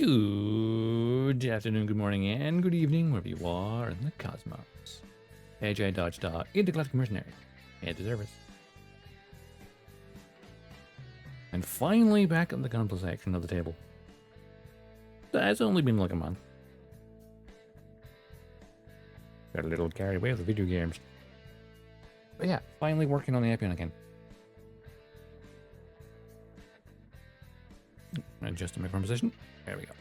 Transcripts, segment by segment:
Good afternoon, good morning, and good evening, wherever you are in the cosmos. AJ Dodgestar, Intergalactic Mercenary, and to service. And finally back on the Gunpla section of the table. It's only been like a month. Got a little carried away with the video games. But yeah, finally working on the Epyon again. Adjusting my position. There we go.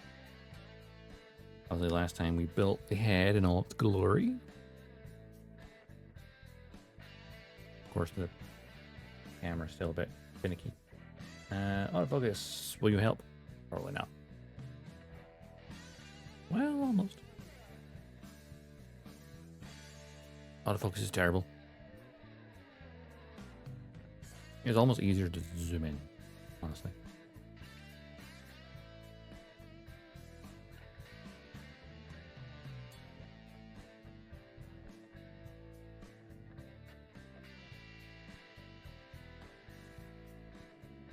Obviously, last time we built the head in all its glory. Of course, the camera's still a bit finicky. Autofocus, will you help? Probably not. Well, almost. Autofocus is terrible. It's almost easier to zoom in, honestly.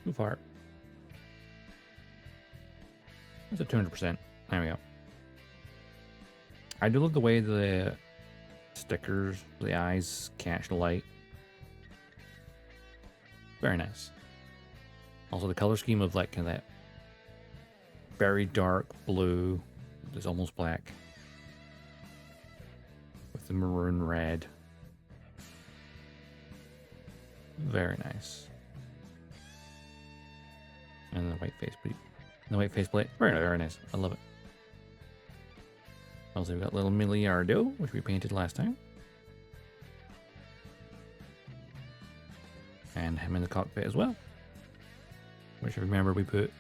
Too far. It's at 200%. There we go. I do love the way the stickers, the eyes catch the light. Very nice. Also, the color scheme of like kind of that very dark blue, that's almost black, with the maroon red. Very nice. And the white faceplate. The white faceplate. Very, very nice. I love it. Also, we've got little Miliardo, which we painted last time. And him in the cockpit as well. Which, remember, we put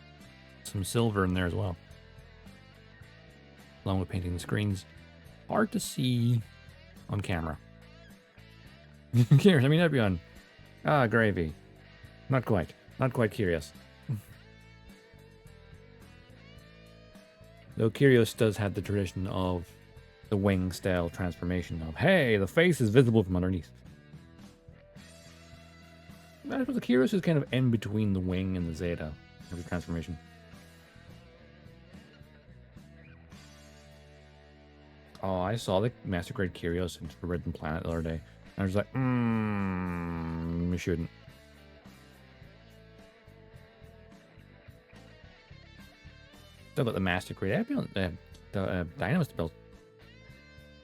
some silver in there as well. Along with painting the screens. Hard to see on camera. Curious, I mean, Epyon. Ah, gravy. Not quite. Not quite curious. Though Kyrios does have the tradition of the wing style transformation of, hey, the face is visible from underneath. I suppose the Kyrios is kind of in between the wing and the Zeta of the transformation. Oh, I saw the Master Grade Kyrios in Forbidden Planet the other day. And I was like, we shouldn't. Talk about the Master Grade Epyon, the Dynamist build.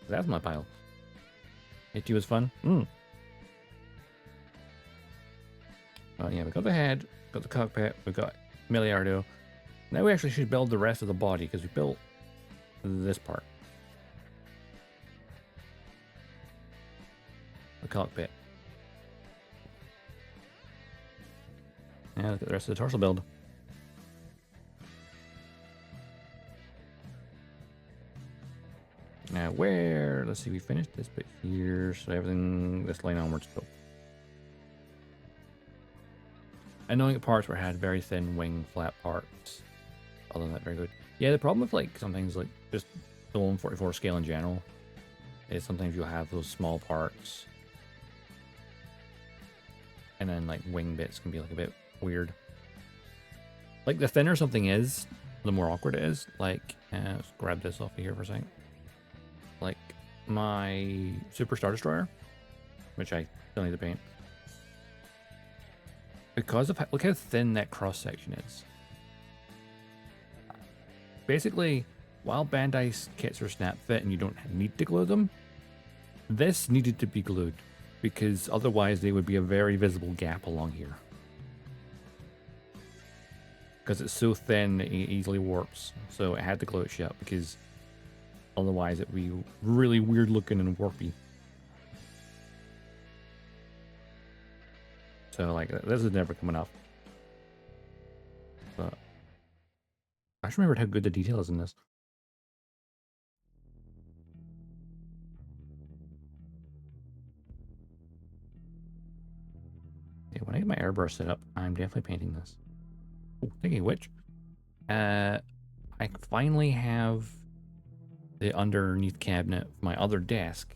That's my pile. It was fun. Well, yeah, we got the head, got the cockpit, we got Miliardo. Now we actually should build the rest of the body because we built this part. The cockpit. Now look at the rest of the torso build. Now where, let's see, we finished this bit here, so everything, this line onwards go. I know the parts where I had very thin wing flat parts. Other than that, very good. Yeah, the problem with like something like just the 144 scale in general is sometimes you'll have those small parts. And then like wing bits can be like a bit weird. Like the thinner something is, the more awkward it is. Like, let's grab this off of here for a second. Like my Super Star Destroyer, which I still need to paint. Because of look how thin that cross section is. Basically, while Bandai kits are snap fit and you don't need to glue them, this needed to be glued because otherwise they would be a very visible gap along here. Because it's so thin, it easily warps. So I had to glue it shut because otherwise it would be really weird looking and warpy. So like this is never coming off. But I just remembered how good the detail is in this. Yeah, when I get my airbrush set up, I'm definitely painting this. Oh, thinking of which, I finally have the underneath cabinet of my other desk.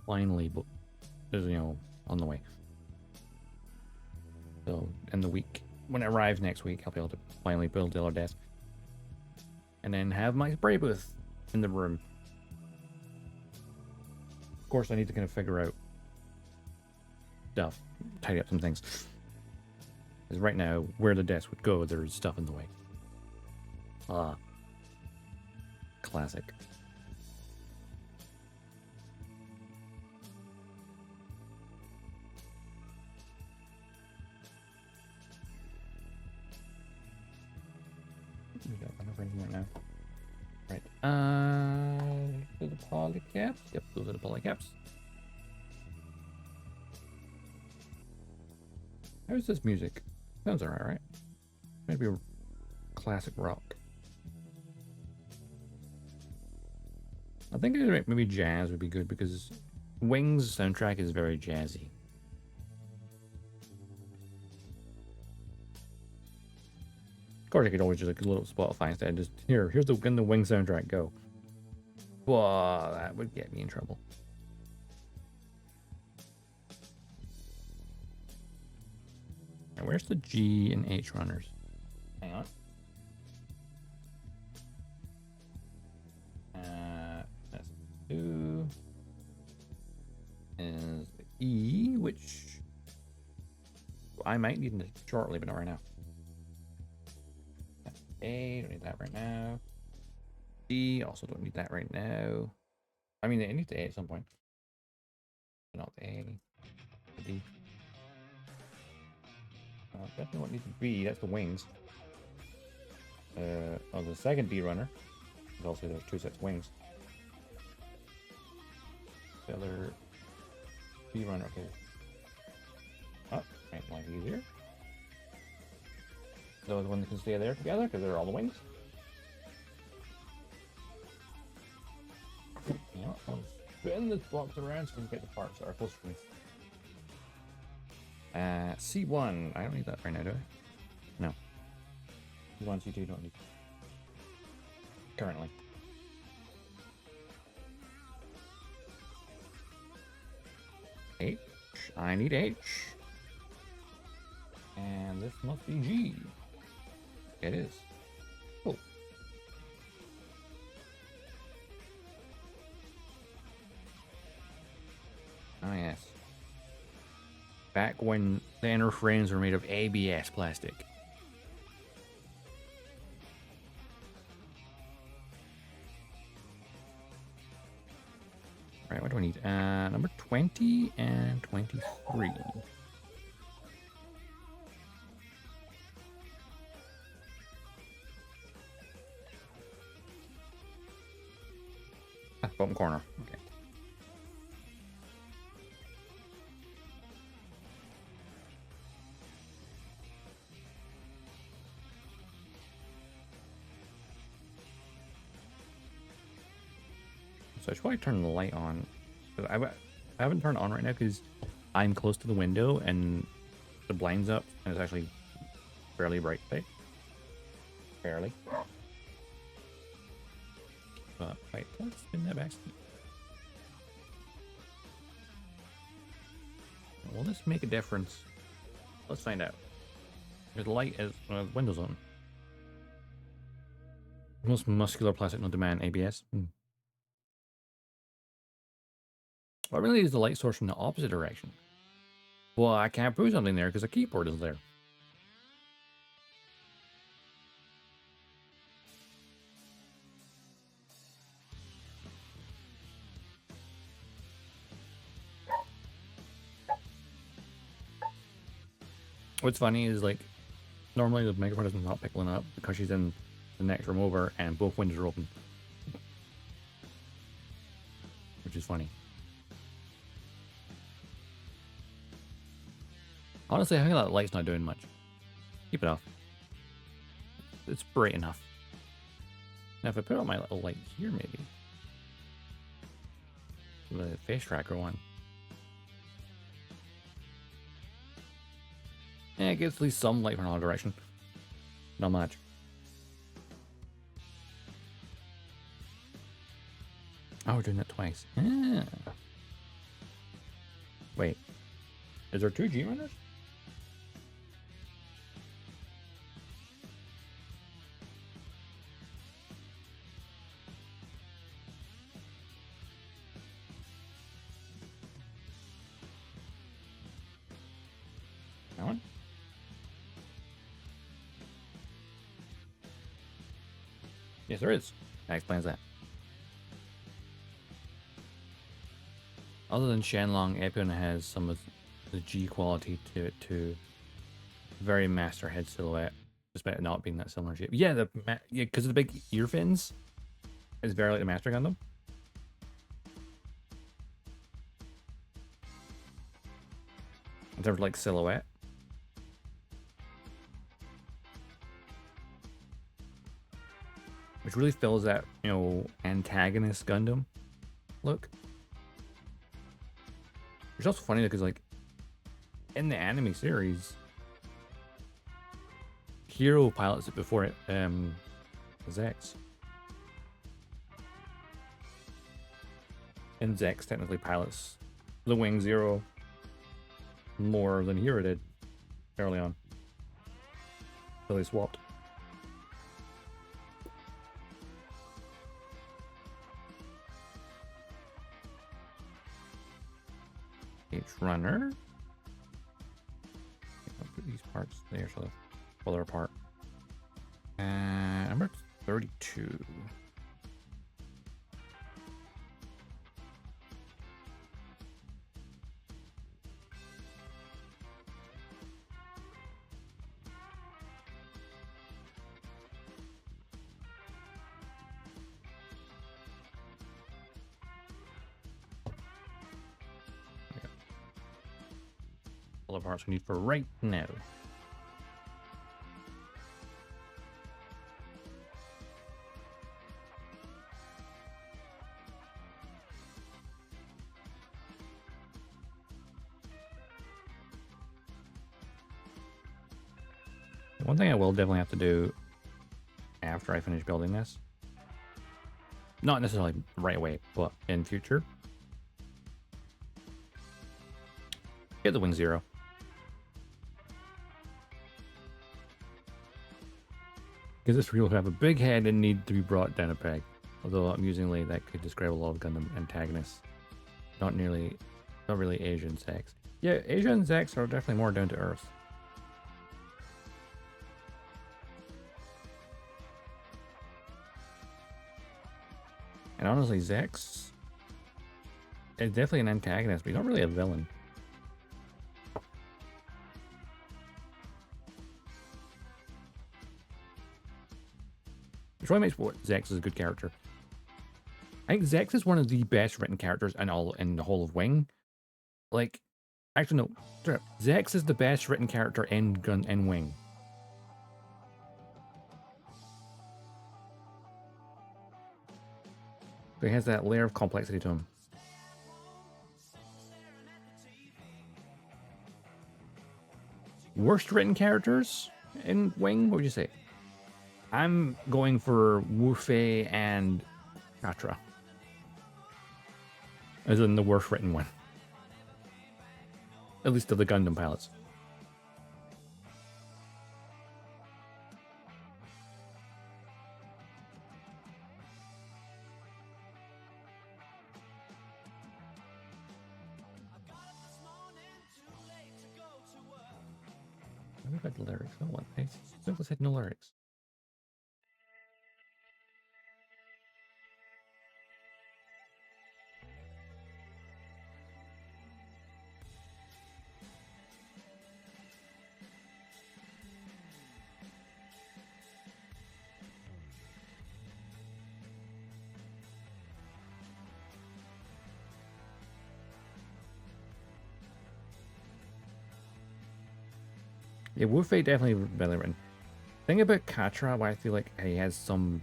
Finally, but you know, on the way. So in the week, when it arrives next week, I'll be able to finally build the other desk. and then have my spray booth in the room. Of course, I need to kind of figure out stuff, tidy up some things. Because right now, where the desk would go, there's stuff in the way. Classic. Right now. Right. To the polycaps. Yep, those are the polycaps. How's this music? Sounds alright, right? Maybe a classic rock. I think maybe jazz would be good because Wings soundtrack is very jazzy. Of course, I could always just like a little Spotify instead. Just here's the Wing soundtrack. Go. Whoa, that would get me in trouble. And where's the G and H runners? Hang on. That's 2 is E, which I might need shortly, but not right now. A, don't need that right now. D, also don't need that right now. I mean, I need the A at some point. Not the A. The D. Definitely what needs the B, that's the wings. The second B runner. Also, there's 2 sets of wings. The other B runner, okay. Oh, make life easier. Those ones can stay there together because they're all the wings. You know, I'll spin this box around so we can get the parts that are close to me. C1. I don't need that right now, do I? No. C1, C2 don't need. Currently. H. I need H. And this must be G. It is. Cool. Oh, yes. Back when the inner frames were made of ABS plastic. Right, what do I need? Number 20 and 23. Bottom corner. Okay. So I should probably turn the light on. I haven't turned it on right now because I'm close to the window and the blind's up and it's actually fairly bright today. Barely. But wait, let's spin that back. Will this make a difference? Let's find out. There's light as windows on. Most muscular plastic on demand ABS. What really is the light source from the opposite direction? Well, I can't prove something there because the keyboard is there. What's funny is like normally the microphone is not picking up because she's in the next room over and both windows are open, which is funny. Honestly, I think that light's not doing much. Keep it off. It's bright enough. Now if I put on my little light here, maybe the face tracker one. Yeah, it gets at least some light from all direction. Not much. Oh, we're doing that twice. Yeah. Wait. Is there 2 G runners? That one? Yes, there is. That explains that. Other than Shenlong, Epyon has some of the G quality to it too. Very master head silhouette, despite it not being that similar shape. Yeah, because of the big ear fins, it's very like the Master Gundam. In terms of like silhouette. Which really fills that, you know, antagonist Gundam look. Which is also funny because, like, in the anime series, Hero pilots it before it, Zex. And Zex technically pilots the Wing Zero more than Hero did early on. So they swapped. H-Runner. I'll put these parts there so they'll pull her apart. Number 32. All the parts we need for right now. One thing I will definitely have to do after I finish building this, not necessarily right away, but in future, get the Wing Zero. Because this reel would have a big head and need to be brought down a peg. Although amusingly, that could describe a lot of Gundam antagonists. Not really Asian sex. Yeah, Asian sex are definitely more down to earth. And honestly, Zex is definitely an antagonist, but he's not really a villain. Which really makes Zex is a good character. I think Zex is one of the best written characters in the whole of Wing. Like, actually no, Zex is the best written character in Wing. So he has that layer of complexity to him. Worst written characters in Wing? What would you say? I'm going for Yuhei and Katra. As in the worst written one. At least of the Gundam pilots. I got the lyrics. Oh, what? I simply said no lyrics. Yeah, Yuhei definitely better written. Thing about Katra, why I feel like he has some...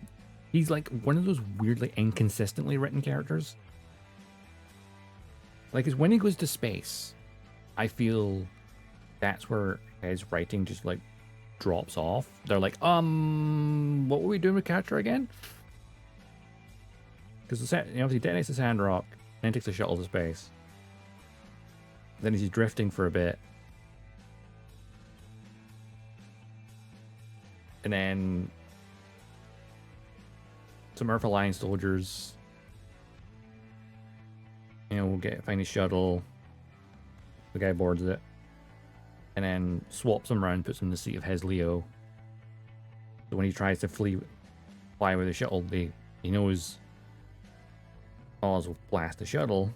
He's like one of those weirdly inconsistently written characters. Like, when he goes to space, I feel that's where his writing just, like, drops off. They're like, what were we doing with Katra again? Because, you know, he detonates the sand rock, then takes the shuttle to space. Then he's drifting for a bit. And then some Earth Alliance soldiers, you know, we'll find his shuttle. The guy boards it. and then swaps him around, puts him in the seat of his Leo. So when he tries to fly with the shuttle, he knows Oz will blast the shuttle,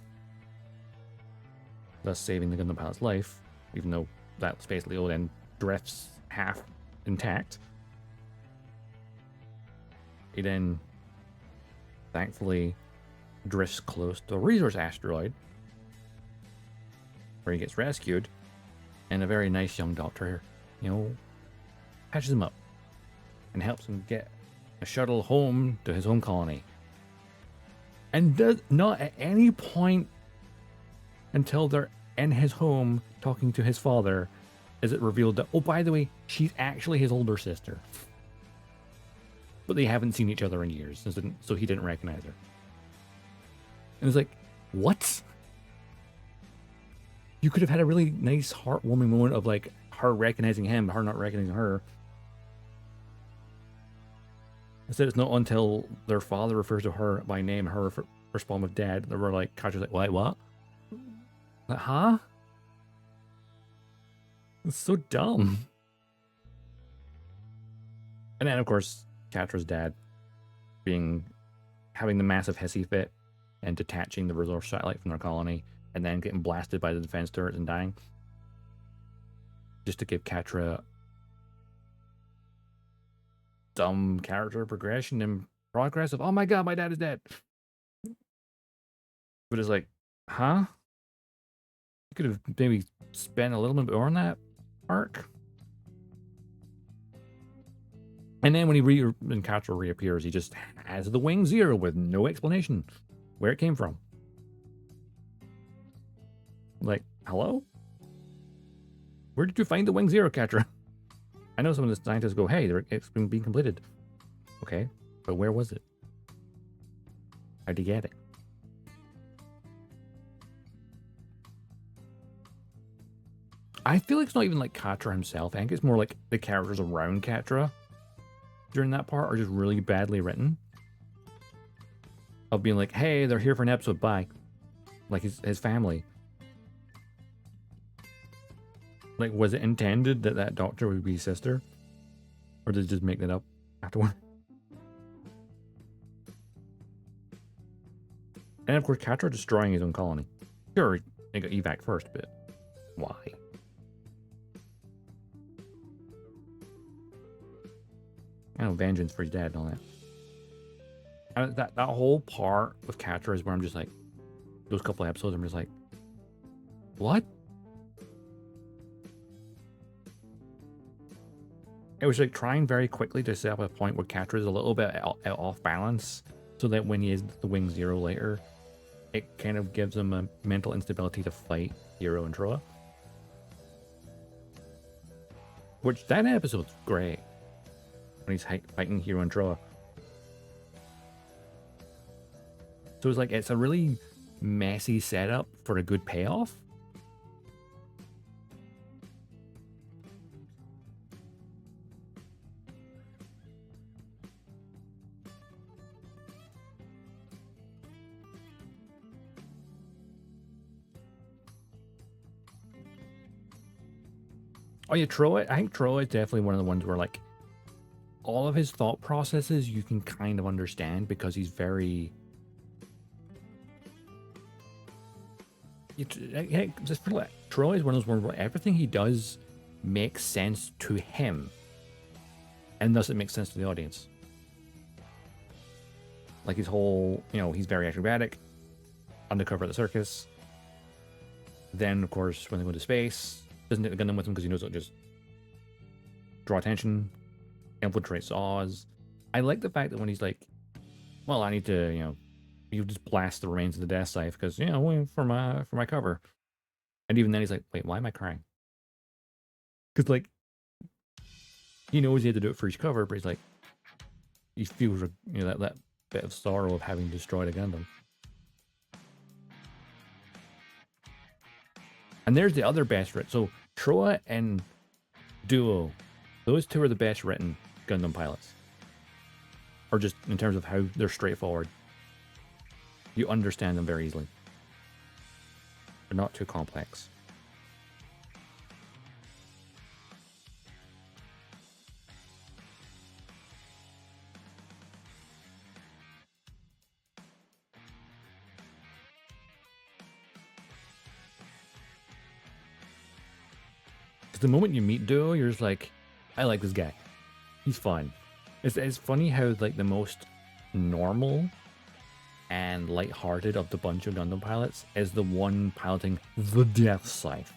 thus saving the Gundam pilot's life, even though that Space Leo then drifts half intact. He then thankfully drifts close to a resource asteroid where he gets rescued, and a very nice young doctor, patches him up and helps him get a shuttle home to his home colony. And does not at any point until they're in his home talking to his father is it revealed that, oh, by the way, she's actually his older sister. But they haven't seen each other in years, so he didn't recognize her. And it's like, what? You could have had a really nice, heartwarming moment of like her recognizing him, her not recognizing her. Instead, it's not until their father refers to her by name, her respond with dad, that we're like, Katra's like, wait, what? Like, huh? It's so dumb. And then, of course, Katra's dad having the massive hissy fit and detaching the resource satellite from their colony, and then getting blasted by the defense turrets and dying. Just to give Katra dumb character progression and progress of, oh my god, my dad is dead. But it's like, huh? You could have maybe spent a little bit more on that arc. And then when Katra reappears, he just has the Wing Zero with no explanation where it came from. Like, hello? Where did you find the Wing Zero, Katra? I know some of the scientists go, hey, it's been being completed. Okay, but where was it? How'd you get it? I feel like it's not even like Katra himself. I think it's more like the characters around Katra during that part are just really badly written. Of being like, hey, they're here for an episode, bye. Like his family. Like, was it intended that that doctor would be his sister? Or did they just make that up afterward? And of course, Katra destroying his own colony. Sure, he got evac first, but why? I know, vengeance for his dad and all that. And that whole part with Katra is where I'm just like, those couple of episodes, I'm just like, what? It was like trying very quickly to set up a point where Katra is a little bit off balance, so that when he is the Wing Zero later, it kind of gives him a mental instability to fight Hero and Troa. Which, that episode's great. When he's fighting Hero and Troa. So it's like, it's a really messy setup for a good payoff. Oh yeah, Troa. I think Troa is definitely one of the ones where like all of his thought processes you can kind of understand because he's very. Just put it like, Troa is one of those ones where everything he does makes sense to him, and thus it makes sense to the audience. Like his whole, he's very acrobatic, undercover at the circus. Then, of course, when they go to space, doesn't take the Gundam with him because he knows it'll just draw attention, infiltrate Oz. I like the fact that when he's like, well, I need to, you just blast the remains of the Death Scythe because, for my cover. And even then he's like, wait, why am I crying? Because, like, he knows he had to do it for his cover, but he's like, he feels, that bit of sorrow of having destroyed a Gundam. And there's the other best written. So Troa and Duo, those two are the best written Gundam pilots. Or just in terms of how they're straightforward. You understand them very easily. They're not too complex. the moment you meet Duo, you're just like, I like this guy. He's fun. It's funny how like the most normal and lighthearted of the bunch of Gundam pilots is the one piloting the Death Scythe.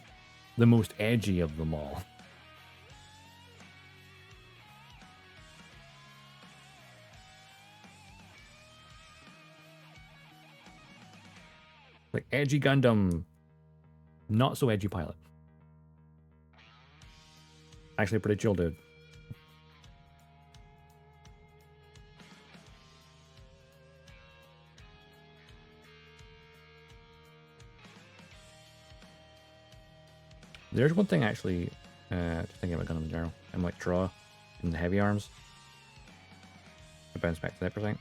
The most edgy of them all. Like edgy Gundam, not so edgy pilot. Actually pretty chill dude. There's one thing actually, just thinking about Gundam in general, and like Draw and the heavy arms. I bounce back to that for a second.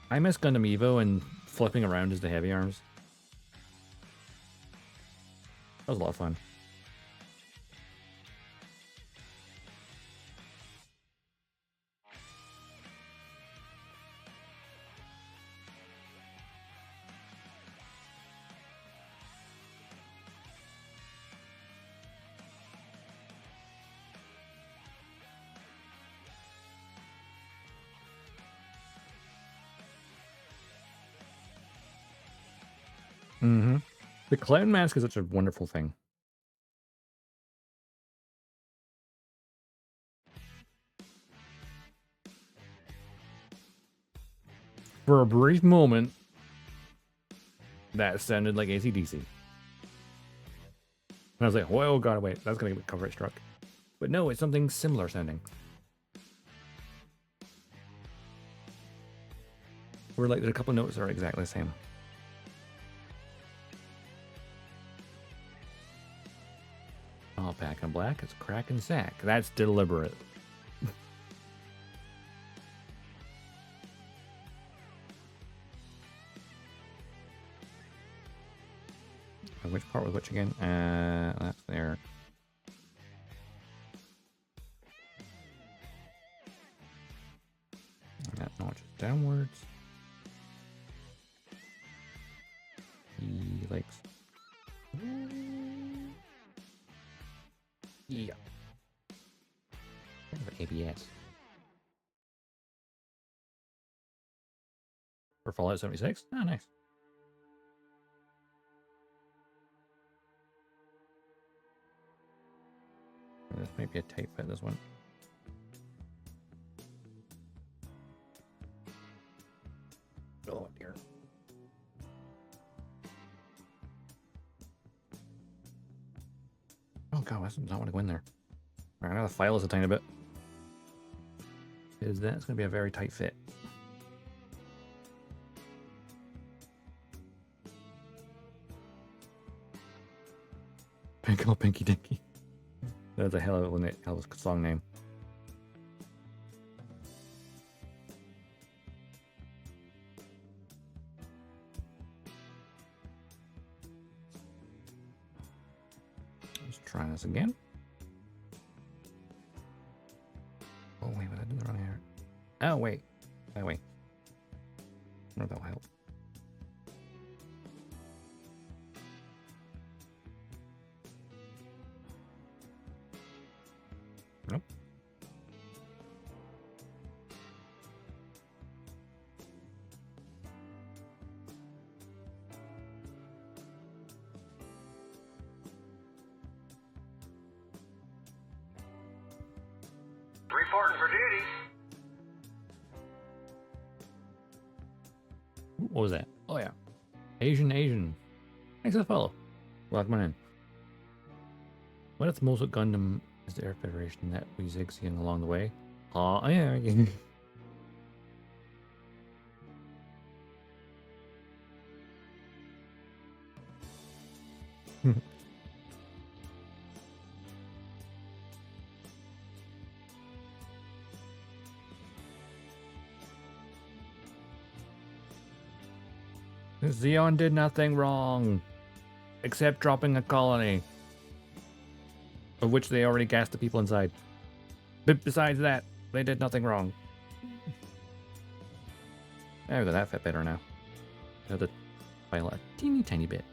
I miss Gundam Evo and flipping around as the heavy arms. That was a lot of fun. Mm-hmm. The clown mask is such a wonderful thing. For a brief moment, that sounded like AC/DC. And I was like, whoa, god, wait, that's gonna get copyright struck. But no, it's something similar sounding. Where like there's a couple notes that are exactly the same. Oh, back in black, it's crack and sack. That's deliberate. Which part was which again? That's there. And that notches downwards. He likes. Yeah. ABS. For Fallout 76? Oh, nice. This might be a tight fit, this one. Oh, dear. Oh, God, I don't want to go in there. Alright, I gotta file this a tiny bit. Because that's going to be a very tight fit. Pinkle Pinky Dinky. That's a hell of a song name. Let's try this again. Oh wait, was I doing the wrong here? Oh wait, that way. I wonder if that'll help. Nope. Reporting for duty. What was that? Oh yeah. Asian. Thanks for the follow. Welcome in. What if the most Gundam is the Air Federation that we zigzagging along the way? Oh yeah. Zeon did nothing wrong, except dropping a colony, of which they already gassed the people inside. But besides that, they did nothing wrong. Oh, that fit better now. I had to file a teeny tiny bit.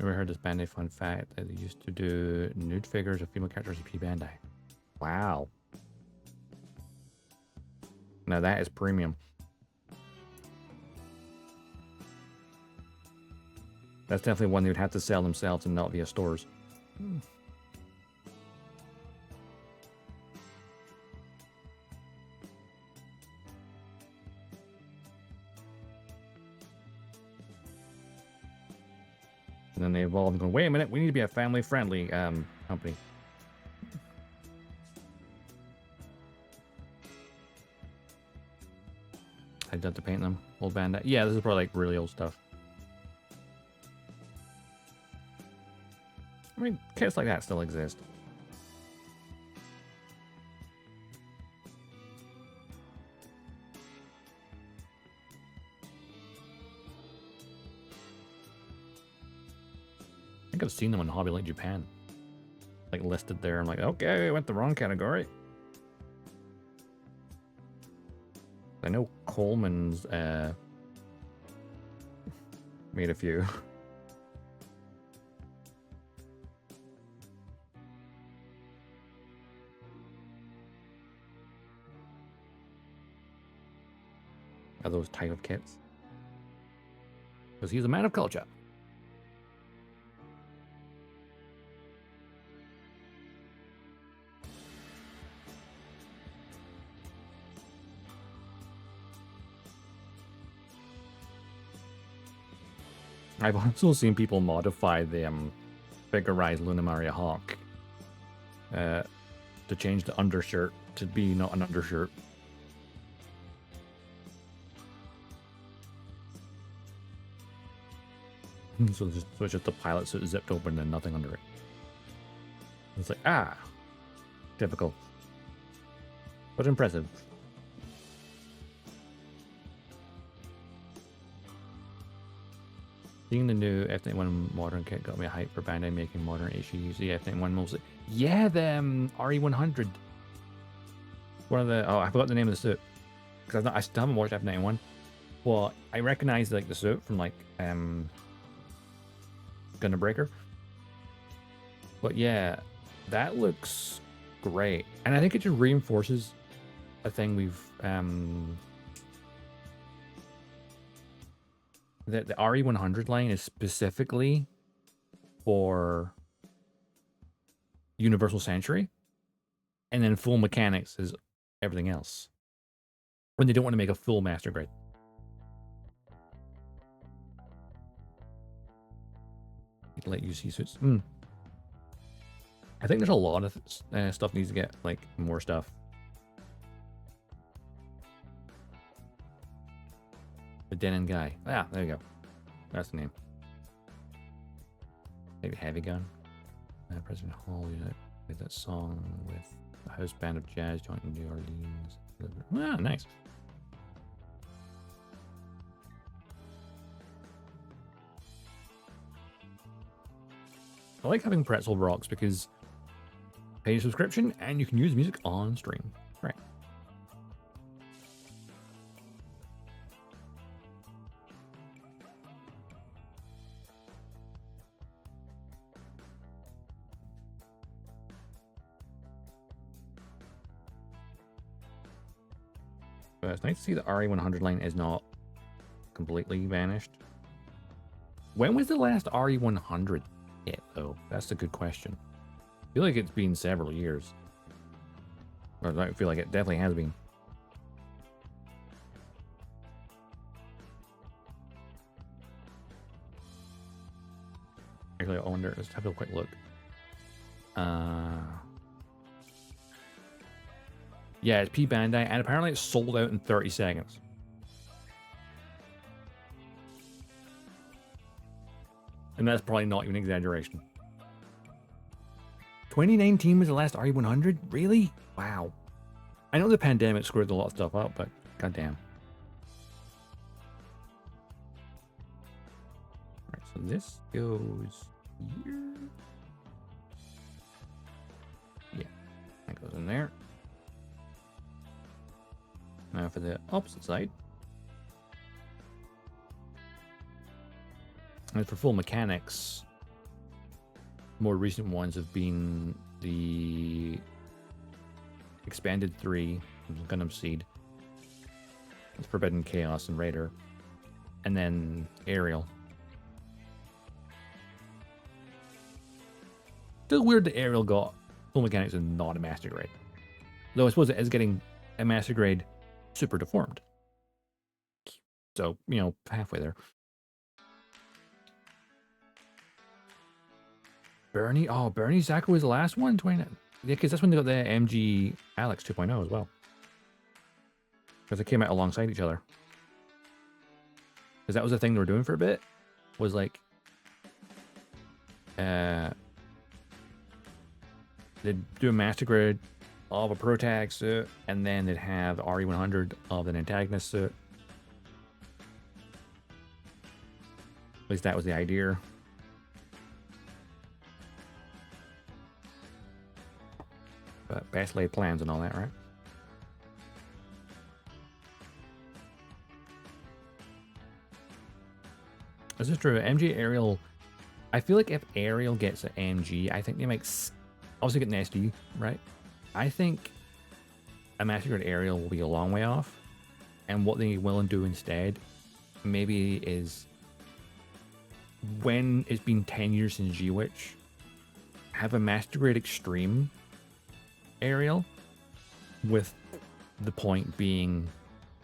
Never heard this Bandai fun fact that they used to do nude figures of female characters in P Bandai. Wow. Now that is premium. That's definitely one they would have to sell themselves and not via stores. And then they evolved and go, wait a minute, we need to be a family-friendly company. I'd have to paint them. Old Bandai. Yeah, this is probably like really old stuff. I mean, kits like that still exist. I think I've seen them in Hobby Link Japan. Like listed there. I'm like, okay, I went the wrong category. I know Coleman's made a few. Are those type of kits? Because he's a man of culture. I've also seen people modify the figurized Luna Maria Hawk to change the undershirt to be not an undershirt. So it's just the pilot suit zipped open and nothing under it. It's like, ah, difficult, but impressive. Seeing the new F91 modern kit got me hyped for Bandai making modern HUs. The F91 mostly. Yeah, the RE100. One of the, oh, I forgot the name of the suit. Because I still haven't watched F91. Well, I recognize like the suit from like Gundam Breaker. But yeah, that looks great. And I think it just reinforces a thing we've that the RE100 line is specifically for Universal Century, and then full mechanics is everything else. When they don't want to make a full master grade. Let you see suits. I think there's a lot of stuff needs to get like more stuff. The Denon guy. Ah, there you go. That's the name. Maybe Heavy Gun. President Hall did that song with a house band of jazz joint in New Orleans. Ah, nice. I like having Pretzel Rocks because pay a subscription and you can use music on stream. Right. But it's nice to see the RE100 line is not completely vanished. When was the last RE100 hit, though? That's a good question. I feel like it's been several years. Or I feel like it definitely has been. Actually, I wonder, let's have a quick look. Yeah, it's P Bandai, and apparently it's sold out in 30 seconds. And that's probably not even exaggeration. 2019 was the last RE100? Really? Wow. I know the pandemic screwed a lot of stuff up, but goddamn. Alright, so this goes here. Yeah, that goes in there. Now for the opposite side. And for full mechanics, more recent ones have been the Expanded 3, Gundam Seed, Forbidden Chaos and Raider, and then Aerial. Still weird that Aerial got full mechanics and not a master grade. Though I suppose it is getting a master grade super deformed. So, you know, halfway there. Bernie? Oh, Bernie Zaku was the last one? 29. Yeah, because that's when they got the MG Alex 2.0 as well. Because they came out alongside each other. Because that was the thing they were doing for a bit. Was like... they'd do a master grade of a protag suit, and then they'd have RE100 of an antagonist suit. At least that was the idea. But best laid plans and all that, right? This is true. MG Aerial, I feel like if Aerial gets an MG, I think they might obviously get an SD, right? I think a Master Grade Aerial will be a long way off. And what they will do instead, maybe is when it's been 10 years since G-Witch, have a Master Grade Extreme Aerial, with the point being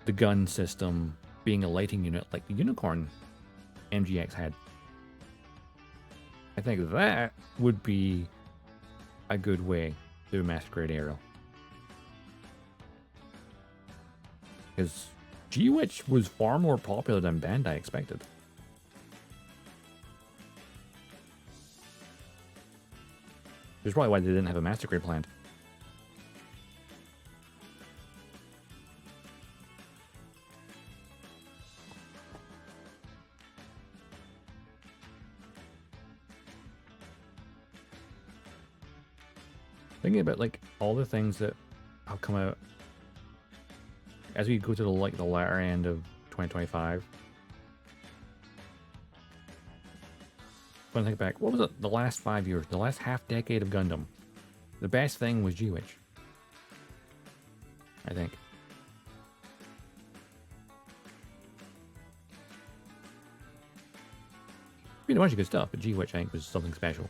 the gun system being a lighting unit like the Unicorn MGX had. I think that would be a good way to do a Master Grade Aerial. Because G-Witch was far more popular than Bandai expected. Which is probably why they didn't have a Master Grade planned. Thinking about like all the things that have come out as we go to the latter end of 2025. When I think back, what was it? The last 5 years, the last half decade of Gundam. The best thing was G-Witch, I think. You know, a bunch of good stuff, but G-Witch I think was something special.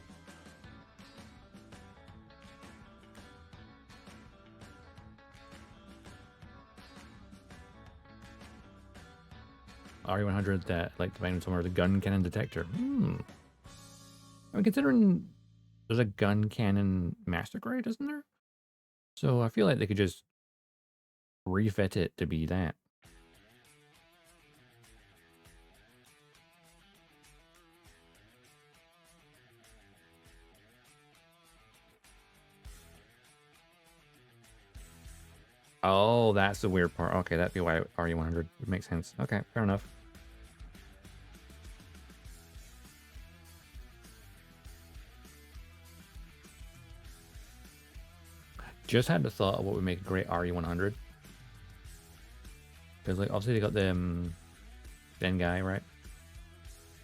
RE100 that, like, depending somewhere, the gun cannon detector. I mean, considering there's a gun cannon master grade, isn't there? So I feel like they could just refit it to be that. Oh, that's the weird part. Okay, that'd be why RE100 would make sense. Okay, fair enough. Just had the thought of what would make a great RE100. Because, like, obviously they got the Den guy, right?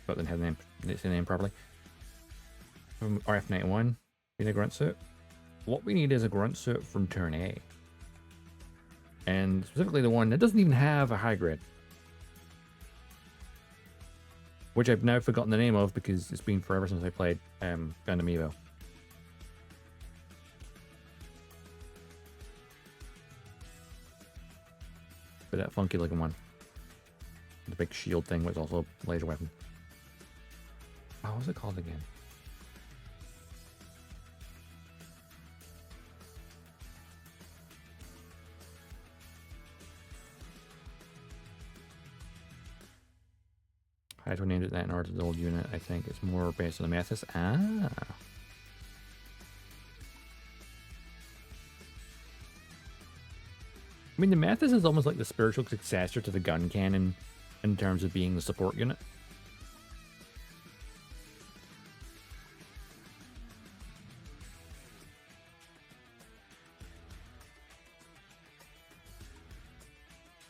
But then have the name, say the name properly. From RF91, being a grunt suit. What we need is a grunt suit from Turn A. And specifically the one that doesn't even have a high grade. Which I've now forgotten the name of because it's been forever since I played Gundam Evo. But that funky looking one. The big shield thing was also a laser weapon. Oh, what was it called again? I had to name it that in order to the old unit. I think it's more based on the Mathis. Ah. I mean, the Mathis is almost like the spiritual successor to the gun cannon in terms of being the support unit.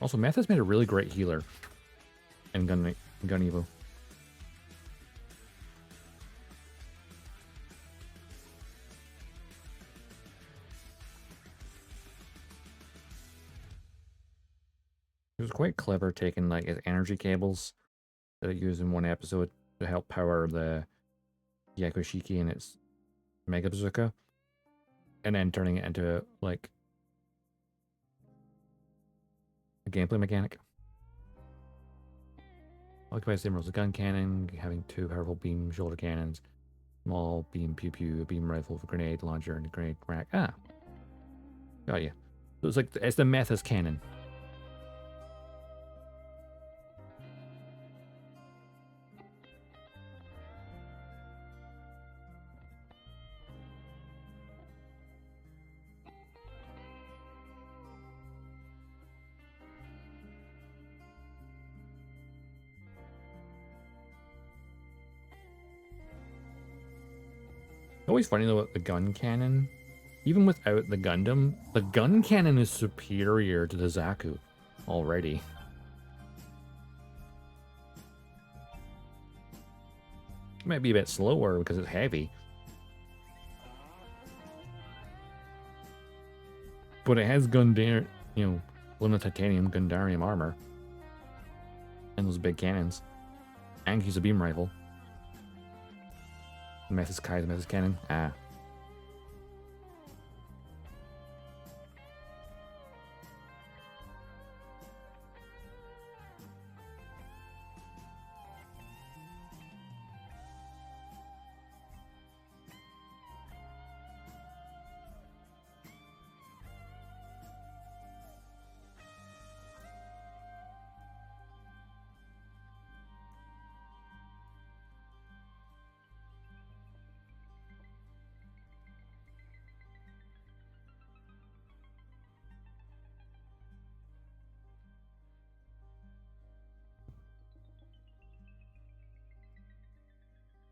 Also, Mathis made a really great healer in Gun Evo. was quite clever taking like his energy cables that it used in one episode to help power the Yakushiki and its Mega Bazooka, and then turning it into like a gameplay mechanic. Occupies the same roles as a gun cannon, having 2 powerful beam shoulder cannons, small beam pew pew, a beam rifle for grenade launcher, and a grenade rack. Ah, got you. So it's like it's the Mephis cannon. Always funny though with the gun cannon. Even without the Gundam, the gun cannon is superior to the Zaku already. It might be a bit slower because it's heavy. But it has Gundam, you know, limited titanium Gundarium armor. And those big cannons. And he's a beam rifle. Mephis Kai, the Mephis cannon. Ah.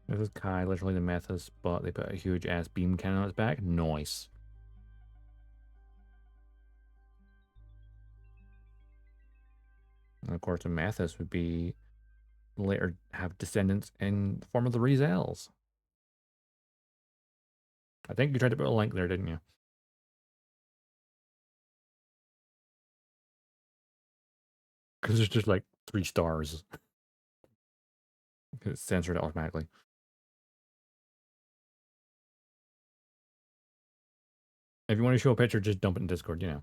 This is Kai, literally the Mephis, but they put a huge ass beam cannon on its back. Nice. And of course, the Mephis would be later have descendants in the form of the Rizals. I think you tried to put a link there, didn't you? Because there's just like 3 stars. It's censored automatically. If you want to show a picture, just dump it in Discord, you know.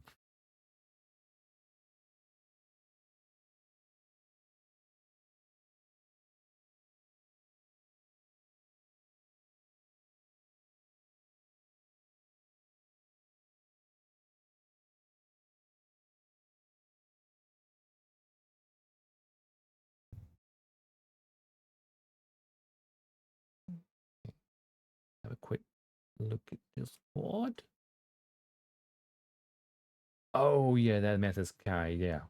Have a quick look at this squad. Oh yeah, that Mephis Kai, yeah.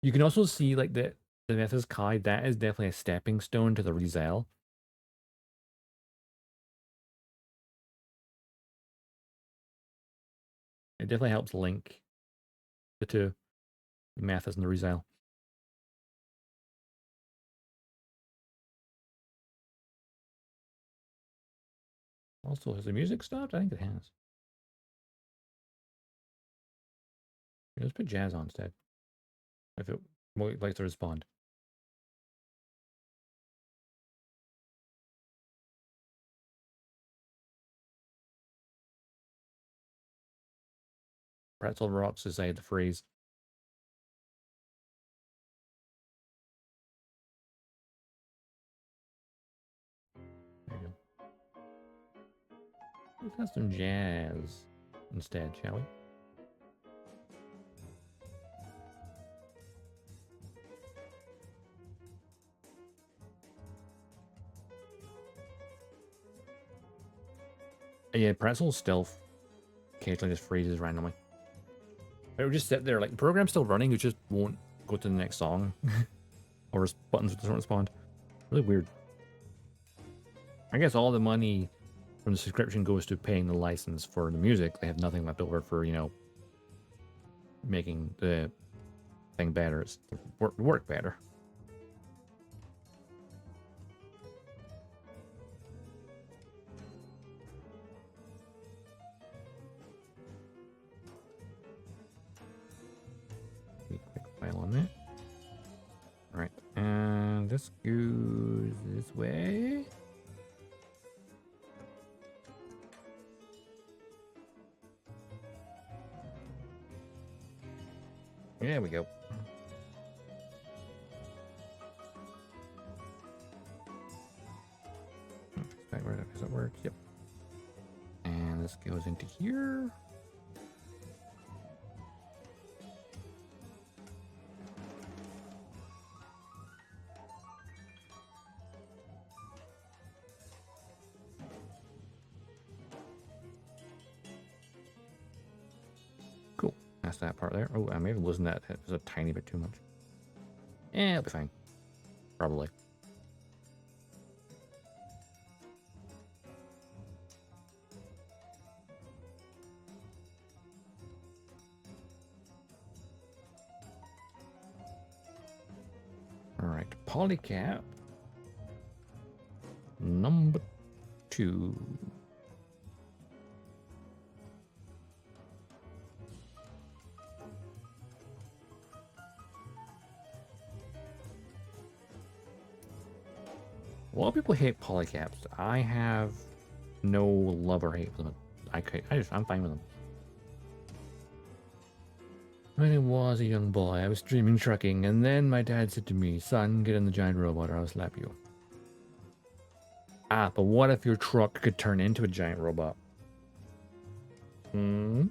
You can also see like the Mephis Kai, that is definitely a stepping stone to the Rizal. It definitely helps link the two, the Mephis and the Rizal. Also, has the music stopped? I think it has. Let's put jazz on instead. If it likes to respond. Pretzel rocks decided to freeze. There you go. Let's have some jazz instead, shall we? Yeah, Pretzel still occasionally just freezes randomly. It would just sit there, like the program's still running, it just won't go to the next song. Or buttons don't respond. Really weird. I guess all the money from the subscription goes to paying the license for the music. They have nothing left over for, you know, making the thing better. It's work better. Quick file on This goes this way. There we go. Back where does it work? Yep. And this goes into here. Cool. That's that part there. Oh, I may have loosened that. It was a tiny bit too much. Eh, it'll be fine. Probably. All right, polycap number 2. A lot of people hate polycaps. I have no love or hate for them. I'm fine with them. When I was a young boy, I was dreaming trucking, and then my dad said to me, "Son, get in the giant robot or I'll slap you." Ah, but what if your truck could turn into a giant robot? Hey,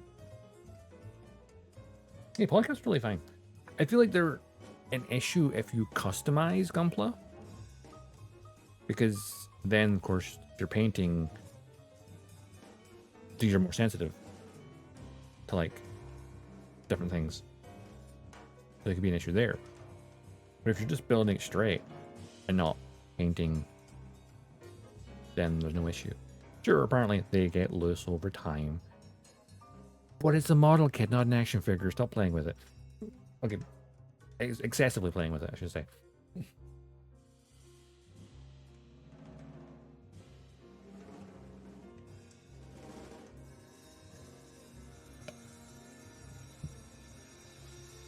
polycap's really fine. I feel like they're an issue if you customize Gunpla. Because then, of course, if you're painting, these are more sensitive to, like, different things. So there could be an issue there. But if you're just building it straight and not painting, then there's no issue. Sure, apparently they get loose over time. But it's a model kit, not an action figure. Stop playing with it. Okay. Excessively playing with it, I should say.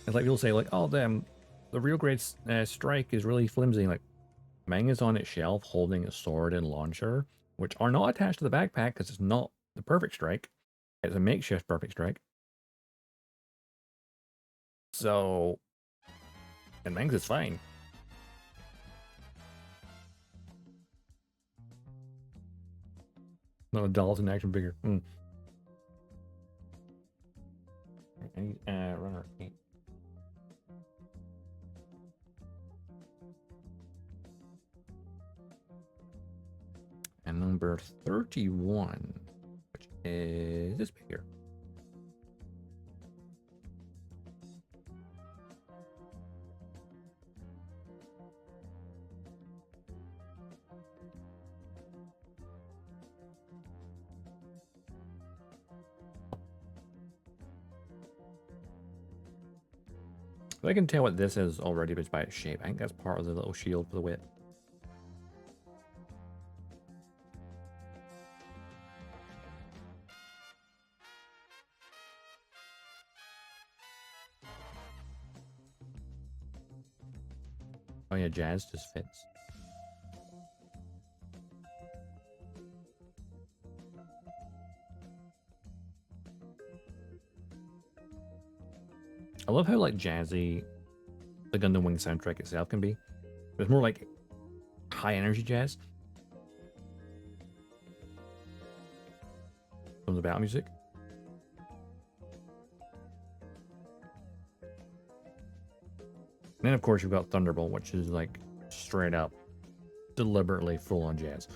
It's like people say, like, oh, damn, the real great strike is really flimsy. Like, Meng is on its shelf holding a sword and launcher, which are not attached to the backpack because it's not the perfect strike. It's a makeshift perfect strike. So, and Meng's is fine. Not a Dalton action figure. I need runner 8. And number 31, which is this figure. I can tell what this is already just by its shape. I think that's part of the little shield for the whip. Oh yeah, Jazz just fits. I love how, like, jazzy the Gundam Wing soundtrack itself can be. It's more like high energy jazz from the battle music. And then, of course, you've got Thunderbolt, which is like straight up, deliberately full on jazz.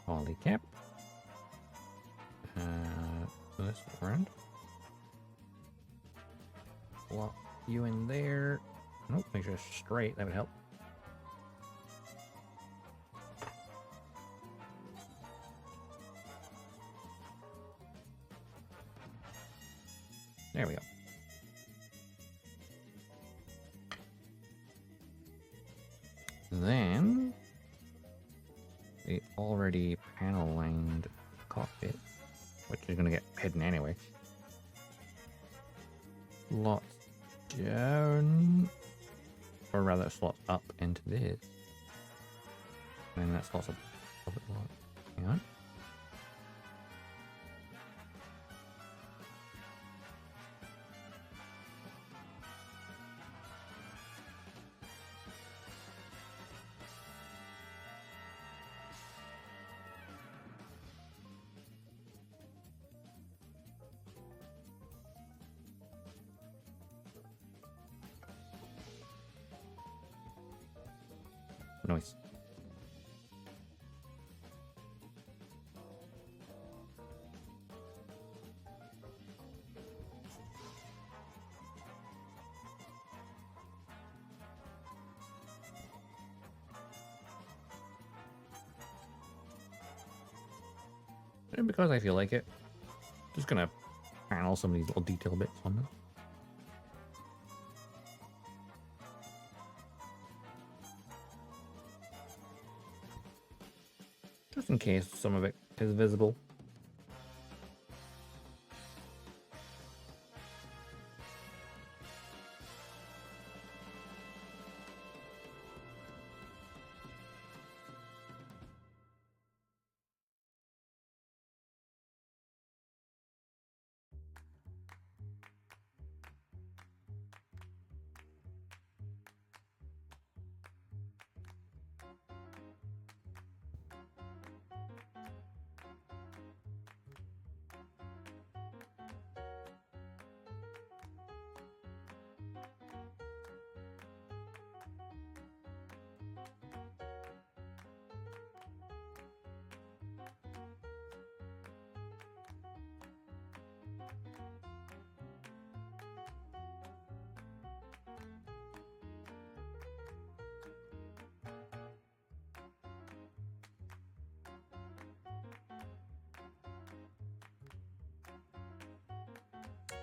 Polycap. This round. Lock you in there. Nope, make sure it's straight. That would help. There we go. Then the already panel lined cockpit, which is going to get hidden anyway. Slots down, or rather, it slots up into this, and then that slots up a bit more. Hang on. Nice. And because I feel like it, just gonna panel some of these little detail bits on them. Just in case some of it is visible.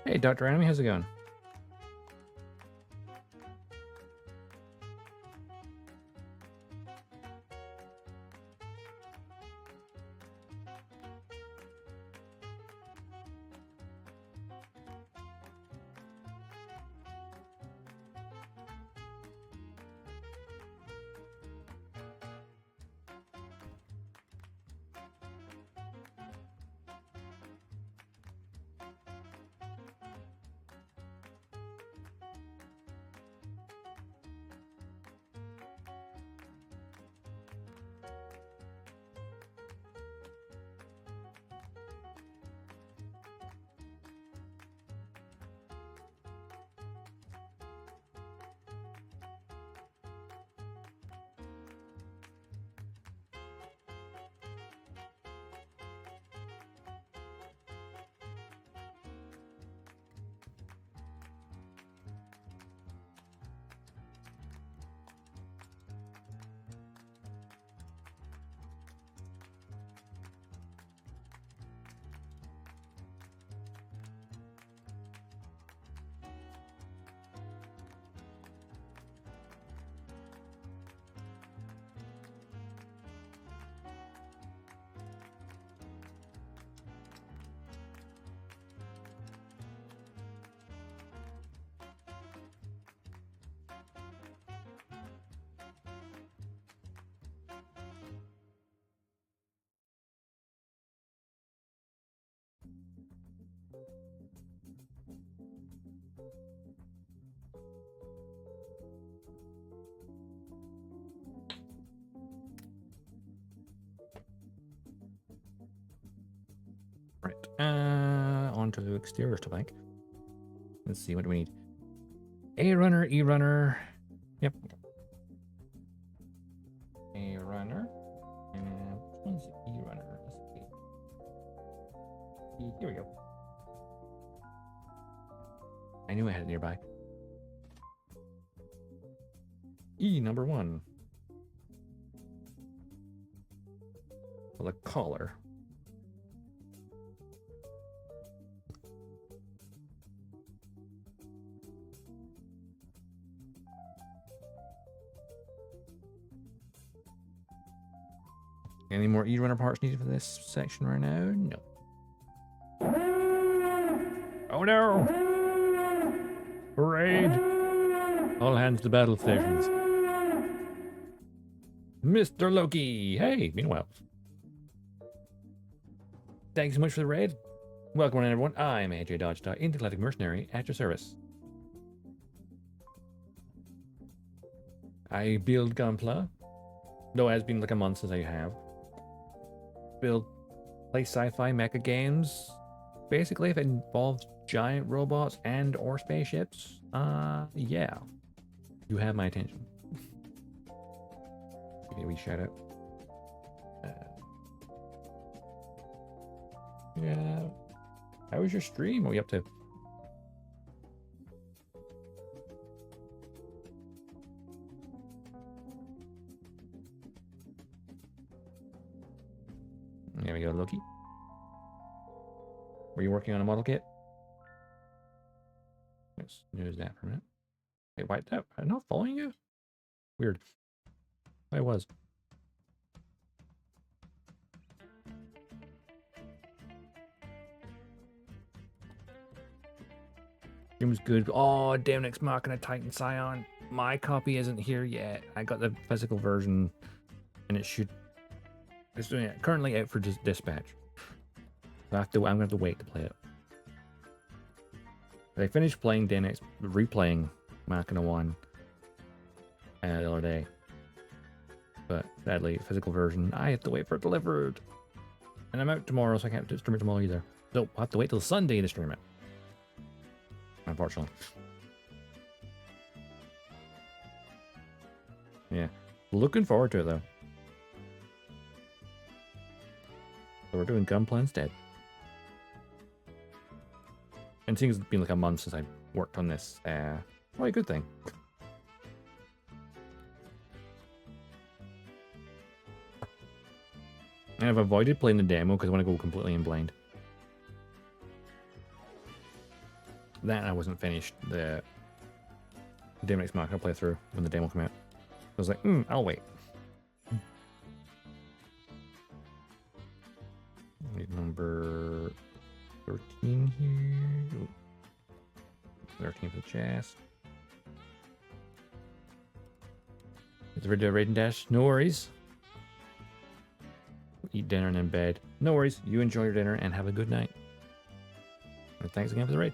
Hey, Dr. Enemy, how's it going? Right. On to the exterior to bike. Let's see, what do we need? A runner, E runner. Yep. A runner. And Here we go. I knew I had it nearby. number 1. Well, a collar. Any more E-runner parts needed for this section right now? No. Oh no! Parade! All hands to battle stations. Mr. Loki! Hey, meanwhile. Thanks so much for the raid. Welcome on, everyone. I'm AJ Dodgestar, Intergalactic Mercenary, at your service. I build Gunpla, though it has been like a month since I have. Play sci-fi mecha games. Basically, if it involves giant robots and or spaceships, yeah. You have my attention. Give me a wee shout out. Yeah. How was your stream? What are you up to? There we go, Loki. Were you working on a model kit? Let's snooze that for a minute. Wait, why? I'm not following you? Weird. I was. It was good. Oh, damn, next Machina Titan Scion. My copy isn't here yet. I got the physical version, and it should. It's doing it currently out for dispatch. I'm gonna have to wait to play it. I finished playing replaying Machina 1 the other day, but sadly, physical version, I have to wait for it delivered. And I'm out tomorrow, so I can't stream it tomorrow either. So I'll have to wait till Sunday to stream it. Unfortunately. Yeah. Looking forward to it though. So we're doing Gunpla instead. And seeing it's been like a month since I worked on this, probably a good thing. And I've avoided playing the demo because I want to go completely in blind. That I wasn't finished the Demo Next Machina playthrough when the demo came out. I was like, I'll wait. Need number 13 here. Ooh. 13 for the chest. It's ready to raid and dash. No worries. Eat dinner and then bed. No worries. You enjoy your dinner and have a good night. And thanks again for the raid.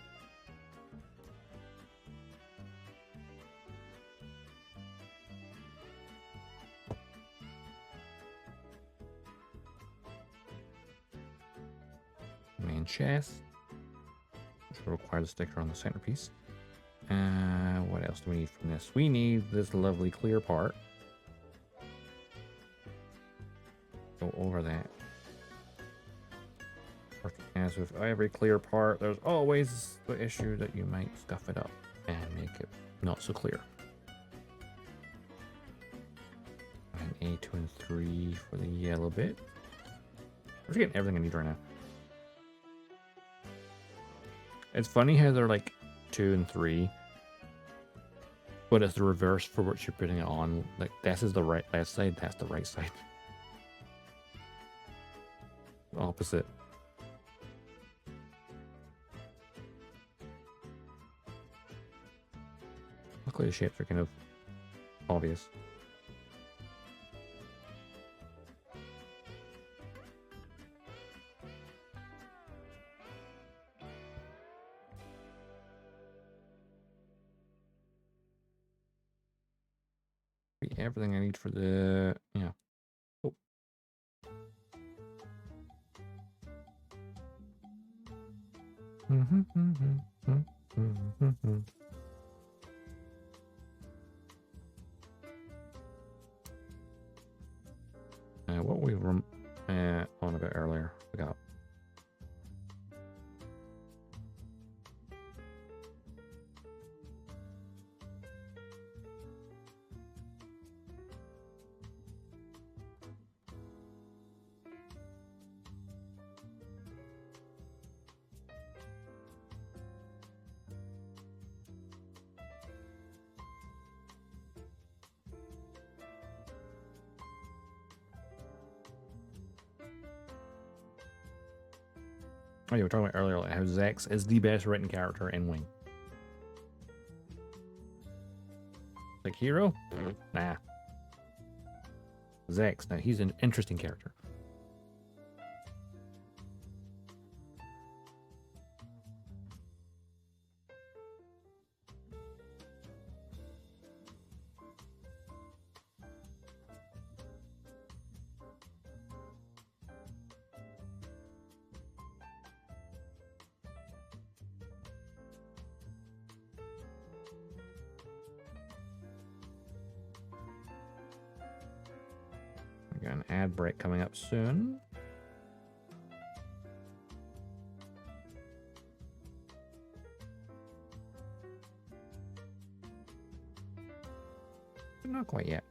Main chest. Which will require the sticker on the centerpiece. What else do we need from this? We need this lovely clear part. Go over that. As with every clear part, there's always the issue that you might scuff it up and make it not so clear. And A2 and 3 for the yellow bit. I'm getting everything I need right now. It's funny how they're like 2 and 3, but it's the reverse for what you're putting it on. Like this is the left side, that's the right side. Opposite. Luckily the shapes are kind of obvious. Everything I need for the, yeah. Oh. What we were on about earlier, forgot. Oh, you were talking about earlier, like how Zex is the best written character in Wing. Like hero? Nah. Zex, now he's an interesting character. We got an ad break coming up soon. But not quite yet.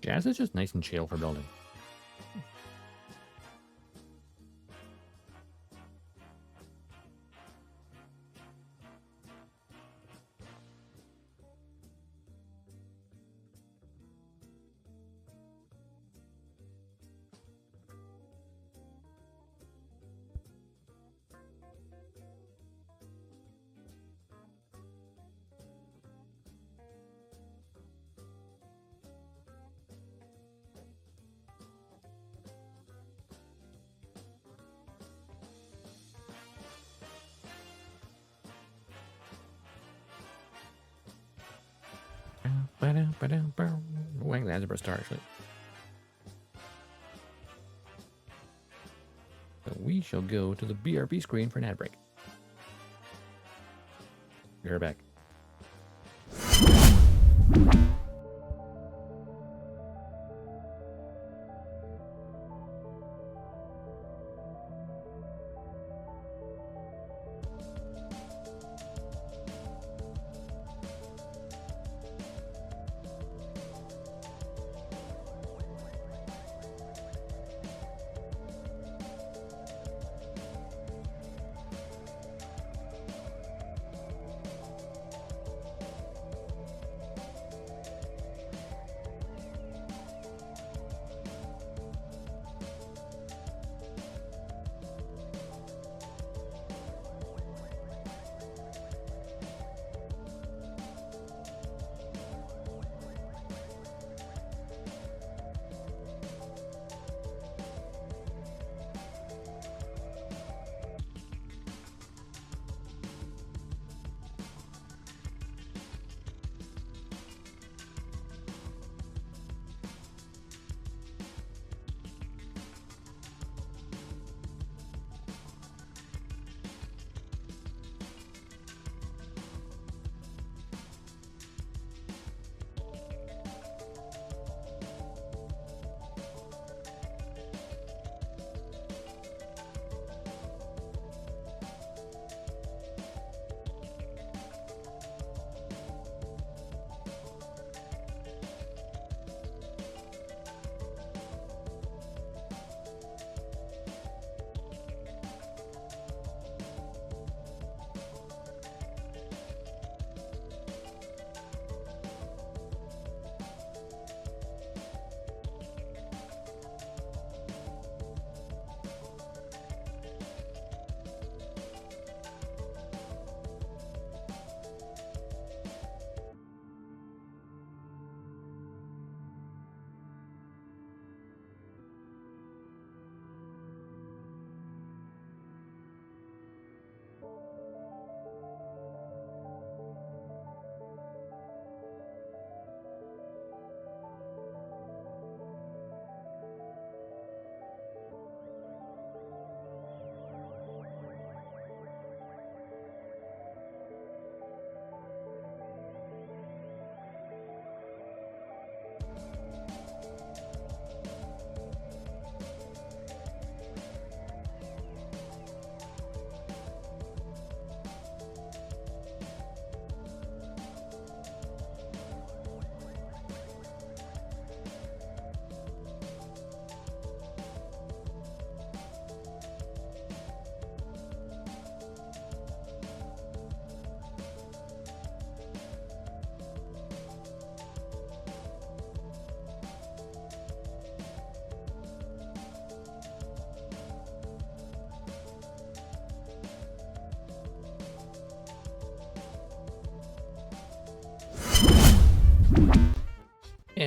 Jazz is just nice and chill for building. Wang the Azure Star actually. So we shall go to the BRB screen for an ad break. We're back.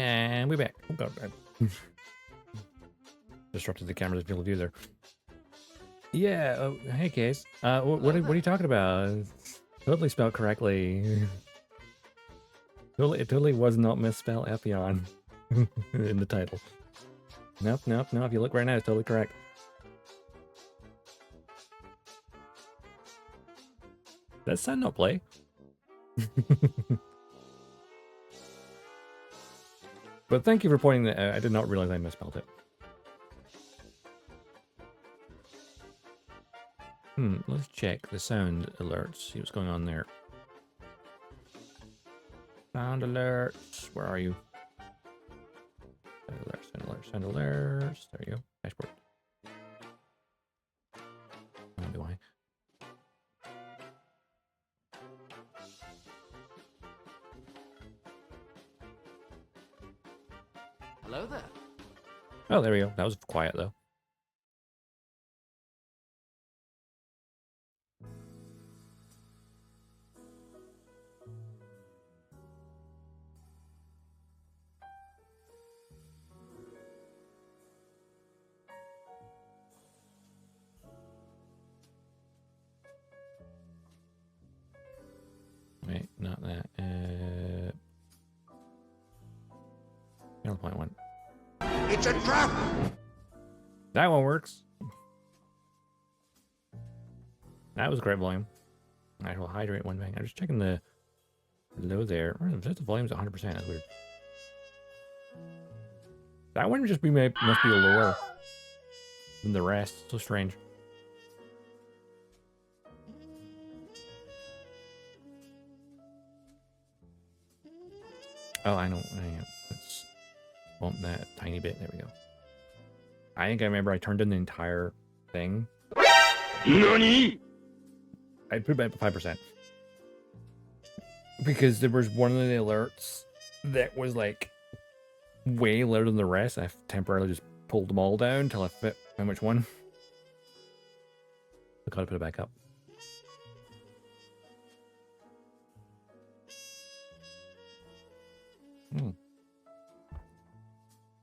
And we're back. Oh god, I disrupted the camera's ability to do there. Yeah. Oh, hey, Case. What are you talking about? Totally spelled correctly. It totally was not misspelled Epyon in the title. Nope. If you look right now, it's totally correct. Does sound not play? But thank you for pointing that out. I did not realize I misspelled it. Let's check the sound alerts. See what's going on there. Sound alerts. Where are you? Sound alerts. There you go. Dashboard. How do I? Hello there. Oh, there we go. That was quiet though. Wait, not that. 0.1. It's a trap! That one works. That was great volume. I will hydrate one thing. I'm just checking the low there. The volume's 100%. That's weird. That one just must be lower than the rest. So strange. Oh, I know. Let's bump that a tiny bit. There we go. I think I remember I turned in the entire thing. NANI? I put it back to 5%. Because there was one of the alerts that was like way louder than the rest. I temporarily just pulled them all down until I fit how much one. I gotta put it back up.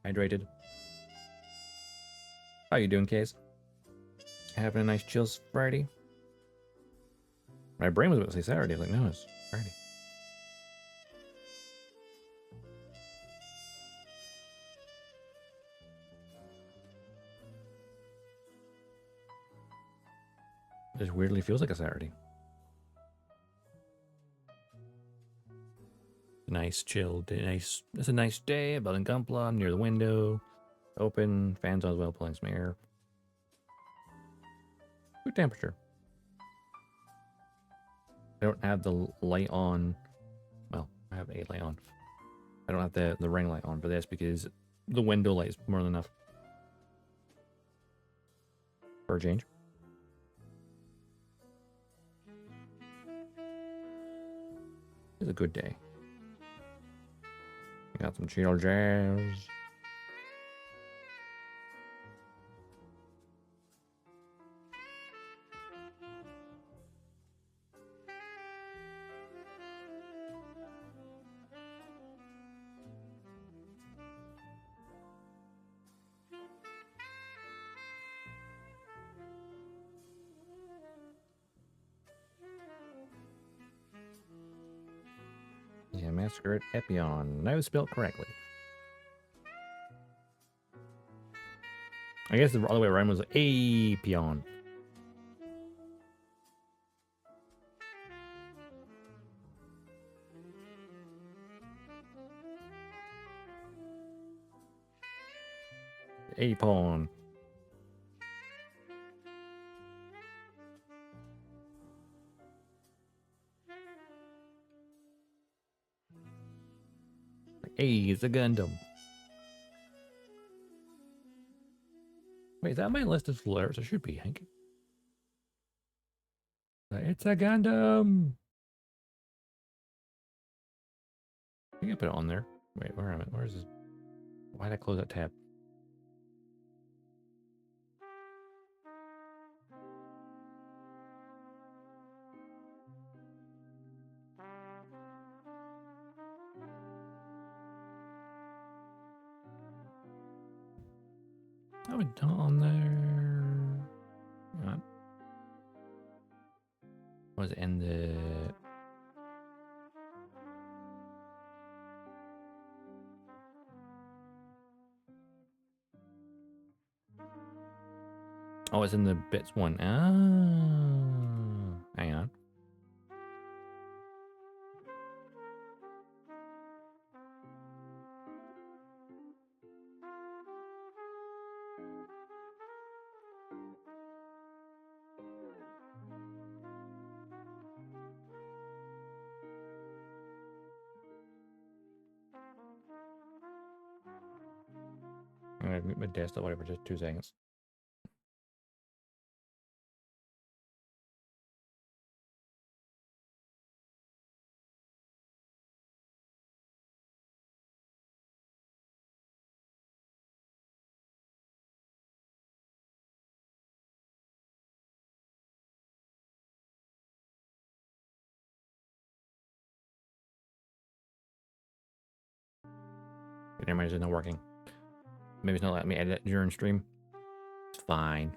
Hydrated. How you doing, Case? Having a nice chills Friday? My brain was about to say Saturday. I was like, no, it's Friday. It just weirdly feels like a Saturday. Nice, chill day. Nice. It's a nice day. I'm building Gunpla. I'm near the window. Open. Fans on as well, pulling some air. Good temperature. I don't have the light on. Well, I have a light on. I don't have the ring light on for this because the window light is more than enough. For a change. It's a good day. Got some chill jazz. Yeah, Massacre at Epyon. That was spelled correctly. I guess the other way around was Epyon. Apon. Hey, it's a Gundam. Wait, is that my list of alerts? It should be, Hank. It's a Gundam. I think I put it on there. Wait, where am I? Where is this? Why did I close that tab? Oh, it's not on there. Hang on. Was it in the... Oh, it's in the bits one. Ah, hang on. I'm gonna mute my desk or whatever, just 2 seconds. Never mind, it's not working. Maybe it's not letting me edit during stream. It's fine.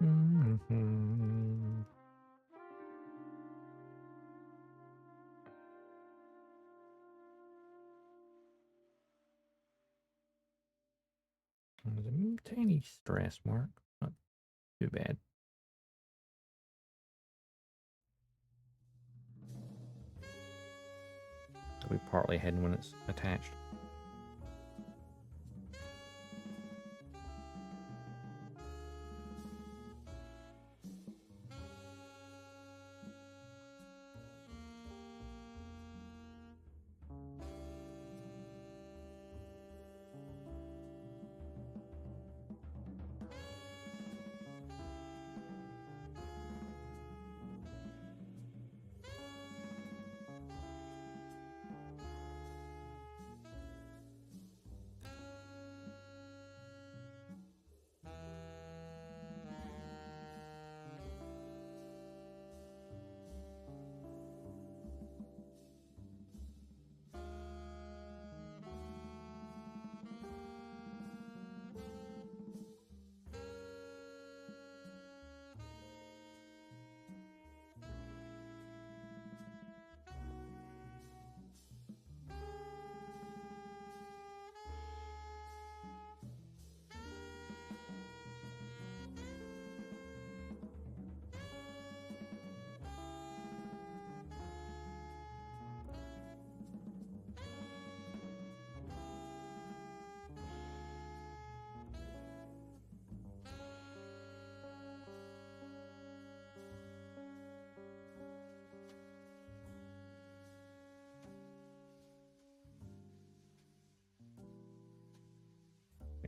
Mm-hmm. There's a tiny stress mark. Not too bad. It'll be partly hidden when it's attached.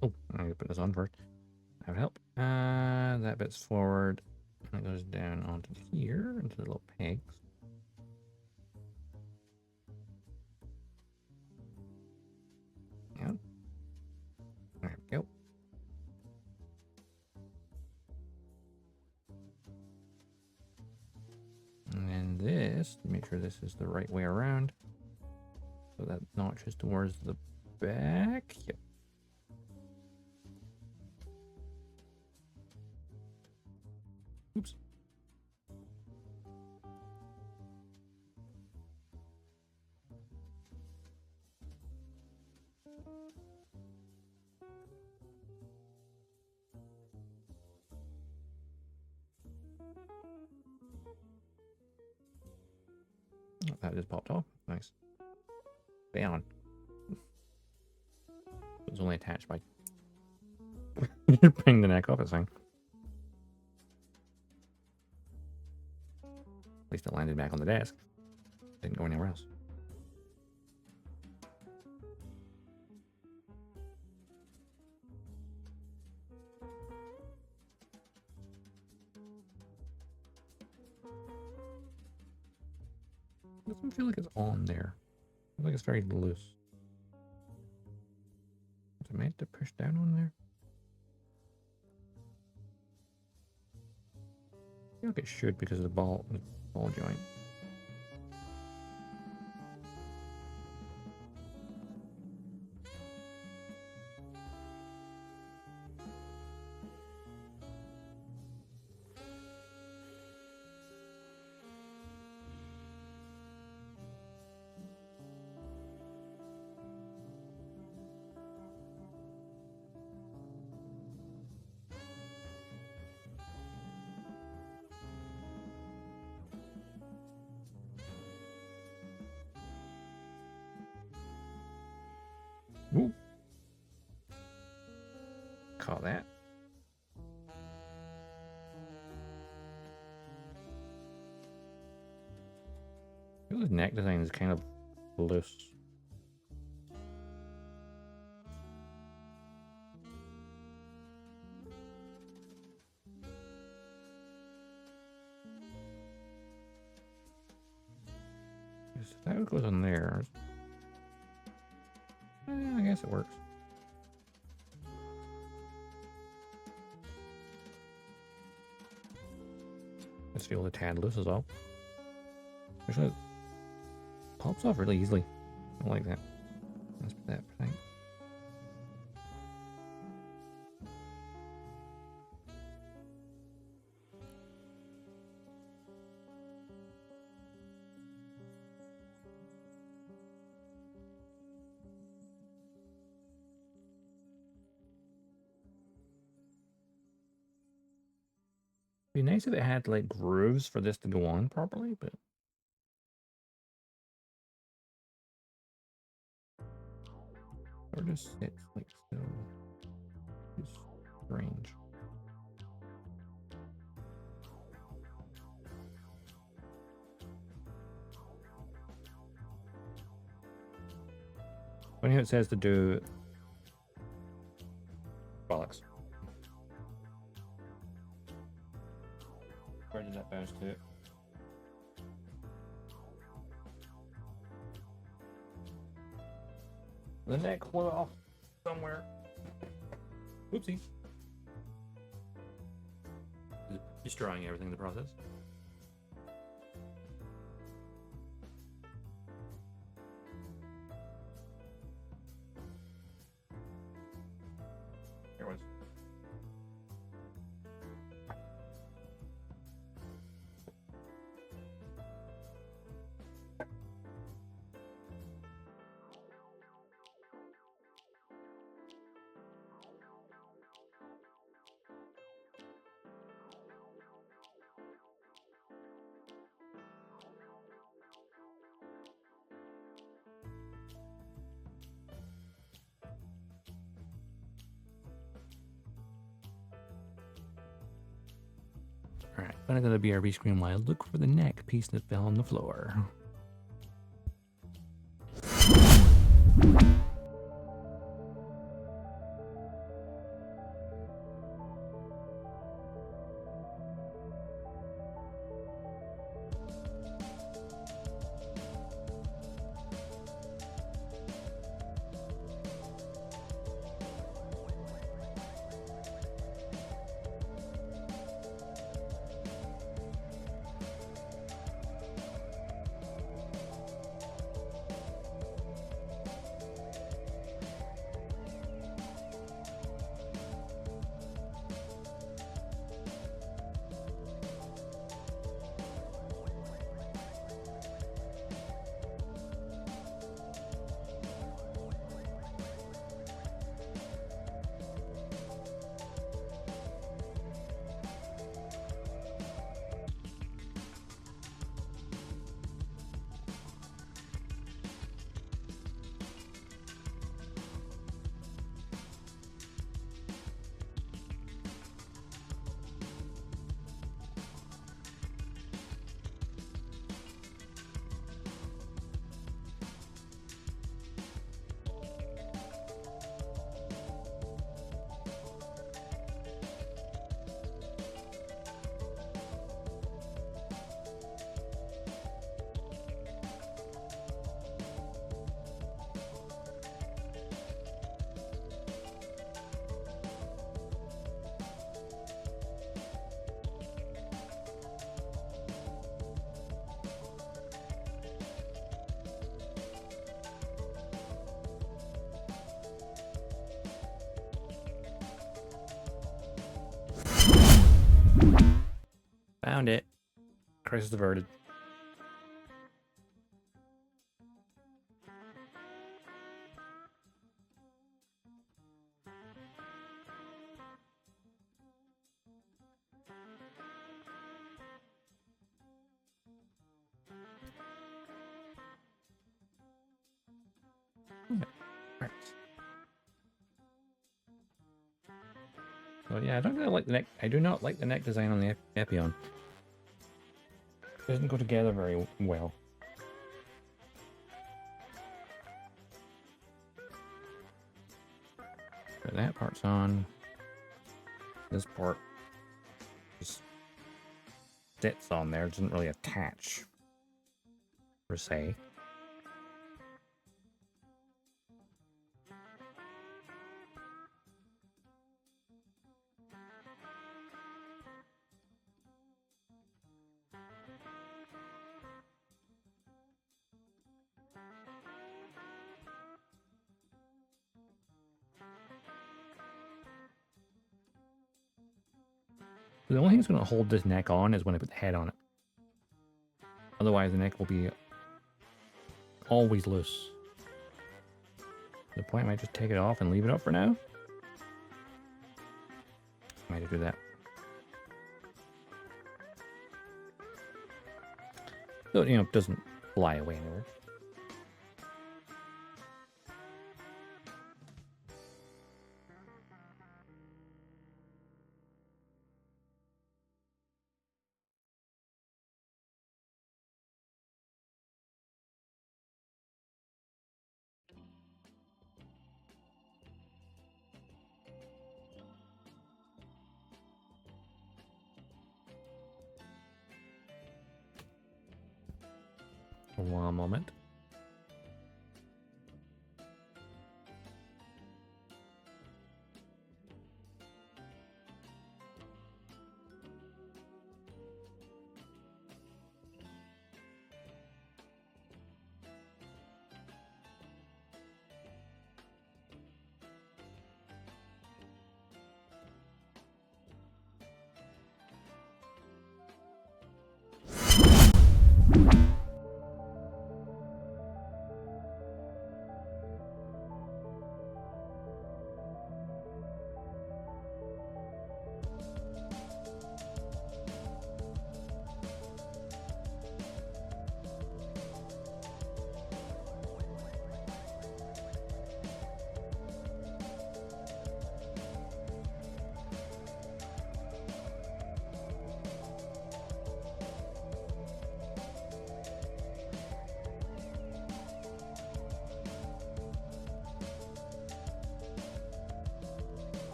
Oh, I'm gonna put this on first. That would help. That bit's forward. And it goes down onto here, into the little pegs. Yeah. There we go. And then this, make sure this is the right way around. So that notches towards the back. Yep. Oops. That just popped off. Nice. Stay on. It was only attached by... You're paying the neck off, it's fine. At least it landed back on the desk. Didn't go anywhere else. Doesn't feel like it's on there. I feel like it's very loose. Is it meant to push down on there? I feel like it should because of the ball joint. Ooh. Call that. I feel the neck design is kind of loose. That goes on there. I guess it works. Just feel the tad loose as well. Actually, it pops off really easily. I like that. Let's put that thing. Be nice if it had like grooves for this to go on properly, but or just sits like so. It's strange. Funny how it says to do bollocks. Where did that bounce to? The neck flew off somewhere. Oopsie. Destroying everything in the process. There it was. Alright, gonna go to the BRB screen while I look for the neck piece that fell on the floor. Crisis averted. Right. So yeah, I don't really like the neck. I do not like the neck design on the Epyon. It doesn't go together very well. But that part's on. This part just sits on there. It doesn't really attach, per se. The only thing that's going to hold this neck on is when I put the head on it. Otherwise, the neck will be always loose. The point, I might just take it off and leave it up for now. Might have to do that. So, you know, it doesn't fly away anywhere. One moment.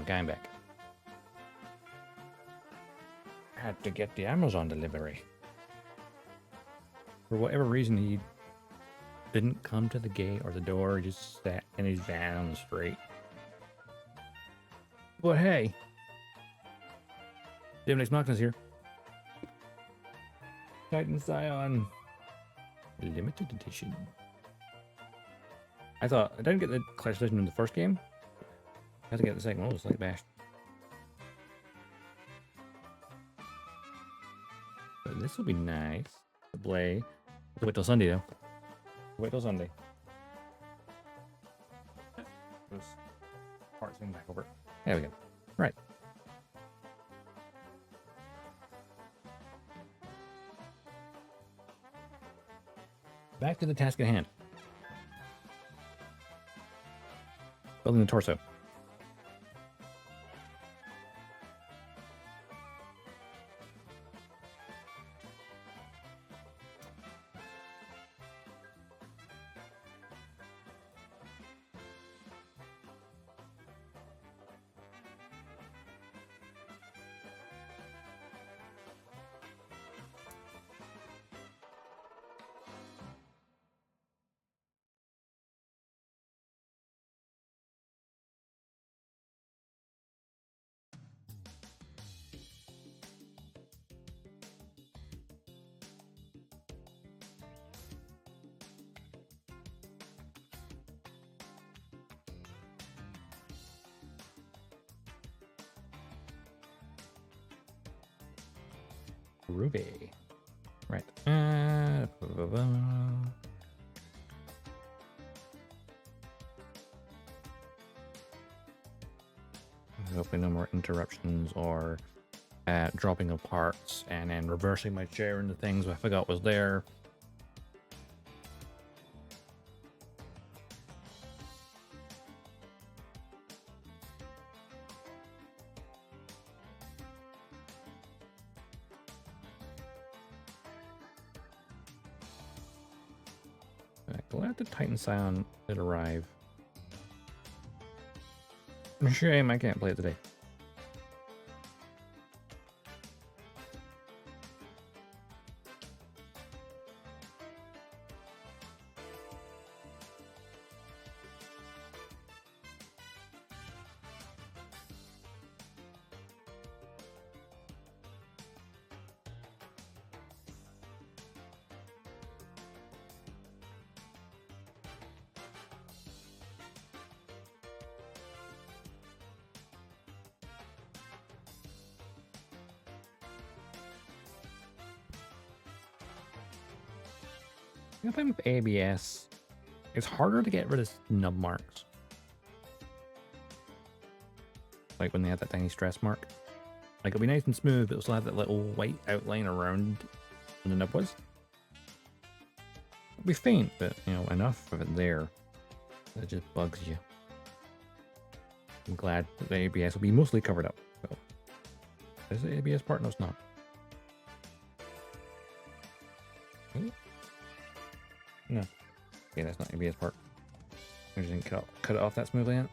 Okay, I'm back. Had to get the Amazon delivery. For whatever reason, he didn't come to the gate or the door. He just sat in his van on the street. But hey, Demon X Machina's here. Titan Scion limited edition. I thought I didn't get the Clash Edition in the first game. I had to get the second one. It was like bashed. But this will be nice to play. Wait till Sunday though. Wait till Sunday. Those parts thing back over. There we go. Right. Back to the task at hand. Building the torso. Ruby. Right. Hopefully no more interruptions or dropping of parts and then reversing my chair into things I forgot was there. Glad the Titan Scion did arrive. Shame I can't play it today. If I'm with ABS, it's harder to get rid of snub marks. Like when they have that tiny stress mark. Like it'll be nice and smooth, but it'll still have that little white outline around where the nub was. It'll be faint, but you know, enough of it there that it just bugs you. I'm glad that the ABS will be mostly covered up. So, is the ABS part? No, it's not. No. Okay, that's not ABS part. I just didn't cut it off that smoothly yet.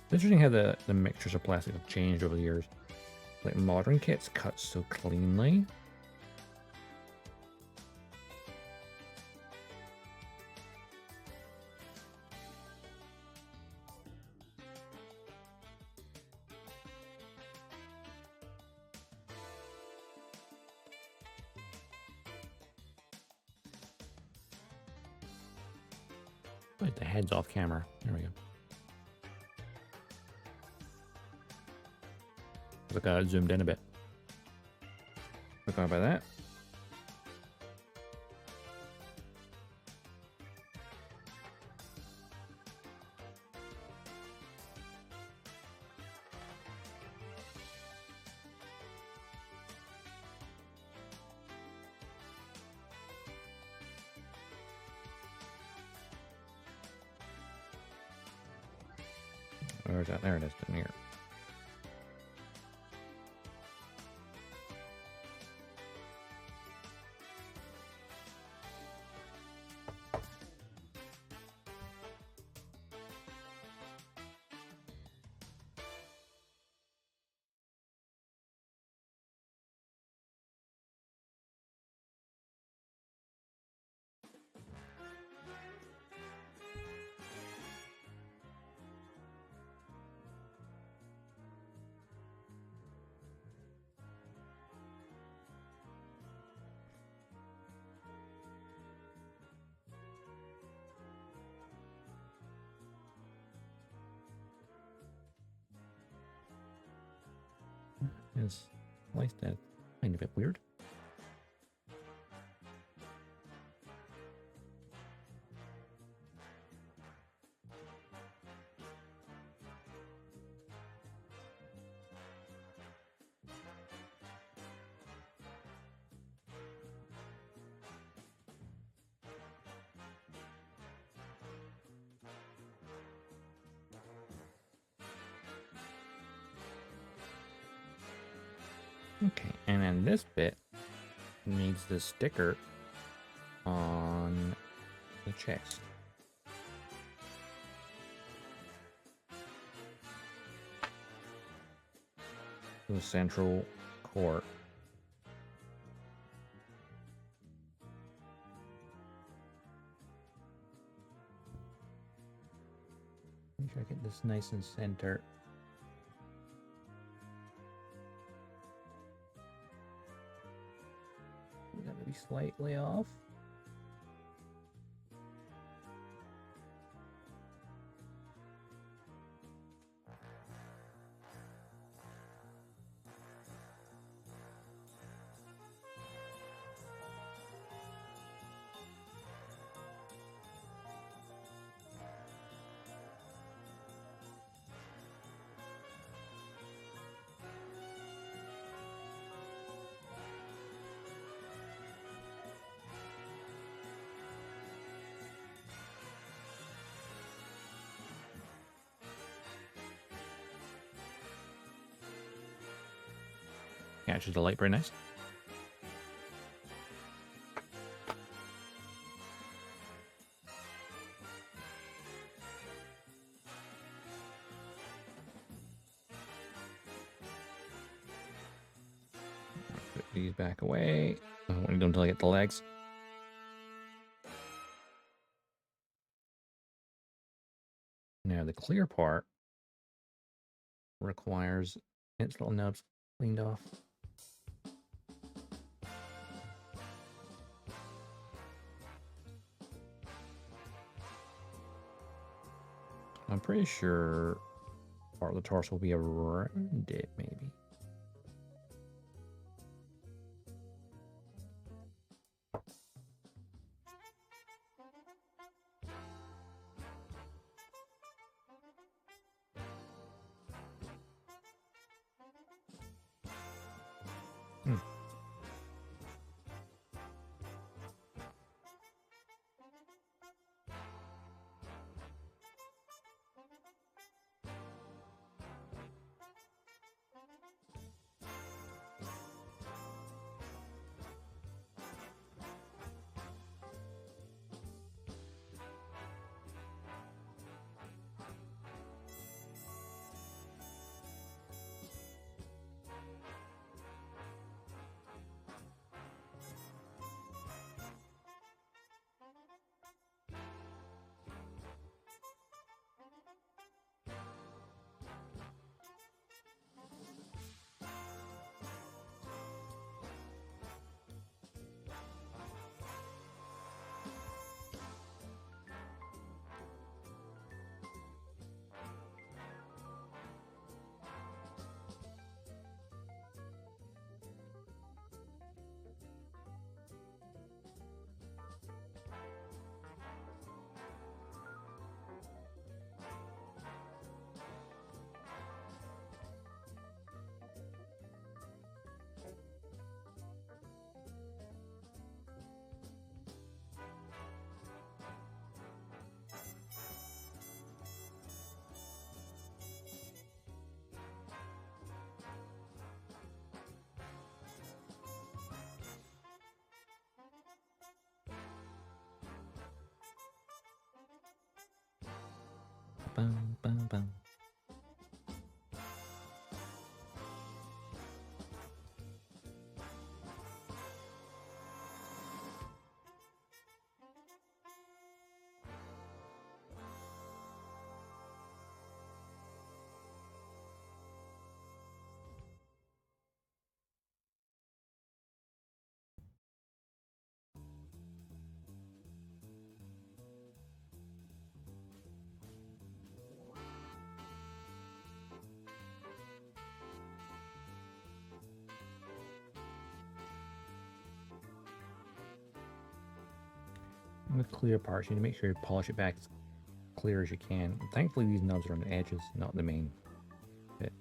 It's interesting how the mixtures of plastic have changed over the years. Like modern kits cut so cleanly. Put the heads off camera. There we go. Look, I zoomed in a bit. Forgot about that. Where's that? There it is, down here. is sliced at kind of a bit weird. Okay, and then this bit needs the sticker on the chest. The central core. Make sure I get this nice and center. That may be slightly off. Catches the light very nice. Put these back away. I don't want to do until I get the legs. Now the clear part requires its little nubs cleaned off. I'm pretty sure part of the torso will be around it, maybe. Bum, bum, bum. the clear parts, you need to make sure you polish it back as clear as you can. Thankfully, these nubs are on the edges, not the main bit.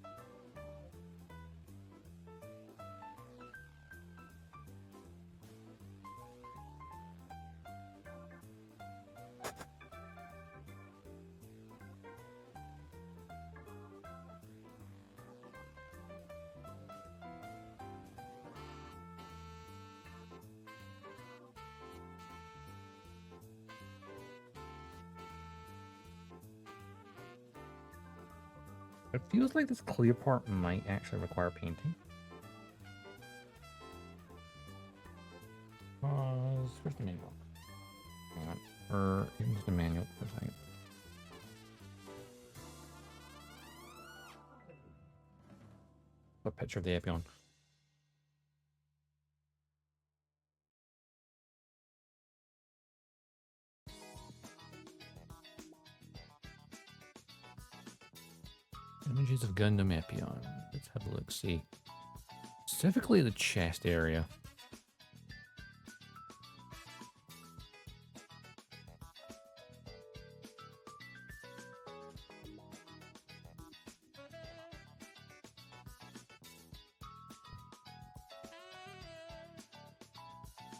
It feels like this clear part might actually require painting. Where's the manual? Hang on. Or even just the manual for a second. A picture of the Epyon. Images of Gundam Epyon. Let's have a look, see. Specifically the chest area.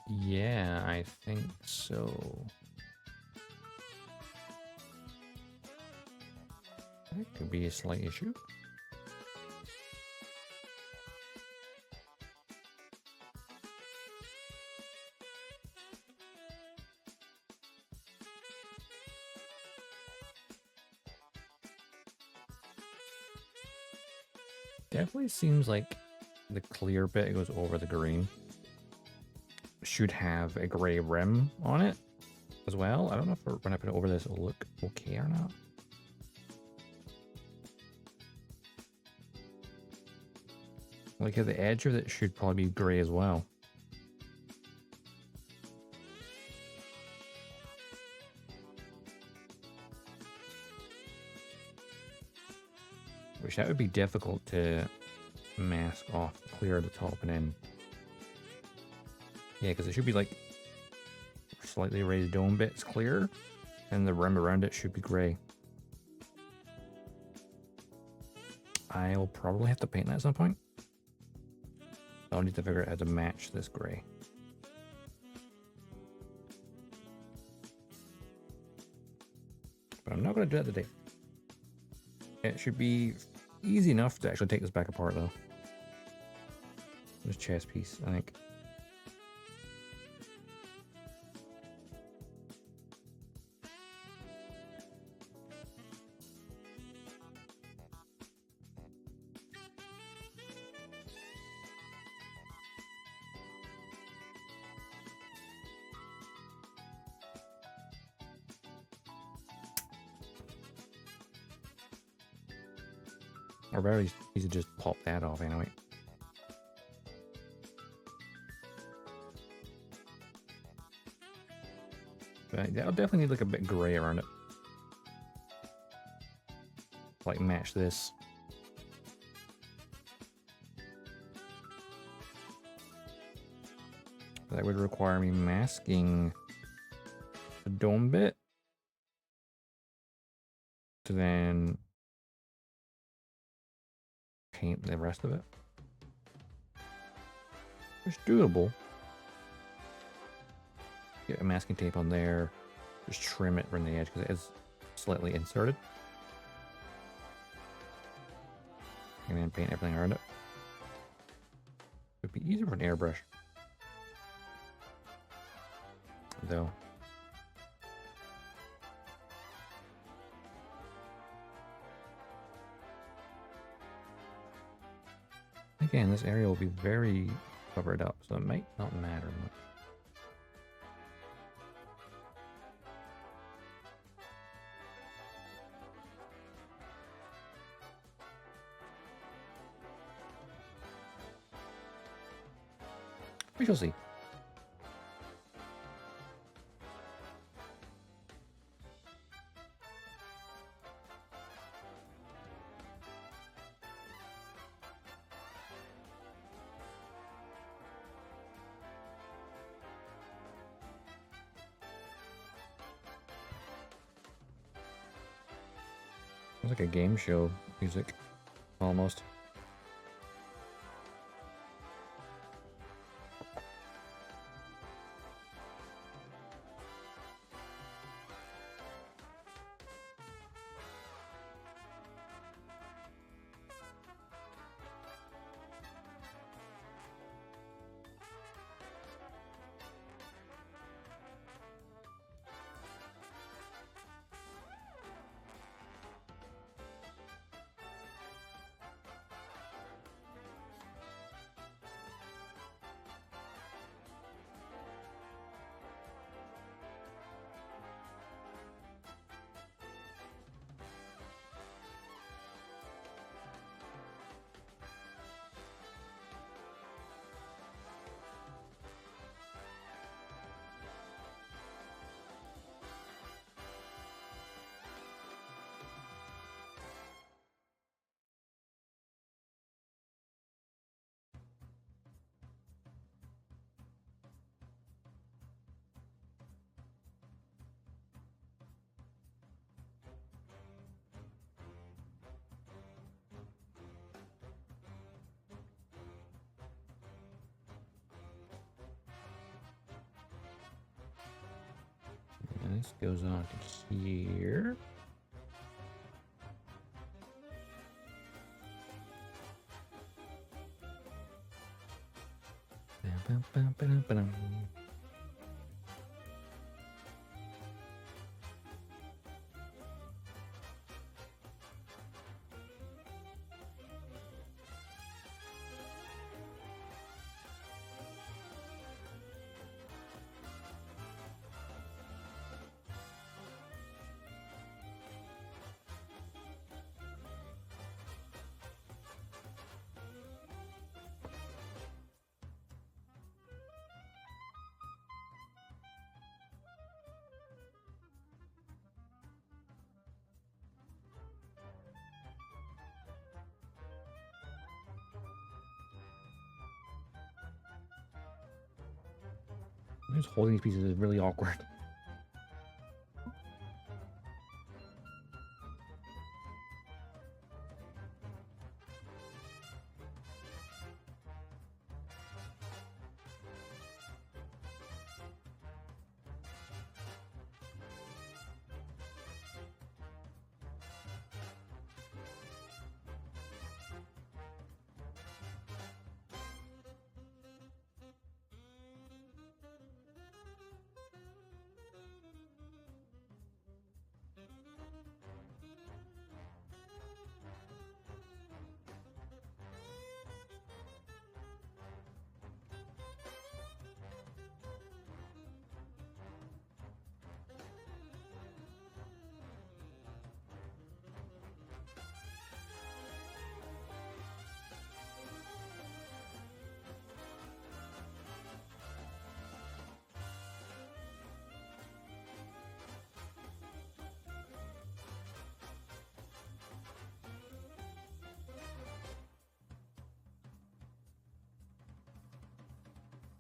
Yeah, I think so. That could be a slight issue. Definitely seems like the clear bit goes over the green. Should have a gray rim on it as well. I don't know if when I put it over this it'll look okay or not. Like at the edge of it should probably be gray as well. Which that would be difficult to mask off, clear the top and then. Yeah, because it should be like slightly raised dome bits clear, and the rim around it should be gray. I'll probably have to paint that at some point. I'll need to figure out how to match this gray. But I'm not going to do that today. It should be easy enough to actually take this back apart though. This chest piece, I think. Or very easy to just pop that off anyway. But that'll definitely need like a bit gray around it. Like match this. That would require me masking the dome bit to then paint the rest of it. It's doable. Get a masking tape on there. Just trim it from the edge because it is slightly inserted. And then paint everything around it. It would be easier for an airbrush. Though. Again, this area will be very covered up, so it might not matter much. We shall see. It's like a game show music, almost. And this goes on to here. Just holding these pieces is really awkward.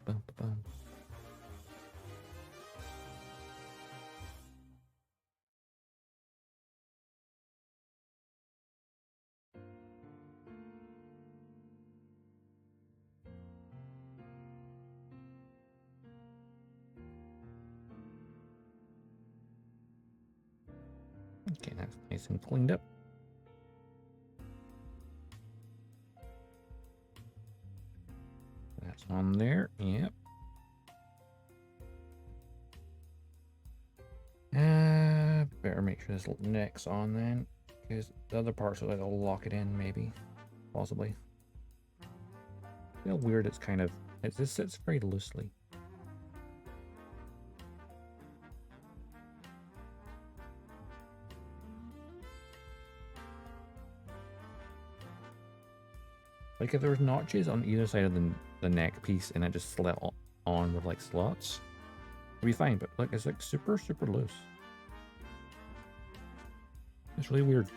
Bum, bum. Okay, that's nice and cleaned up. That's on there. Yep. Better make sure this neck's on then, because the other parts will like lock it in, maybe, possibly. Feel weird. It's kind of this sits very loosely. Like if there was notches on either side of the neck piece and I just slid on with like slots, it'd be fine. But like it's like super loose. It's really weird.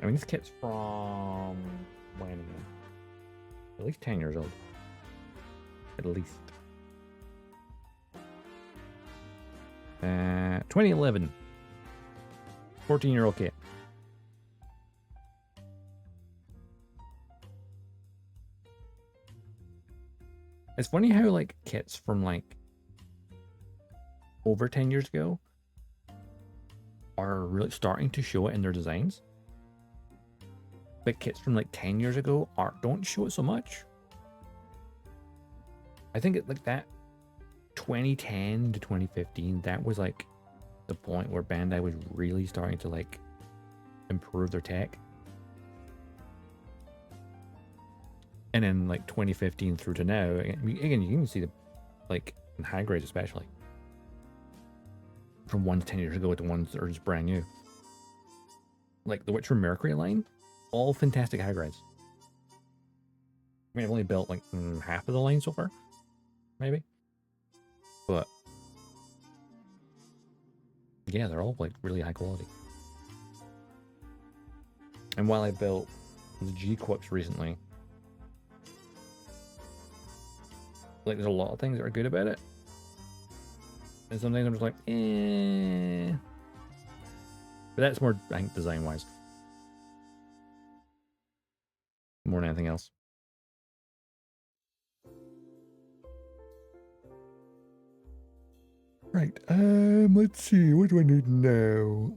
I mean, this kit's from when again? At least 10 years old. At least. 2011. 14-year-old kit. It's funny how like kits from like over 10 years ago are really starting to show it in their designs. But kits from like 10 years ago don't show it so much. I think it like that 2010 to 2015, that was like the point where Bandai was really starting to like improve their tech. And then like 2015 through to now, again, you can see the like in high grades especially. From 1 to 10 years ago to ones that are just brand new. Like the Witcher Mercury line, all fantastic high grades. I mean, I've only built like half of the line so far, maybe. But yeah, they're all like really high quality. And while I built the G-Quips recently, like there's a lot of things that are good about it. And some things I'm just like, eh. But that's more, I think, design-wise. More than anything else. Right, let's see, what do I need now?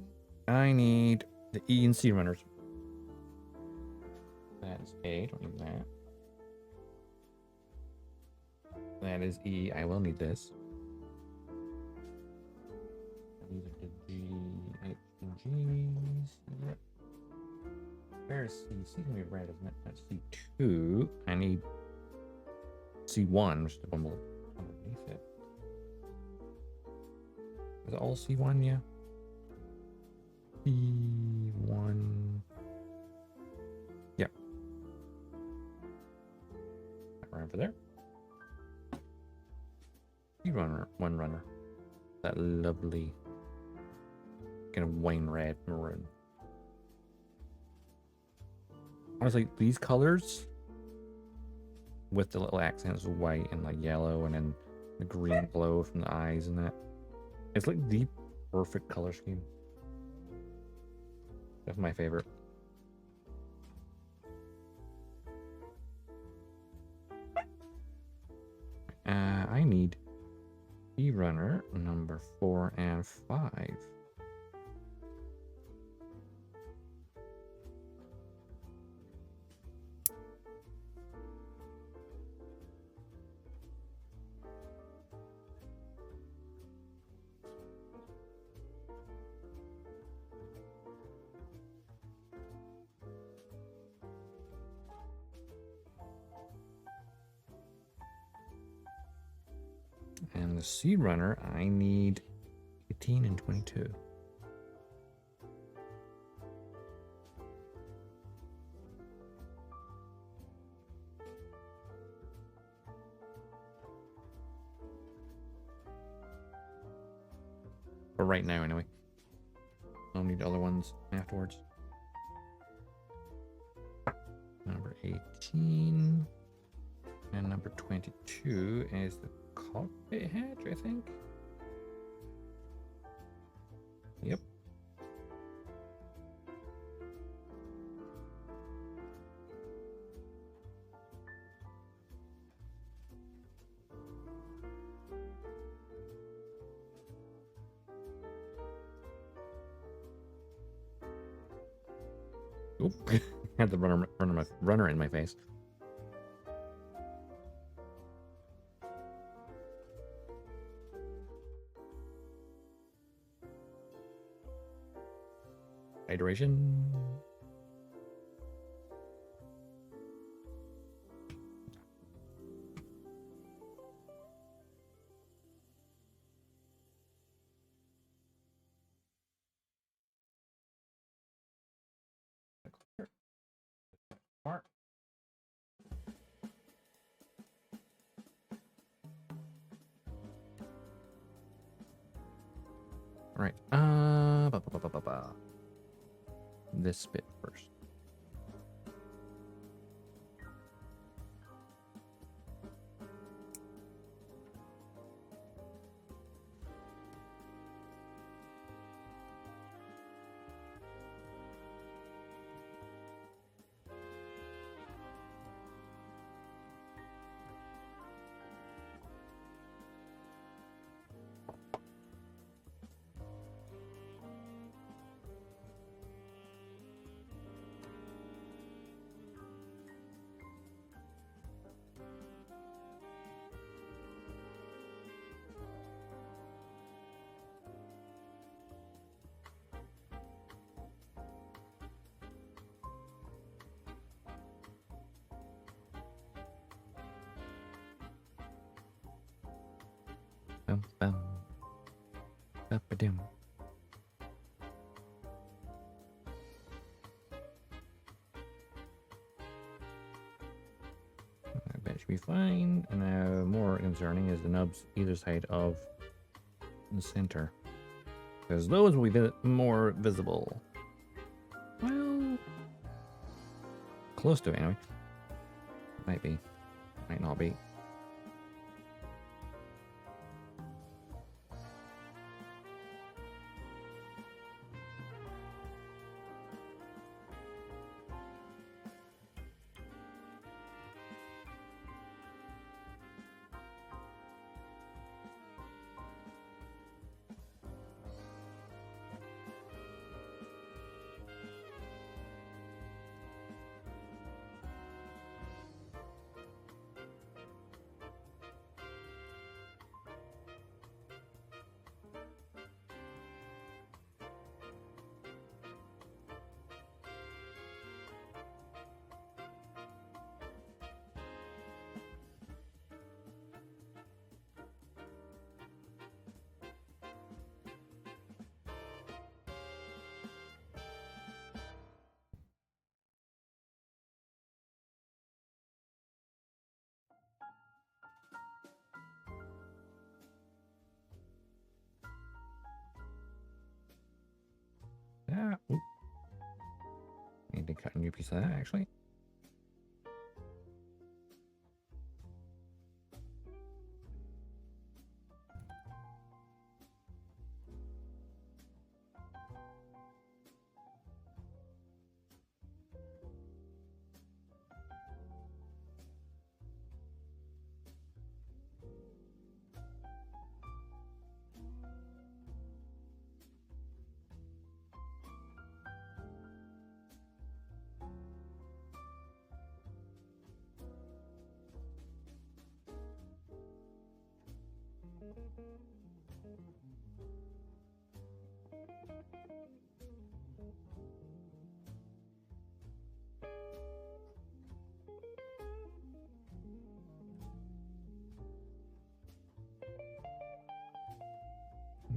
I need the E and C runners. That is A, don't need that. That is E, I will need this. These are the G, H, and G's. Yep. Where's C? C's gonna be red, isn't it? That's C2. I need C1, which is the one below underneath it. Is it all C1? Yeah. C1. Yep. Around for there. C-runner, one runner. That lovely kind of wine red maroon. Honestly, these colors with the little accents of white and like yellow and then the green glow from the eyes and that. It's like the perfect color scheme. That's my favorite. I need E-runner number 4 and 5. And the C runner, I need 18 and 22. For right now, anyway. I'll need other ones afterwards. Number 18. And number 22 is the cockpit hatch, I think. Yep. Oop. Had the runner in my face. Hydration. Smart. All right. This bit first. Bum, bum. Ba-ba-dum. I bet it should be fine. And now, more concerning is the nubs either side of the center, because those will be more visible. Well, close to it anyway. Might be, might not be. Yeah. Oop. Need to cut a new piece of that actually.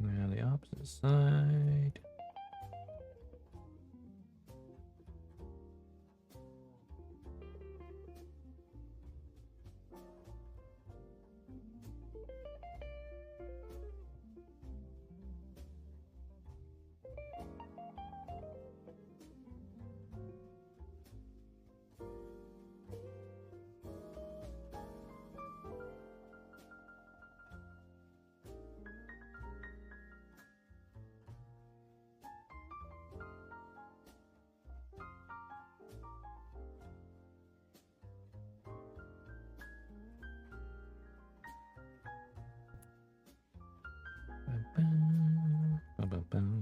Now the opposite side. Ba-bum, ba-ba-bum.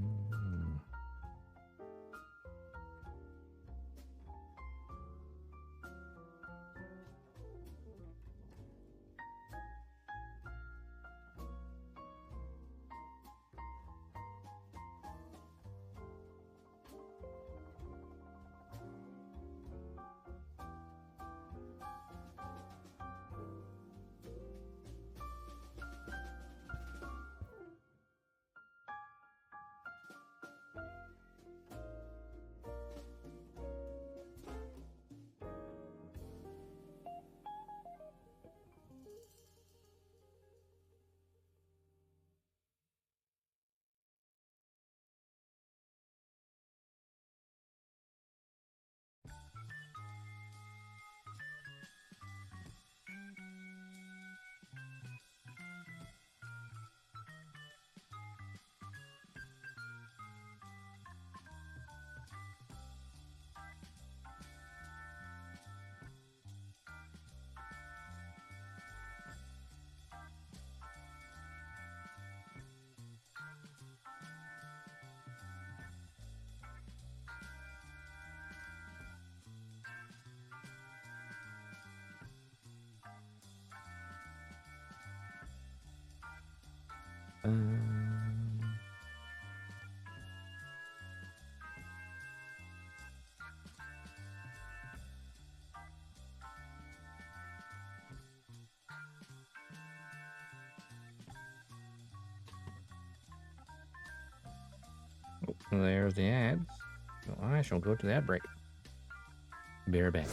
There's the ads. So I shall go to the ad break. Be right back.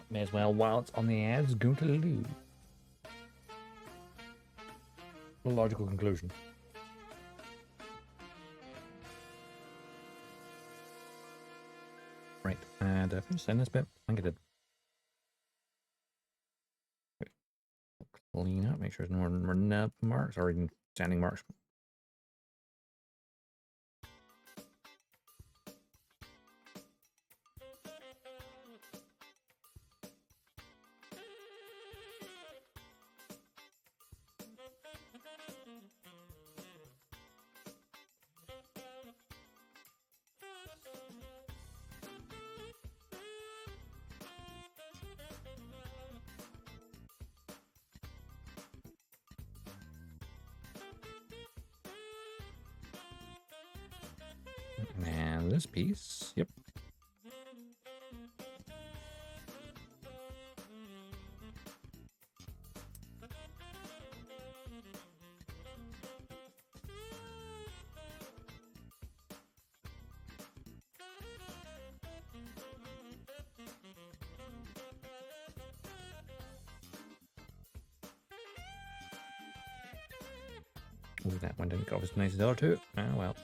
May as well, while it's on the ads, go to loo. A logical conclusion. Right, did I finish saying this bit? I think I did. Okay. Clean up, make sure there's no more nub marks or even standing marks. And this piece, yep. Ooh, that one didn't go as nice as the other two. Oh well.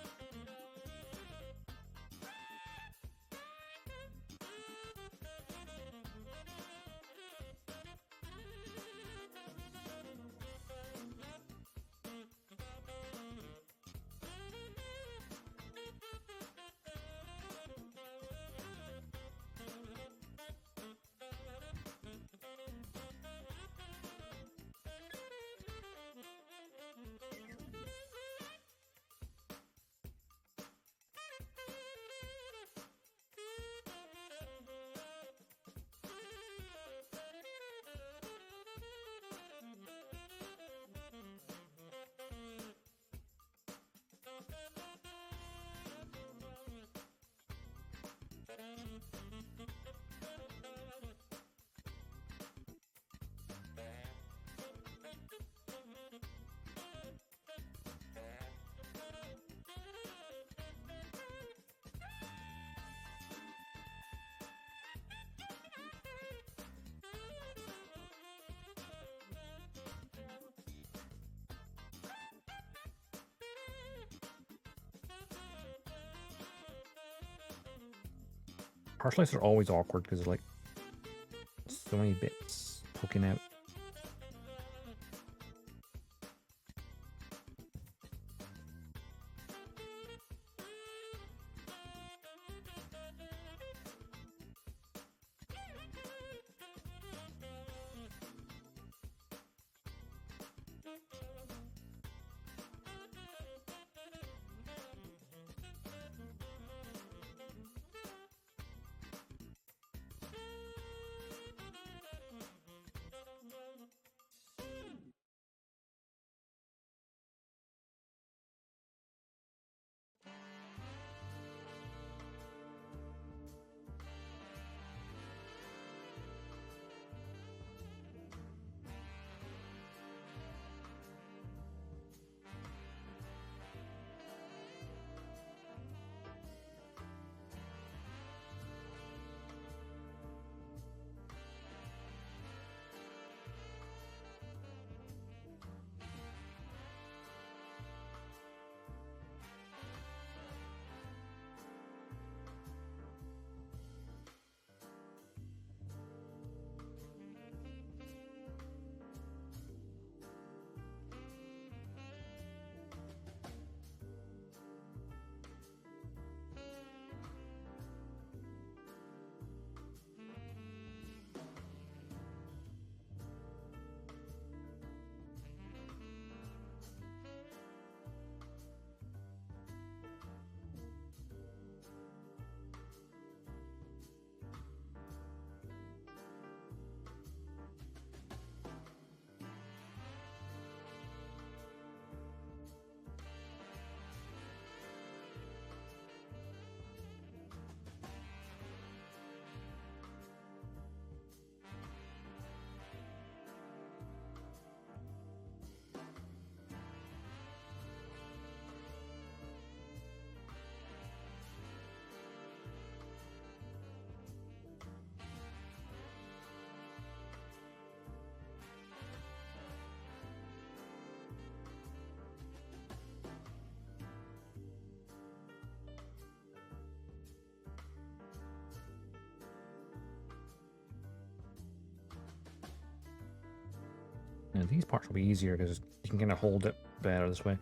Harsh lights are always awkward because like so many bits poking out. And these parts will be easier because you can kind of hold it better this way.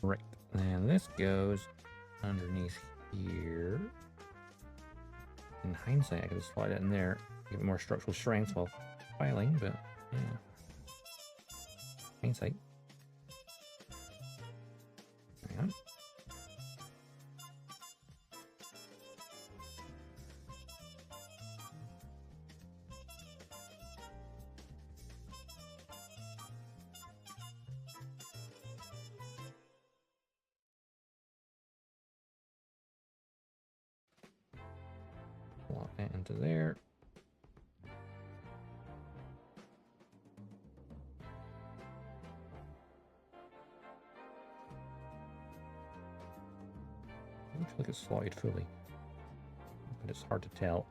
Right, and this goes underneath here. In hindsight, I could just slide it in there, give it more structural strength while filing, but yeah. Hindsight. Hang on. Lock that into there. Looks like it's slotted fully, but it's hard to tell.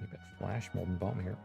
A bit flash mold in the bottom here.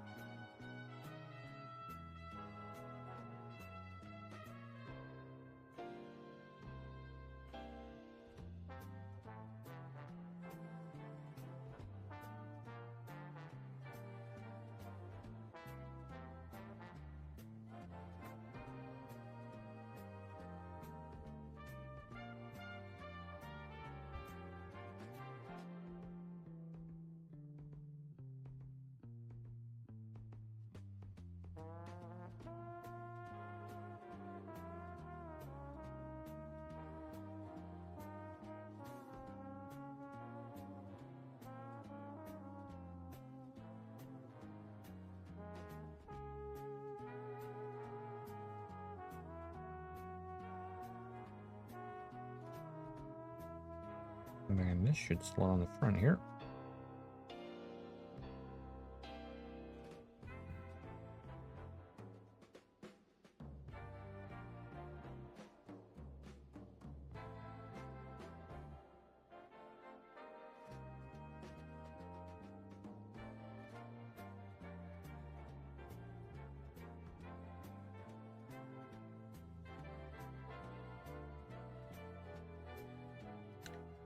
And this should slot on the front here.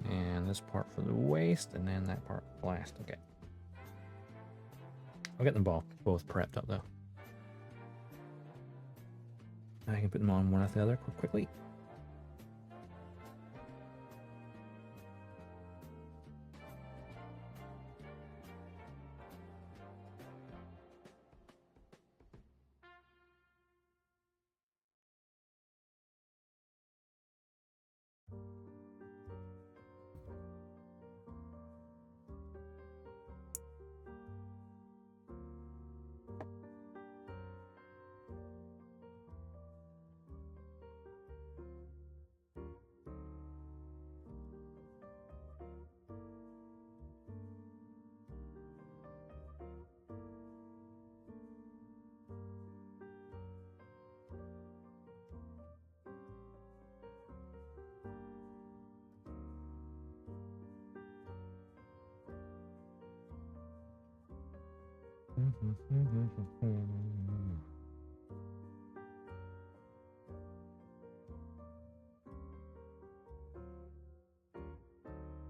And this part for the waist, and then that part last. Okay. I'll get them both prepped up though. I can put them on one after the other quickly.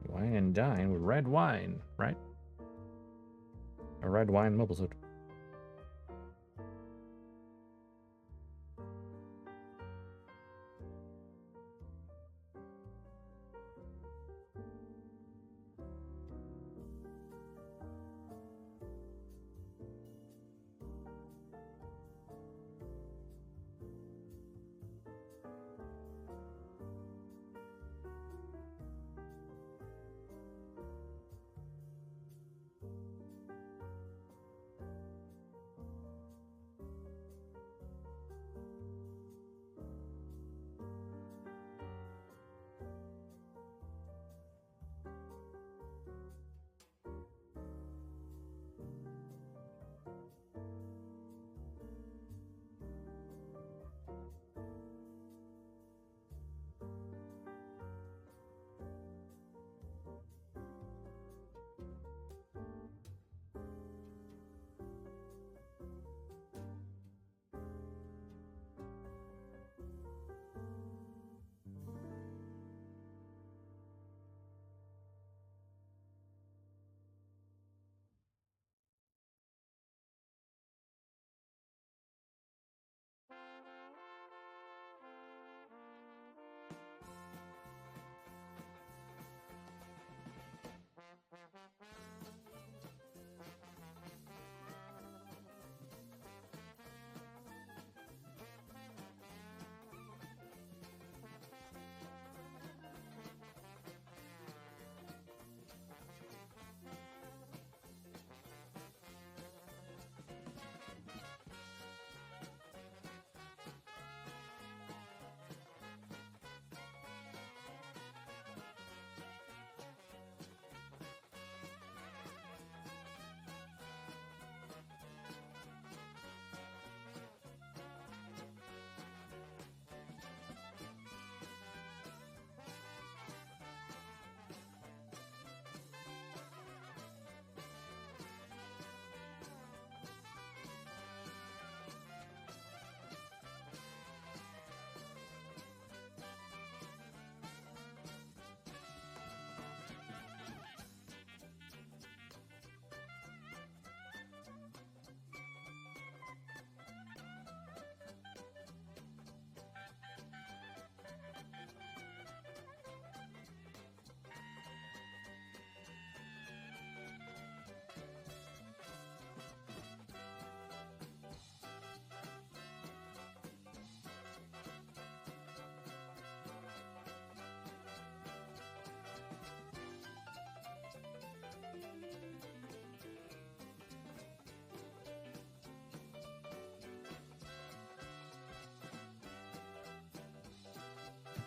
Wine and dine with red wine, right? A red wine mobile suit.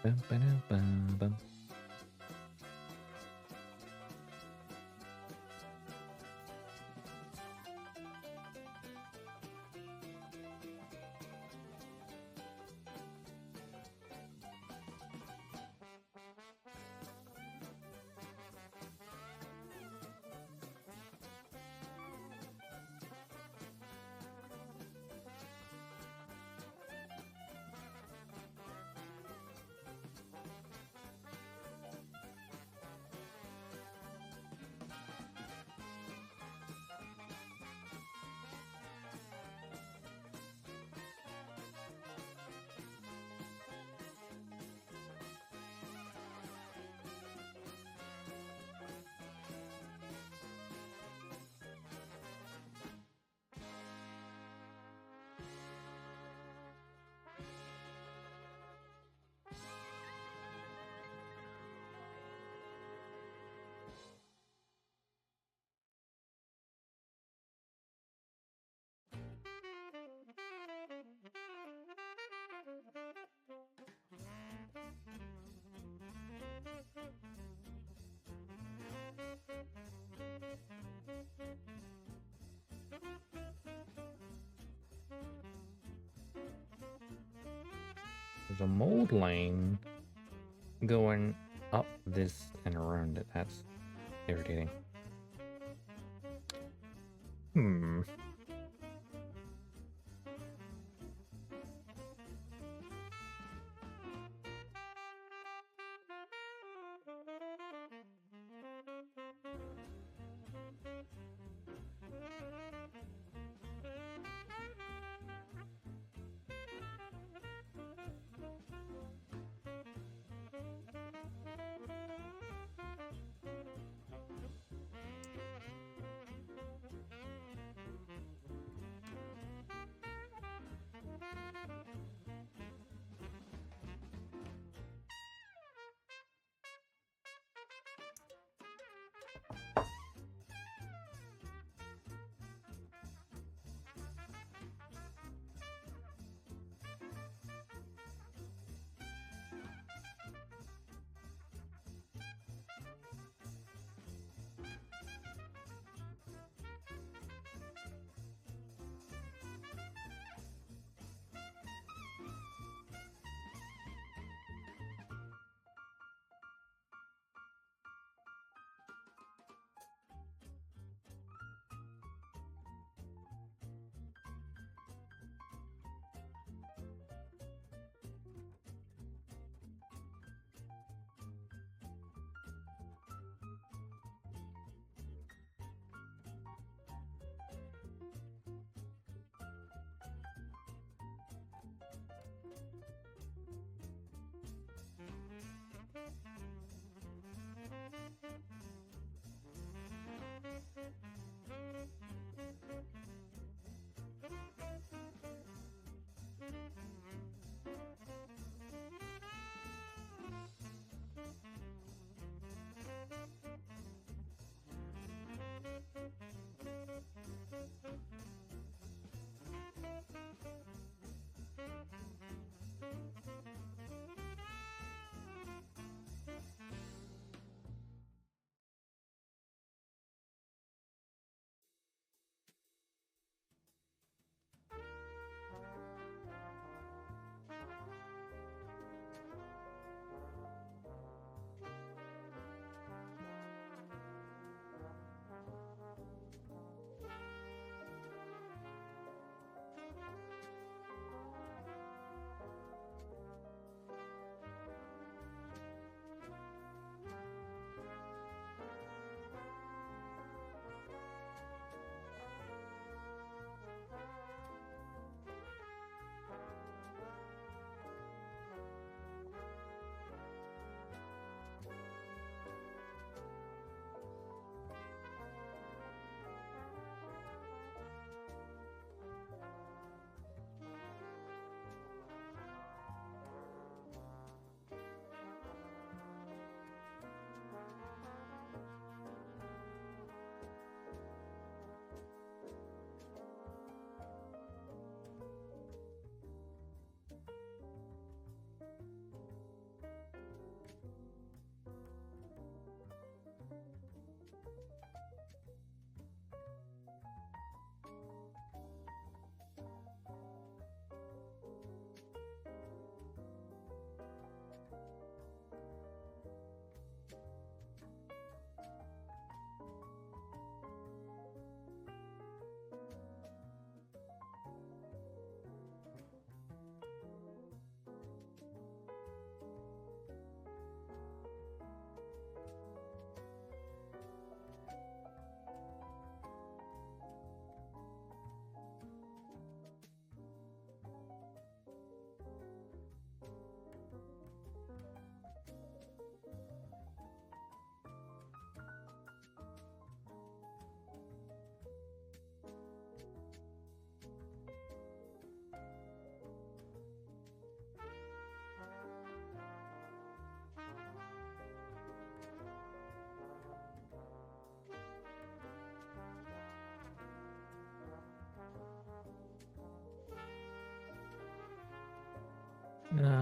Bum, ba-dum, bum, bum. there's a mold lane going up this and around it. That's irritating. Hmm.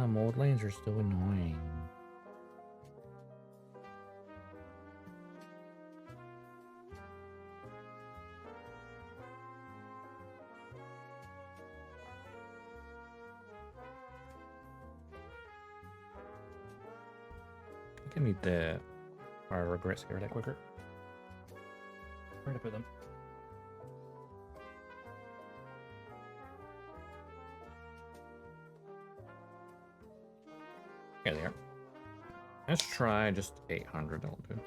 Mold lanes are still annoying. gonna need the regret scare that quicker. Where to put them? Okay, there. Let's try just 800. That'll do.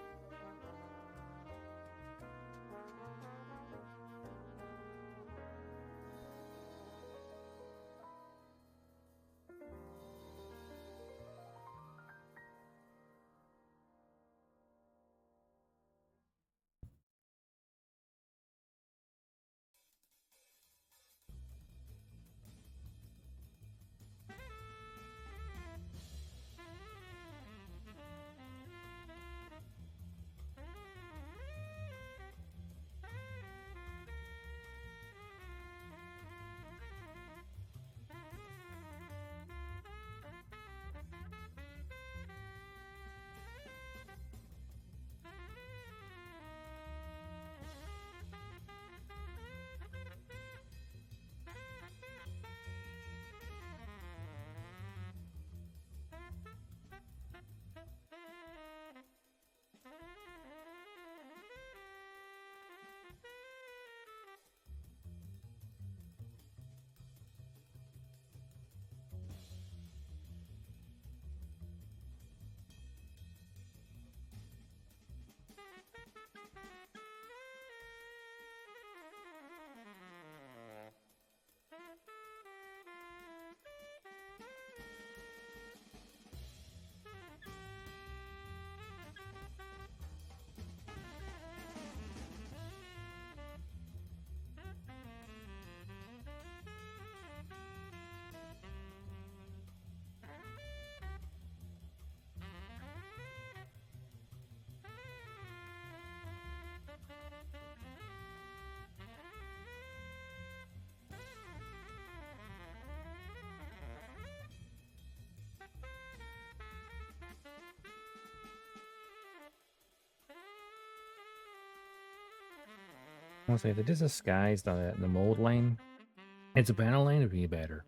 I want to say, if it is disguised the mold lane, it's a panel lane, it'd be better.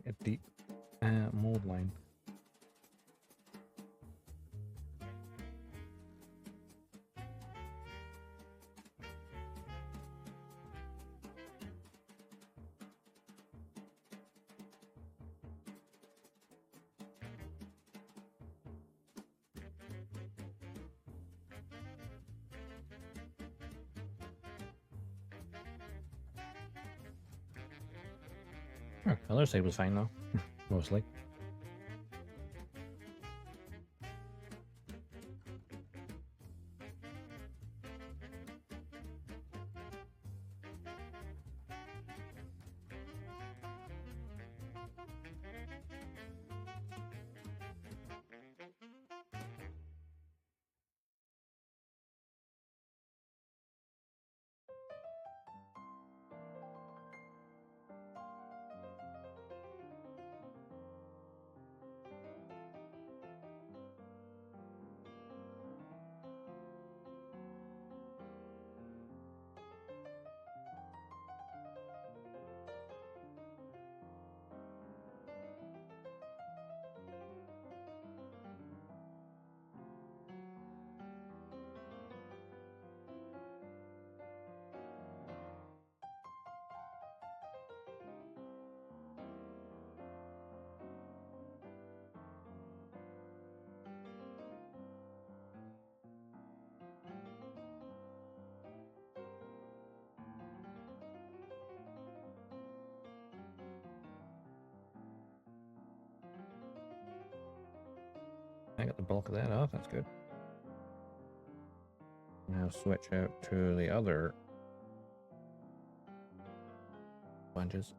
A deep mold line. Color save was fine though, mostly. bulk of that off. That's good. Now switch out to the other bunches.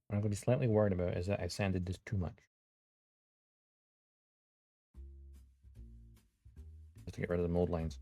What I'm going to be slightly worried about is that I sanded this too much. Just to get rid of the mold lines.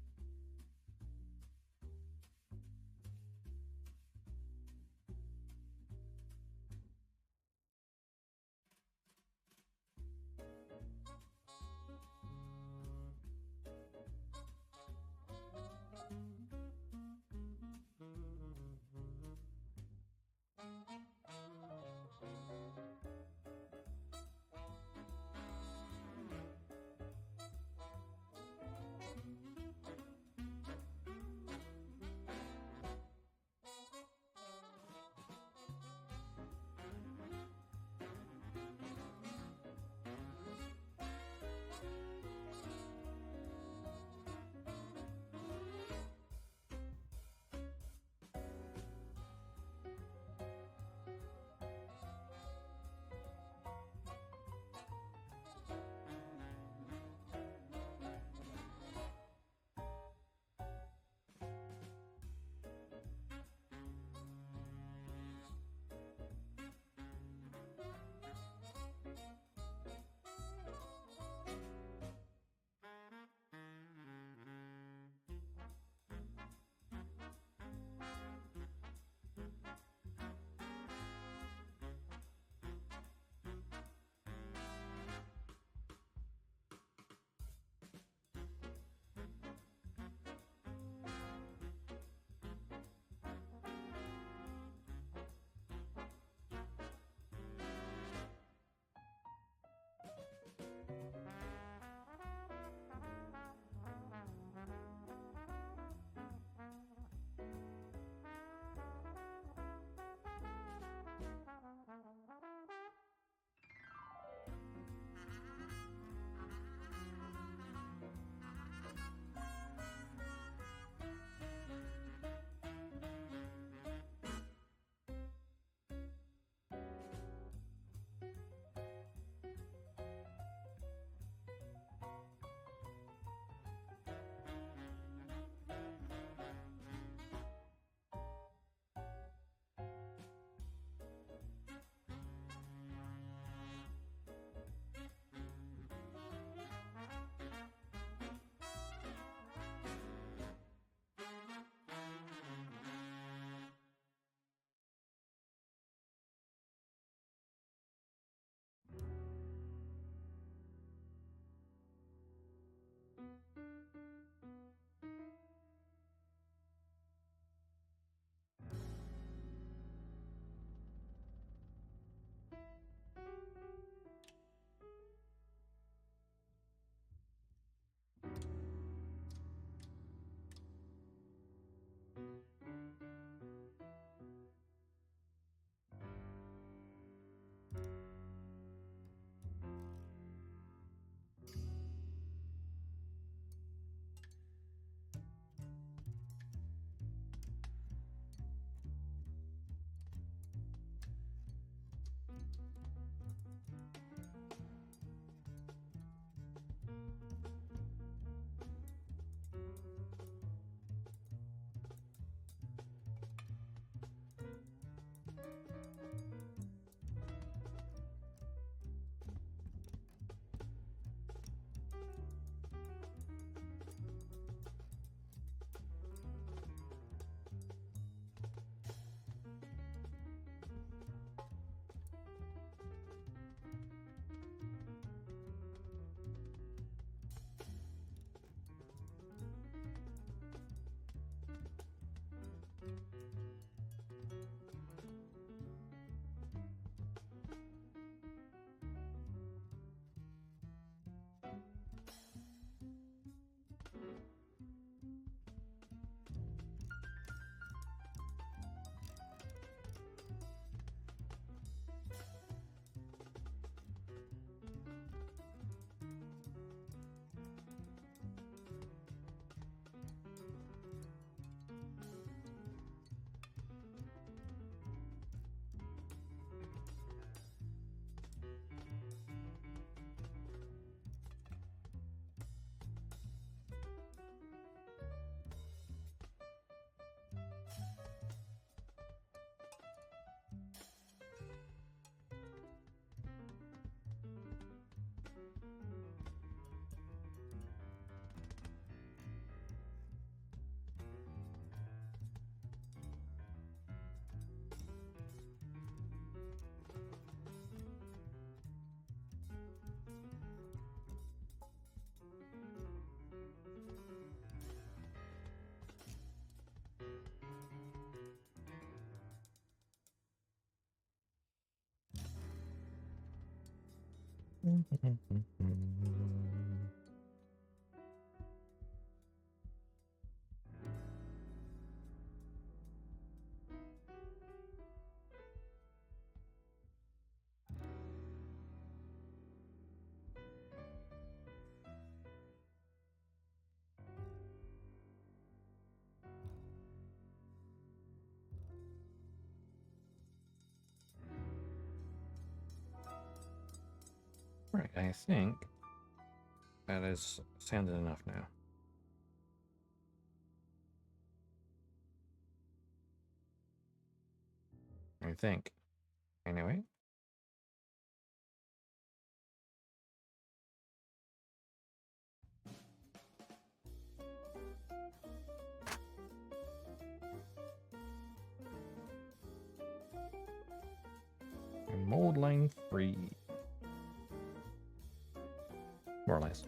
Right, I think that is sounded enough now. I think. Anyway. And mold line 3. More or less.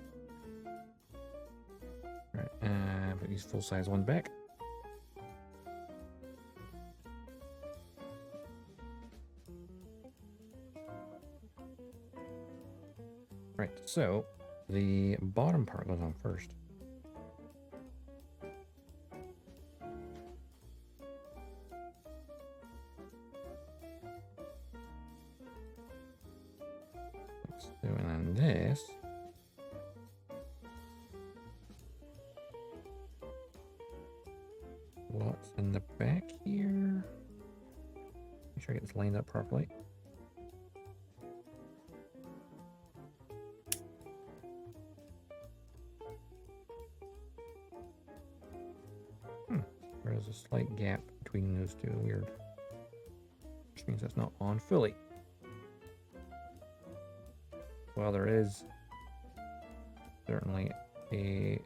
Alright, put these full-size ones back. Right, so the bottom part goes on first. So, and then this. What's in the back here? Make sure I get this lined up properly. There's a slight gap between those two. Weird. Which means that's not on fully. Well, there is certainly a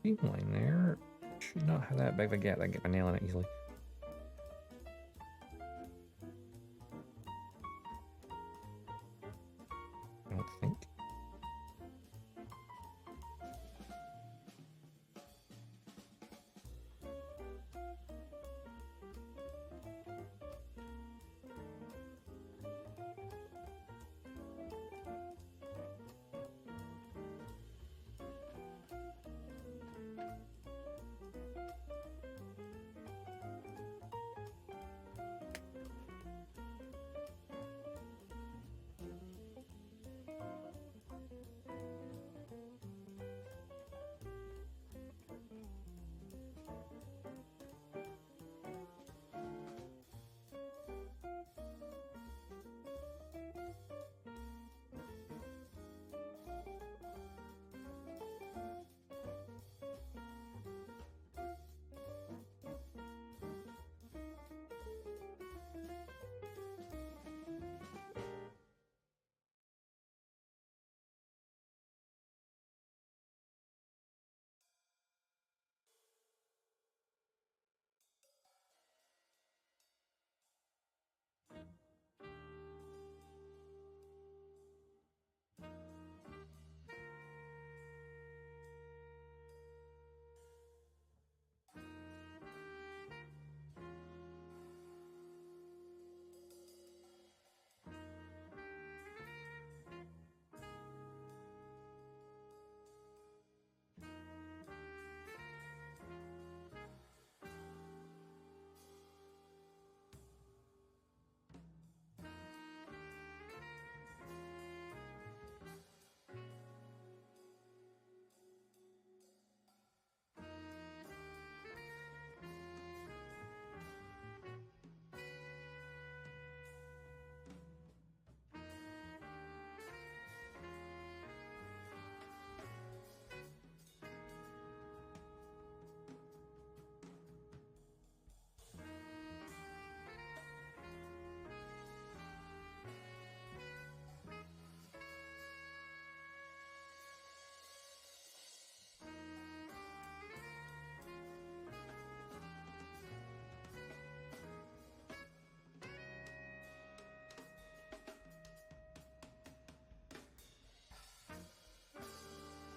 beam line there. Should not have that big of a gap. I can get my nail in it easily. I don't think.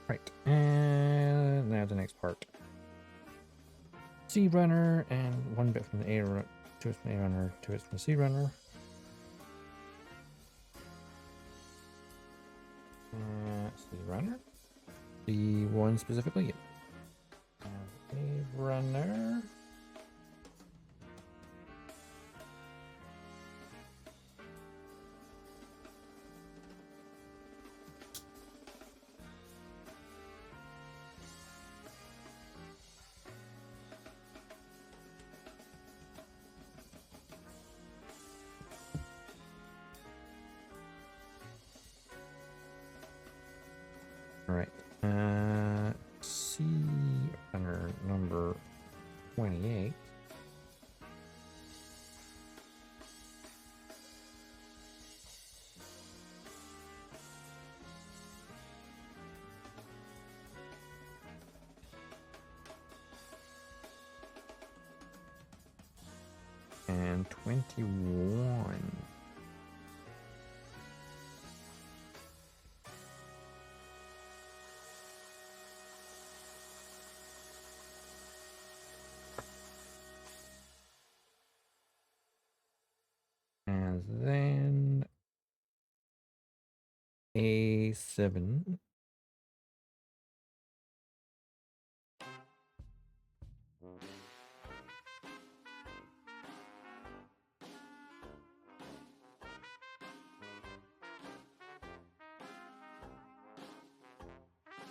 Right, and now the next part. Sea Runner, and one bit from the A Runner, 2 bits from the A Runner, 2 bits from the Sea Runner. the runner. The one specifically. A runner. All right. C runner number 28. And 21. And then A7.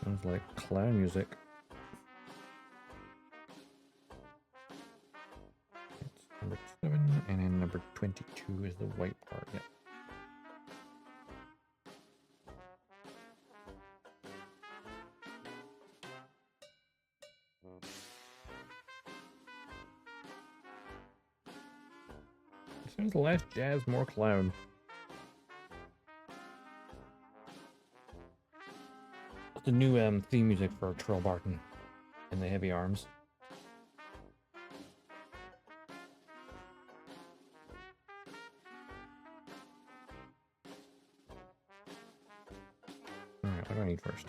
Sounds like clown music. It's number 7, and then number 22 is the white part. Yeah. As soon as the last jazz, more clown. The new theme music for Troll Barton and the Heavy Arms. Alright, what do I need first?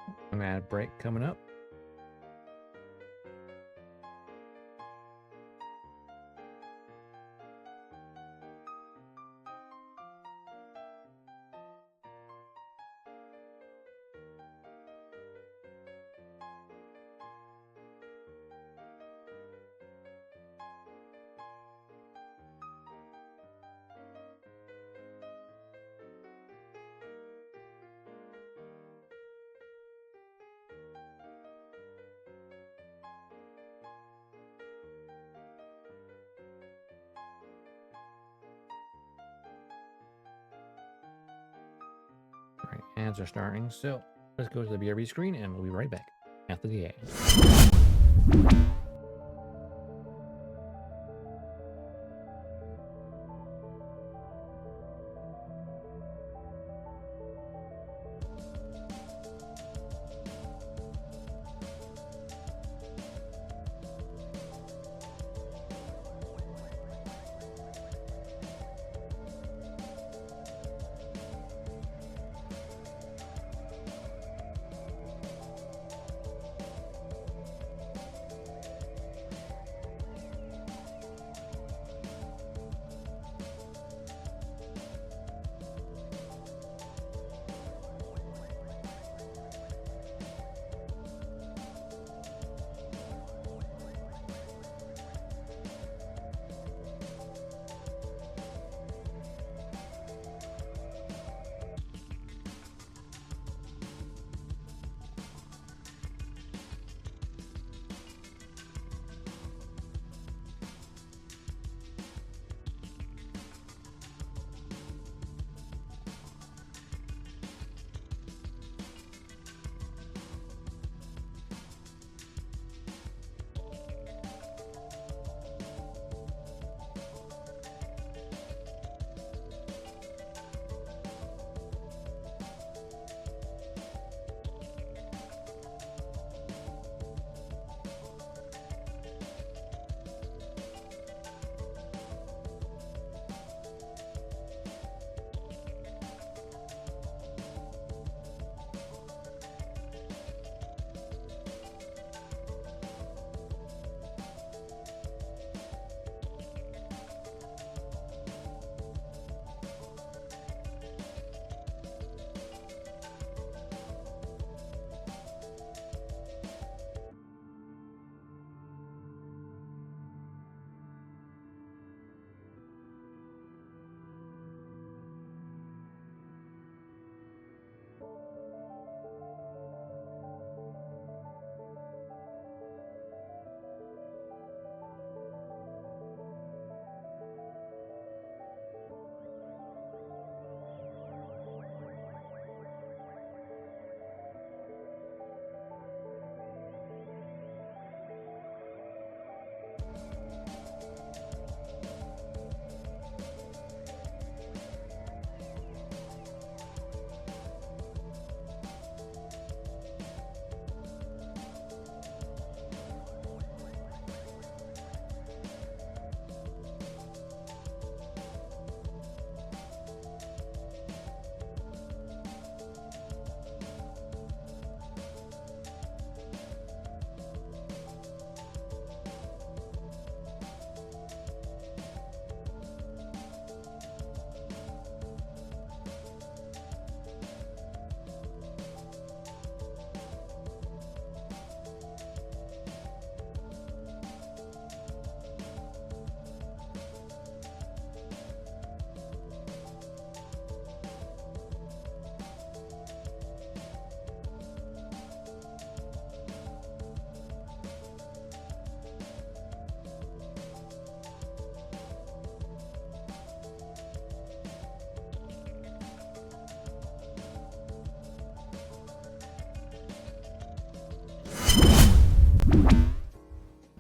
I'm gonna add a break coming up. All right, ads are starting, so let's go to the BRB screen and we'll be right back after the ads.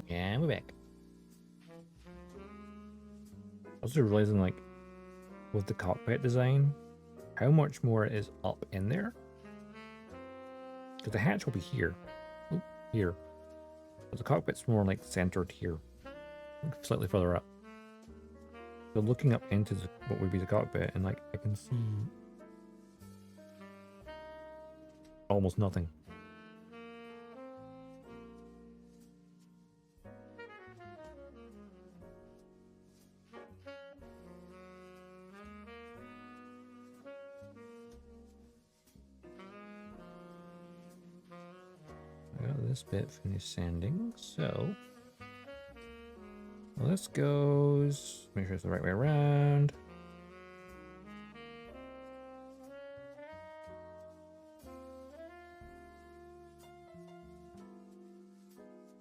And we're back. I was just realizing, like, with the cockpit design, how much more is up in there. Because the hatch will be here. Oop, here. But the cockpit's more like centered here. Slightly further up. So looking up into what would be the cockpit, and like I can see almost nothing. this bit finished sanding, so this goes, make sure it's the right way around.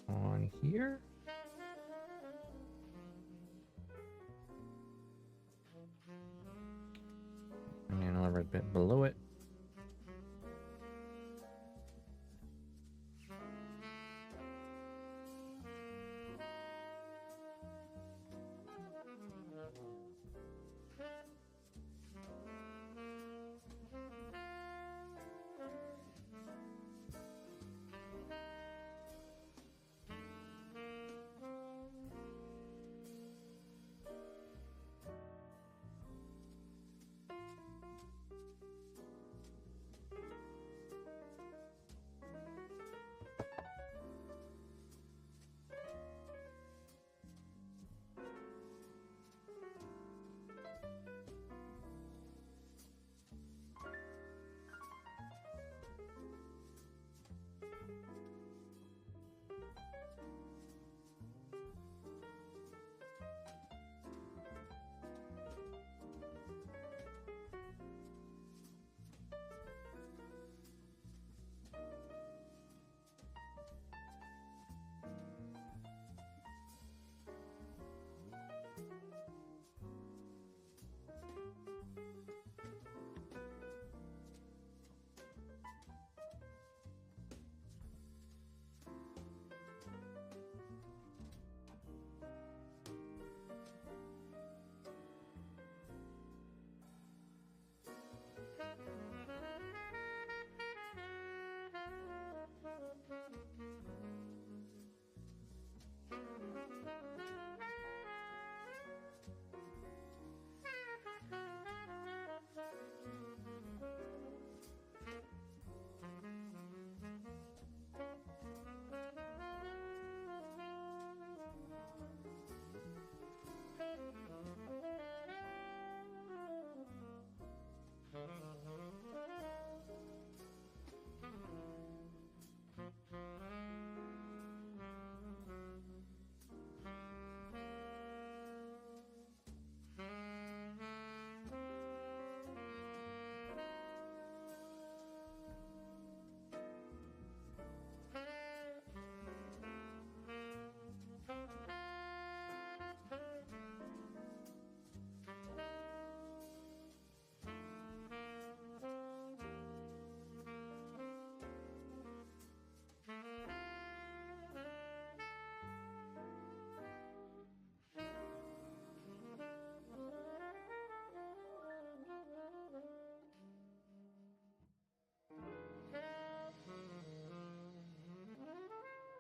On here. And then another bit below it.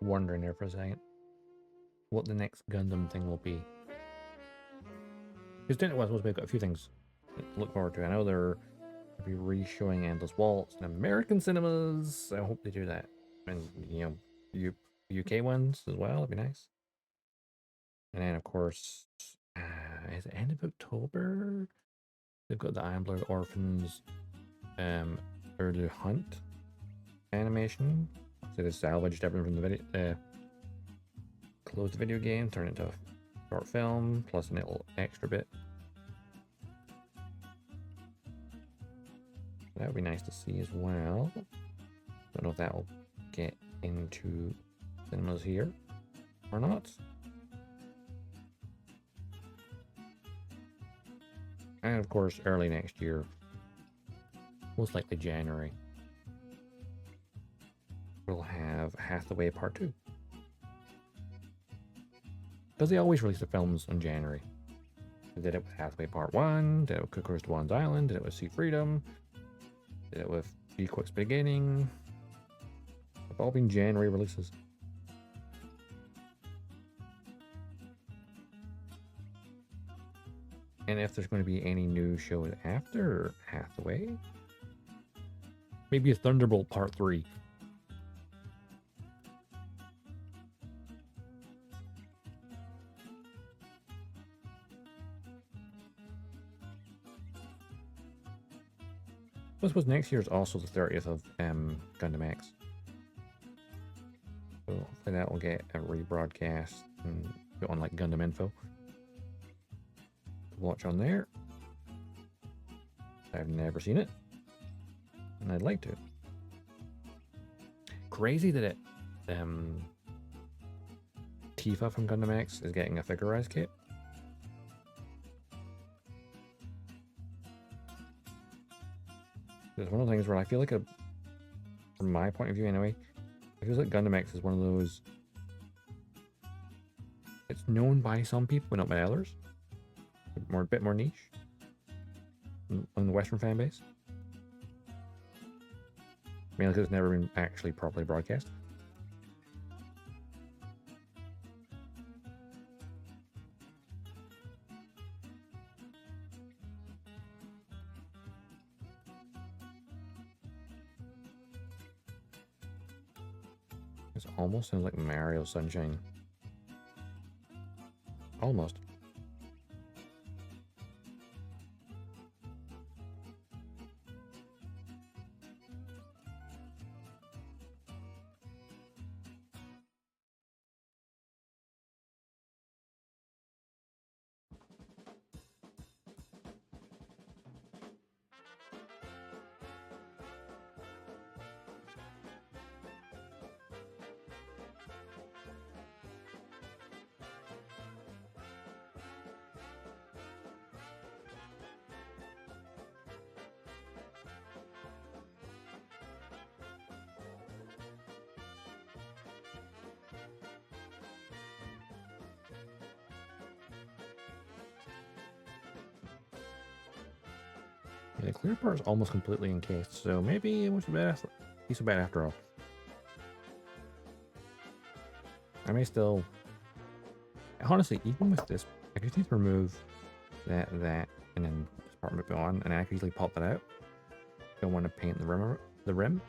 Wondering there for a second what the next Gundam thing will be. Because Dinner was supposed to be got a few things to look forward to. I know they're going to be re-showing Endless Waltz in American cinemas. I hope they do that. And, you know, UK ones as well. That'd be nice. And then, of course, is it end of October? They've got the Iron Blood Orphans Early Hunt animation. So they salvaged everything from the video, closed the video game, turned it into a short film, plus a little extra bit. That would be nice to see as well. Don't know if that will get into cinemas here or not. And of course, early next year, most likely January, we'll have Hathaway Part 2. Because they always release the films in January. They did it with Hathaway Part 1, did it with Cookers to One's Island, did it with Sea Freedom, did it with G Quick's Beginning. They've all been January releases. And if there's going to be any new shows after Hathaway, maybe a Thunderbolt Part 3. I suppose next year is also the 30th of Gundam X. So hopefully that will get a rebroadcast and go on like Gundam Info. Watch on there. I've never seen it, and I'd like to. Crazy that it, Tifa from Gundam X is getting a figurized kit. It's one of the things where I feel like, from my point of view anyway, it feels like Gundam X is one of those. It's known by some people, but not by others. A bit more niche on the Western fan base. Mainly because it's never been actually properly broadcast. This almost sounds like Mario Sunshine. Almost. Yeah, the clear part is almost completely encased, so maybe it wasn't be so bad after all. I may still... Honestly, even with this, I just need to remove that, and then this part might go on, and I can easily pop that out. Don't want to paint the rim.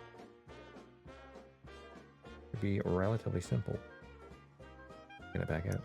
It'd be relatively simple. Get it back out.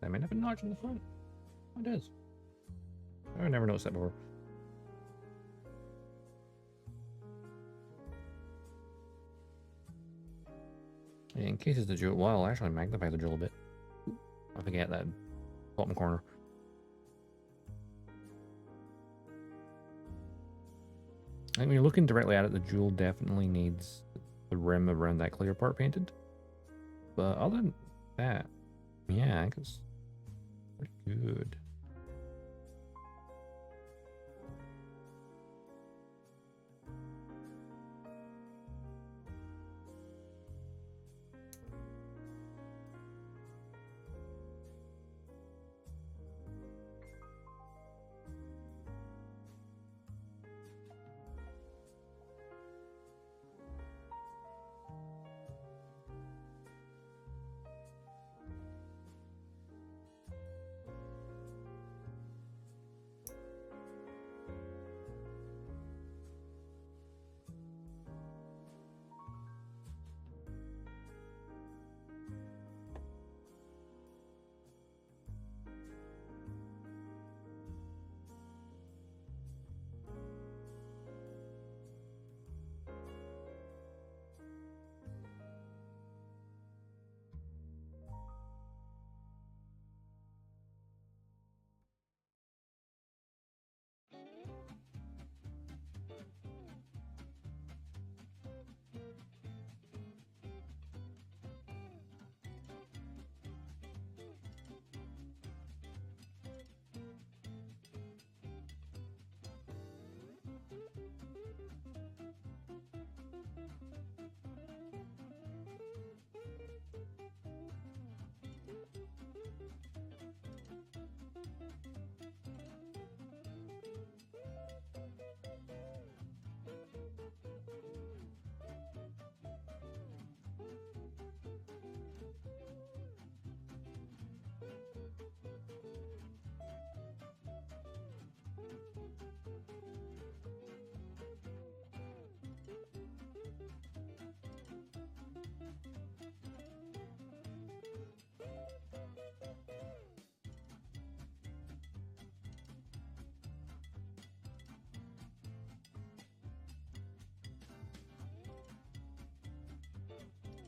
I might have a notch in the front. Oh, it is. I never noticed that before. In case it's the jewel, well, I'll actually magnify the jewel a bit. I forget that bottom corner. I think when you're looking directly at it, the jewel definitely needs the rim around that clear part painted. But other than that, yeah, I think it's pretty good.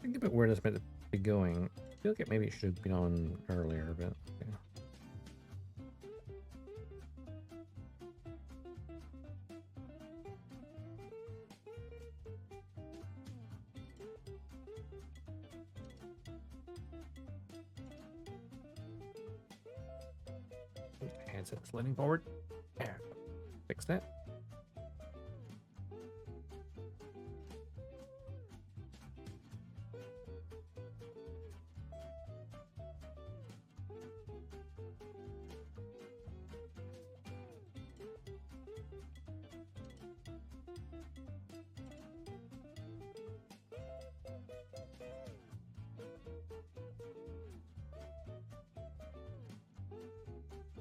Think about where this might be going. I feel like maybe it should have been on earlier, but yeah. Handset sliding forward. Yeah. Fix that.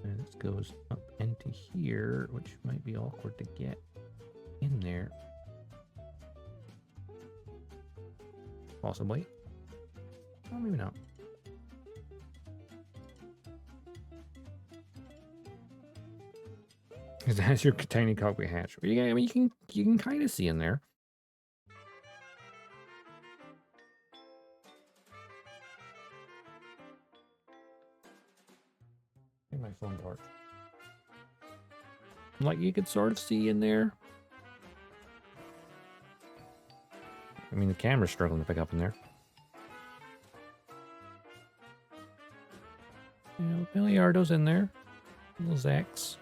And this goes up into here, which might be awkward to get in there. Possibly. Well, maybe not. Because that's your tiny cockpit hatch. Well, I mean, you can kind of see in there. My phone torch. Like you could sort of see in there. I mean, the camera's struggling to pick up in there. You know, Billiardo's in there. Little Zax.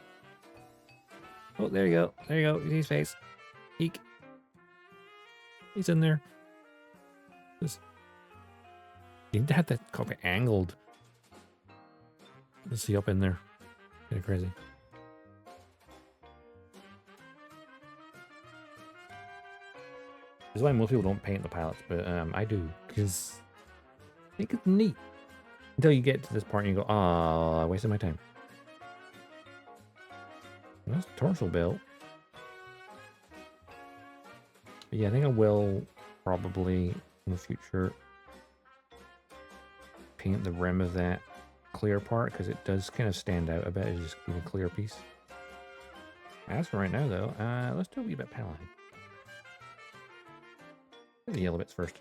Oh, there you go. There you go. You see his face. Eek. He's in there. Just, you need to have that cockpit angled. Let's see up in there. Kind of crazy. This is why most people don't paint the pilots, but I do, because I think it's neat. Until you get to this part and you go, ah, I wasted my time. That's the torso built. But yeah, I think I will probably in the future paint the rim of that clear part because it does kind of stand out a bit as just being a clear piece. As for right now, though, let's do a wee bit paneling. Do the yellow bits first.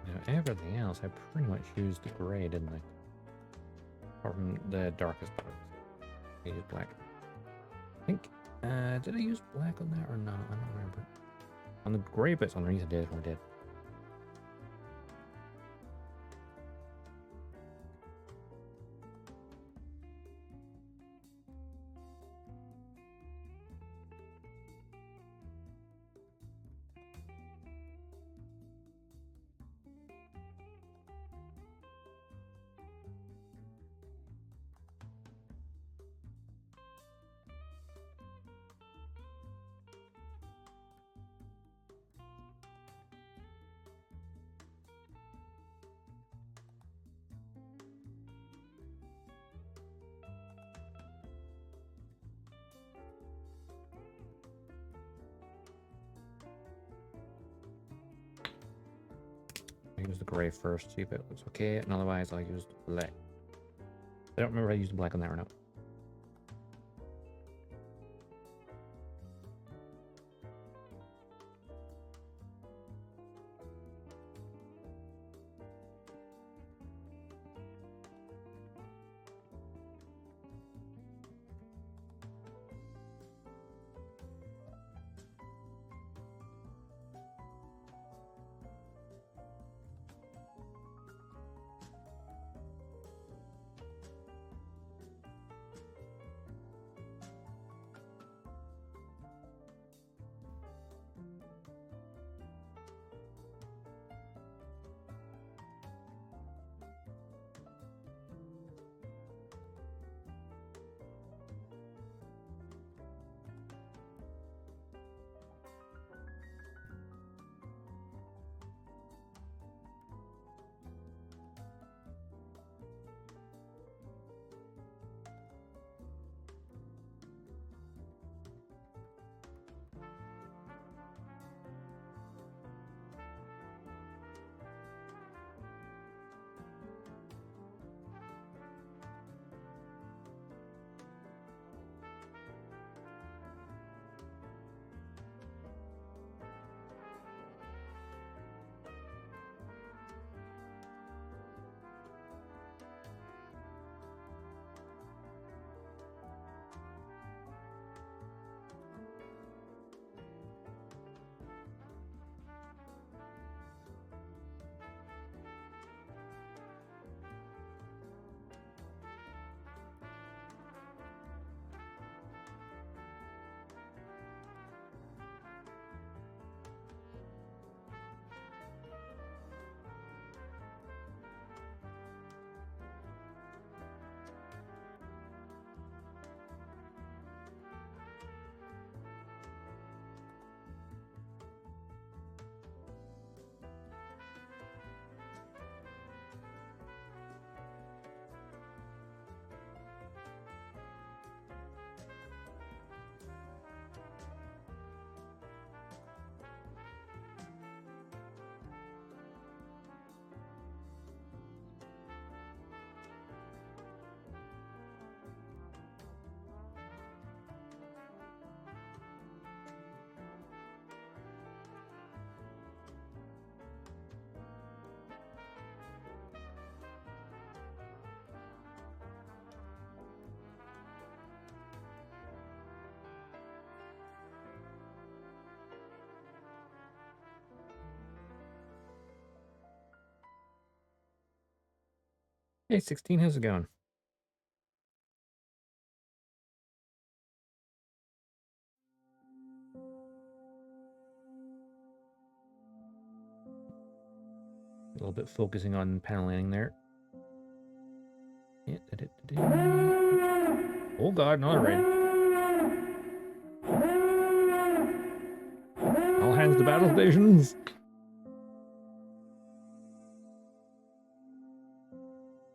Now, everything else, I pretty much used the gray, didn't I? Apart from the darkest parts. I used black. I think, did I use black on that or not? I don't remember. On the gray bits underneath I did, or I did. I use the gray first, see if it looks okay, and otherwise I'll use the black. I don't remember if I used black on that or not. Hey, 16, how's it going? A little bit focusing on panel landing there. Yeah, oh god, another raid. All hands to battle stations.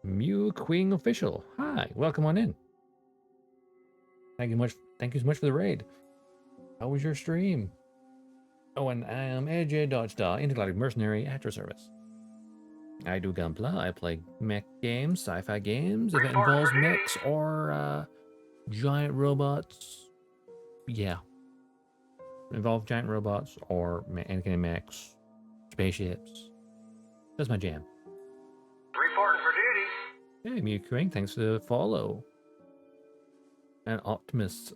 Mew Queen official. Hi, welcome on in. Thank you so much for the raid. How was your stream? Oh, and I am AJ Dodgestar, Intergalactic Mercenary at your service. I do Gunpla. I play mech games, sci-fi games. If it involves mechs or giant robots, yeah. Involve giant robots or any kind of mechs, spaceships. That's my jam. Reporting for duty. Hey, Mew Queen, thanks for the follow. And Optimus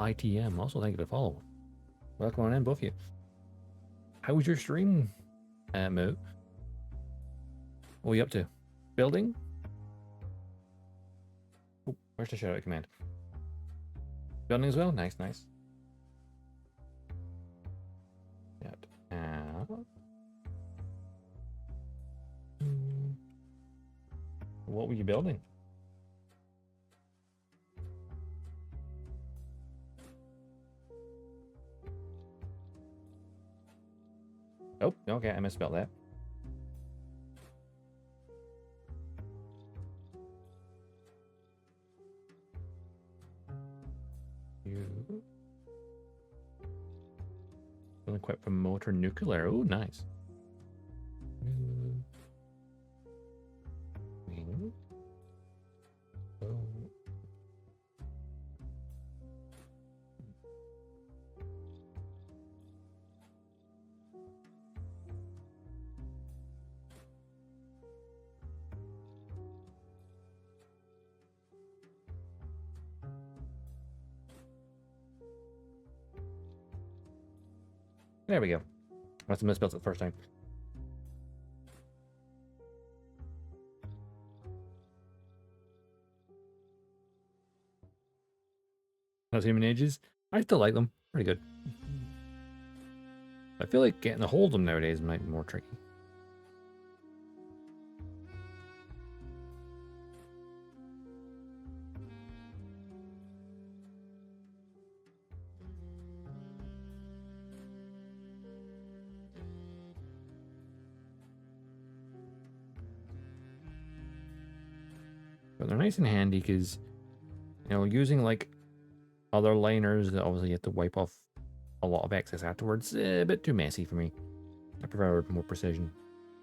ITM, also thank you for the follow. Welcome on in, both of you. How was your stream, Moo? What are you up to? Building? Oh, where's the shout out command? Building as well? Nice, nice. What were you building? Oh, okay, I misspelled that. Building equipped for motor nuclear. Oh, nice. There we go. I must have misspelled it the first time. Not seen them in ages. I still like them. Pretty good. I feel like getting a hold of them nowadays might be more tricky. But they're nice and handy because, you know, using like other liners that obviously you have to wipe off a lot of excess afterwards, a bit too messy for me. I prefer more precision.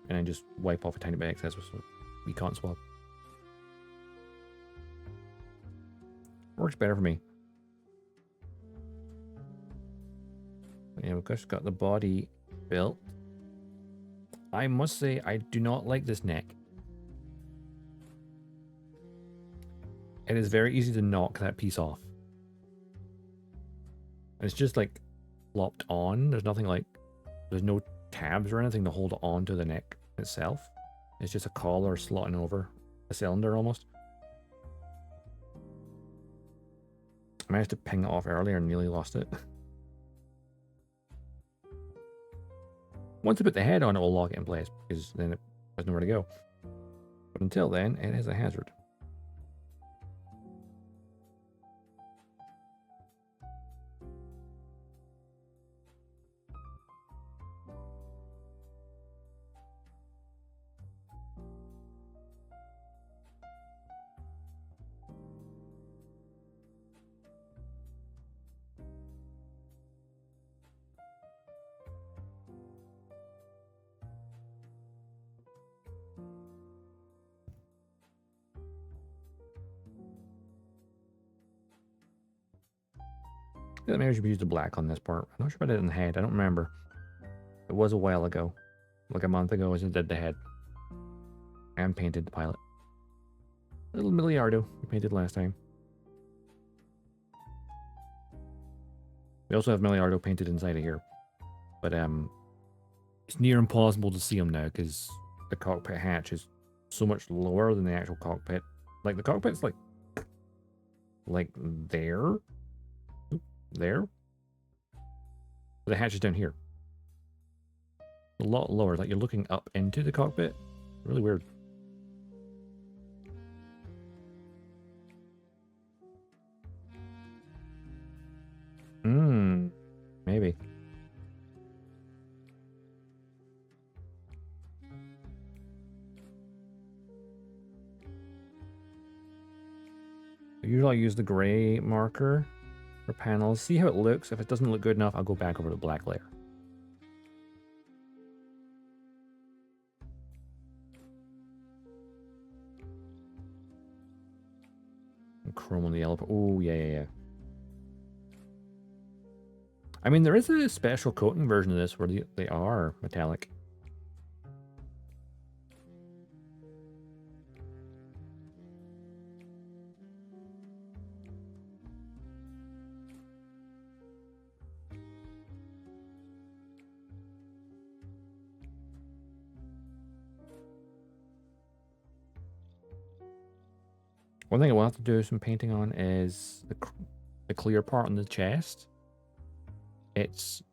And then just wipe off a tiny bit of excess so we can't swap. Works better for me. But yeah, we've just got the body built. I must say, I do not like this neck. It is very easy to knock that piece off. It's just like flopped on. There's nothing like, there's no tabs or anything to hold on to the neck itself. It's just a collar slotting over a cylinder almost. I managed to ping it off earlier and nearly lost it. Once I put the head on, it will lock it in place because then it has nowhere to go. But until then, it is a hazard. Yeah, maybe I should use the black on this part. I'm not sure if I did it in the head. I don't remember. It was a while ago. Like a month ago, I just did the head. And painted the pilot. Little Miliardo we painted last time. We also have Miliardo painted inside of here. But it's near impossible to see him now because the cockpit hatch is so much lower than the actual cockpit. Like the cockpit's like there. There. But the hatch is down here. A lot lower, like you're looking up into the cockpit. Really weird. Maybe. Usually I use the gray marker for panels. See how it looks. If it doesn't look good enough, I'll go back over to the black layer. And chrome on the yellow. Oh, yeah. I mean, there is a special coating version of this where they are metallic. One thing I will have to do some painting on is the clear part on the chest. It's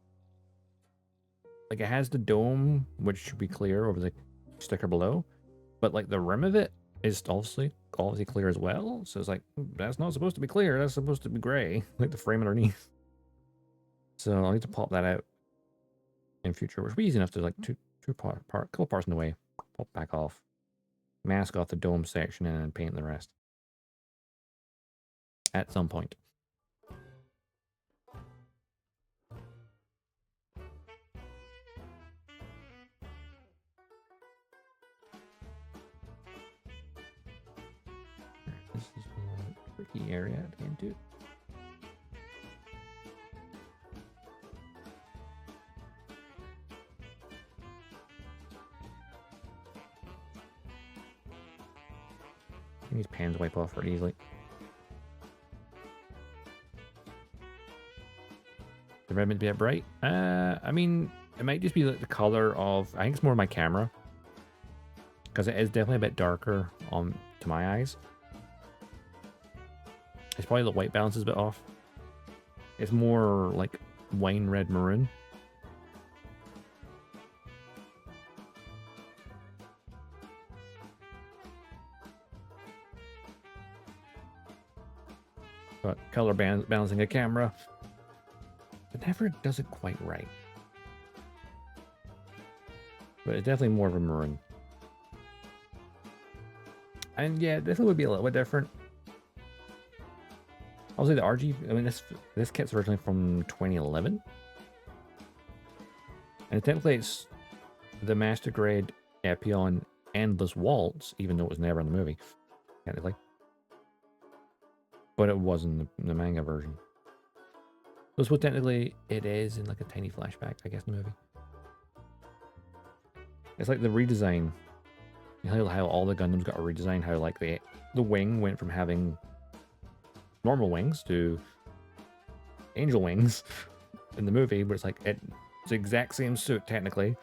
like it has the dome, which should be clear over the sticker below, but like the rim of it is obviously clear as well. So it's like, that's not supposed to be clear. That's supposed to be gray, like the frame underneath. So I'll need to pop that out in future, which will be easy enough to like couple parts in the way, pop back off, mask off the dome section, and then paint the rest at some point. This is one tricky area to get into. These pans wipe off pretty easily. The red might be a bit bright. I mean, it might just be like the color of. I think it's more my camera, because it is definitely a bit darker to my eyes. It's probably the white balance is a bit off. It's more like wine red maroon. But color balancing a camera, it never does it quite right. But it's definitely more of a maroon. And yeah, this would be a little bit different. I'll say the RG, I mean, this kit's originally from 2011. And technically it's the Master Grade Epyon Endless Waltz, even though it was never in the movie, technically. But it was in the manga version. So what technically it is in like a tiny flashback, I guess, in the movie. It's like the redesign. You know how all the Gundams got a redesign, how like the wing went from having normal wings to angel wings in the movie, but it's like it's the exact same suit technically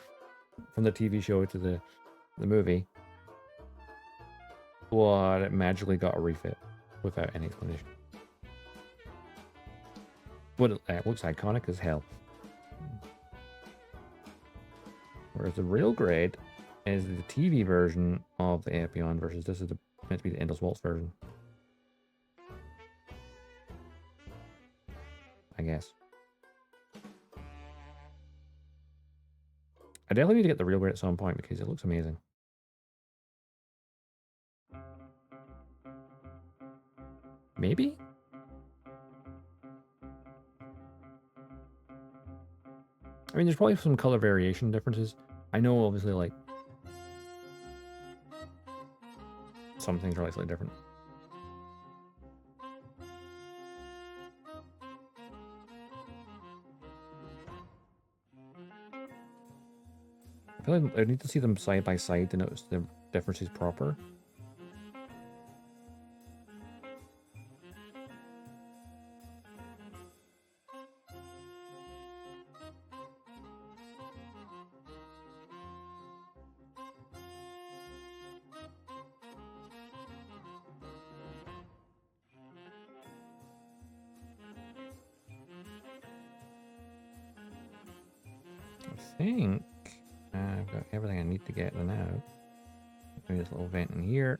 from the TV show to the movie. But it magically got a refit without any explanation. But it looks iconic as hell. Whereas the real grade is the TV version of the Epyon versus this is meant to be the Endless Waltz version. I guess. I definitely need to get the real grade at some point because it looks amazing. Maybe? I mean, there's probably some color variation differences. I know, obviously, like, some things are slightly different. I feel like I need to see them side by side to notice the differences proper. think I've got everything I need to get now. Maybe this little vent in here.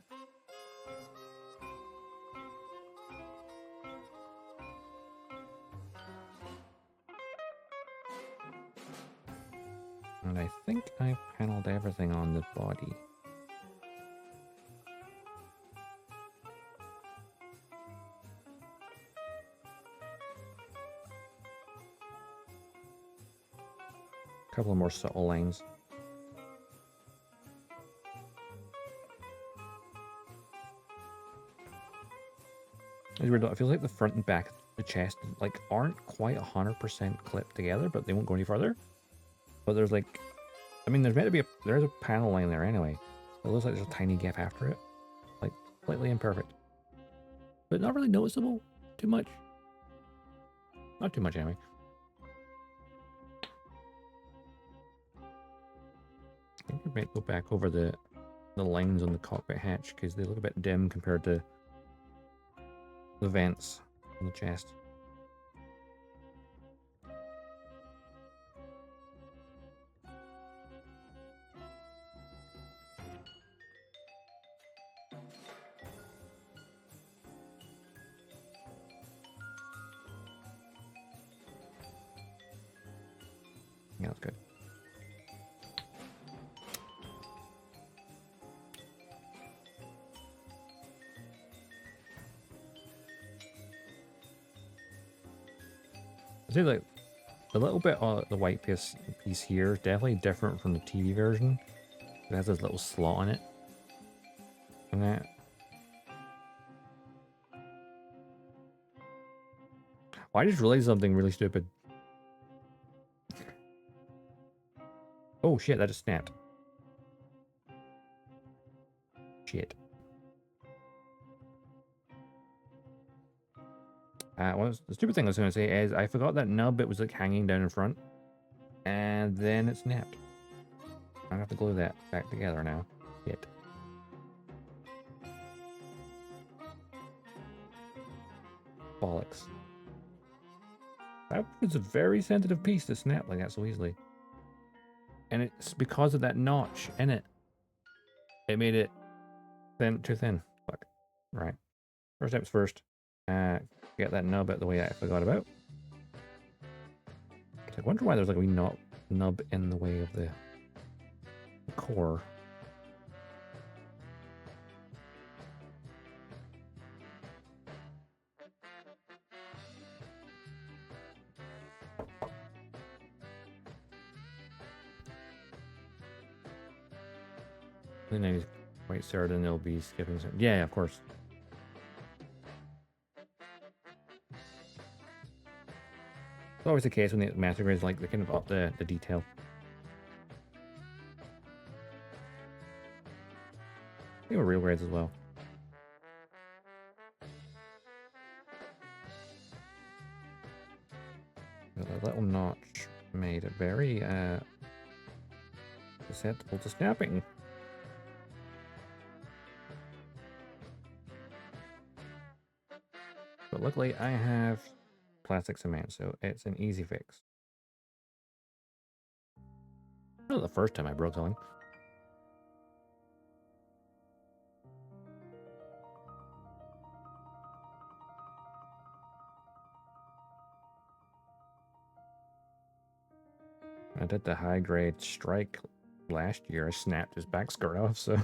And I think I've paneled everything on the body. A couple of more subtle lines. It's weird though, it feels like the front and back of the chest like aren't quite 100% clipped together, but they won't go any further. But there's like, I mean, there's meant to be there's a panel line there anyway. It looks like there's a tiny gap after it, like slightly imperfect, but not really noticeable too much. Not too much anyway. I think we might go back over the lines on the cockpit hatch because they look a bit dim compared to the vents on the chest. Yeah, that's good. I say like a little bit of the white piece here is definitely different from the TV version. It has this little slot on it. And that. Oh, I just realized something really stupid. Oh shit, that just snapped. Shit. The stupid thing I was going to say is I forgot that nub, it was like hanging down in front. And then it snapped. I have to glue that back together now. Shit. Bollocks. That was a very sensitive piece to snap like that so easily. And it's because of that notch in it. It made it too thin. Fuck. Right. First steps first. Get that nub out the way I forgot about. I wonder why there's like a wee nub in the way of the core. And then he's quite certain they'll be skipping some. Yeah, of course. It's always the case when the master grades like they kind of up the detail. They were real grades as well. A little notch made it very susceptible to snapping. But luckily I have plastic cement, so it's an easy fix. Not the first time I broke something. I did the high grade strike last year. I snapped his back skirt off, so.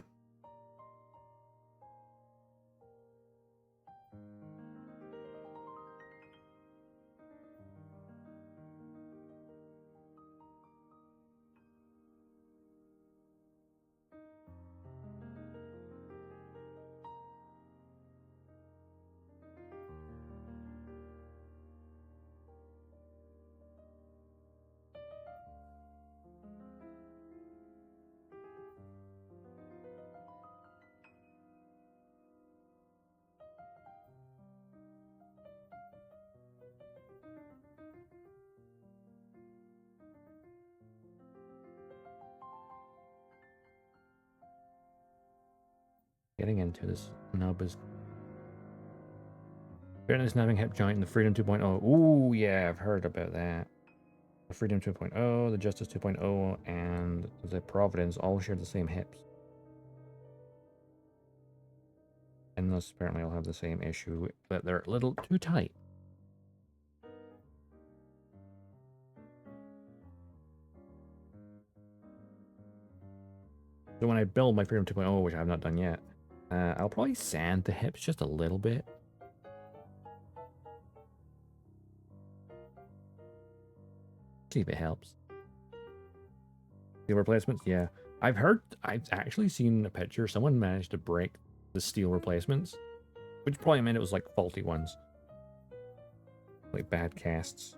Getting into this nub is apparently snapping hip joint in the Freedom 2.0. Ooh, yeah, I've heard about that. The Freedom 2.0, the Justice 2.0, and the Providence all share the same hips. And those apparently all have the same issue, that they're a little too tight. So when I build my Freedom 2.0, which I have not done yet, I'll probably sand the hips just a little bit. See if it helps. Steel replacements, yeah. I've actually seen a picture. Someone managed to break the steel replacements, which probably meant it was like faulty ones. Like bad casts.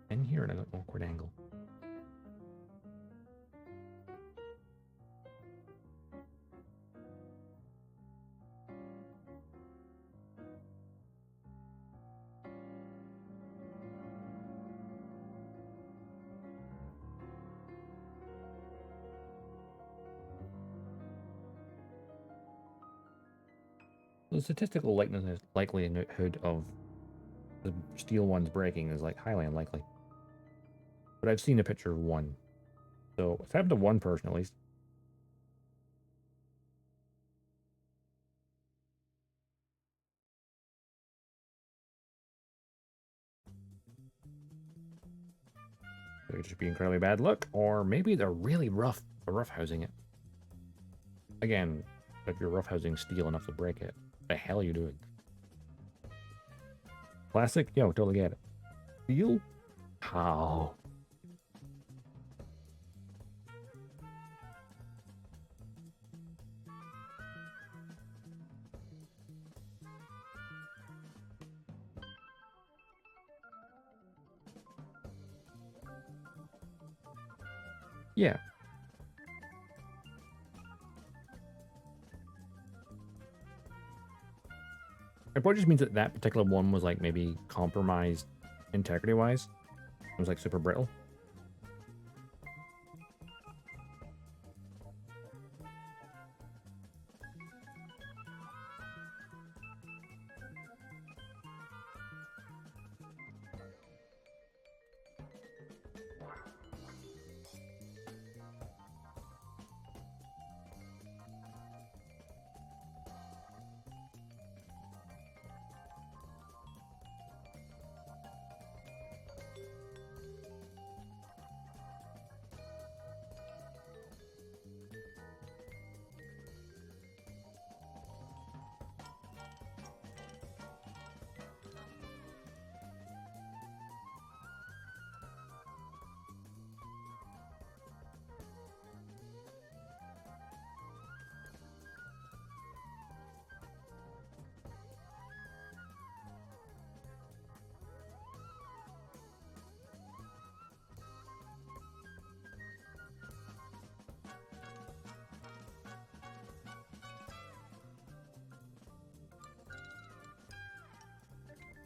And here at an awkward angle. The statistical likelihood of the steel ones breaking is like highly unlikely. But I've seen a picture of one. So it's happened to one person at least. It could just be incredibly bad luck, or maybe they're really rough housing it. Again, if you're rough housing steel enough to break it, what the hell are you doing? Plastic? Yo, totally get it. Steel? How? Yeah. It probably just means that that particular one was like maybe compromised integrity-wise. It was like super brittle.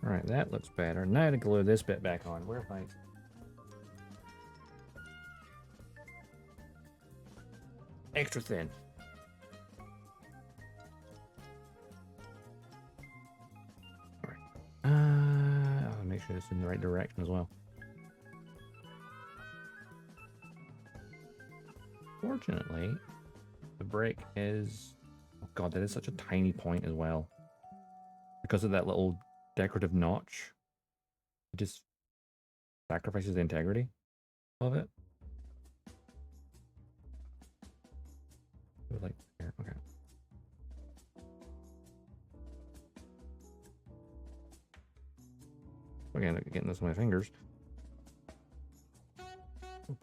All right, that looks better. Now to glue this bit back on. Where's my... extra thin. All right. I'll make sure it's in the right direction as well. Fortunately, the break is... oh god, that is such a tiny point as well. Because of that little decorative notch, it just sacrifices the integrity of it. Like there, okay. Again, getting this with my fingers.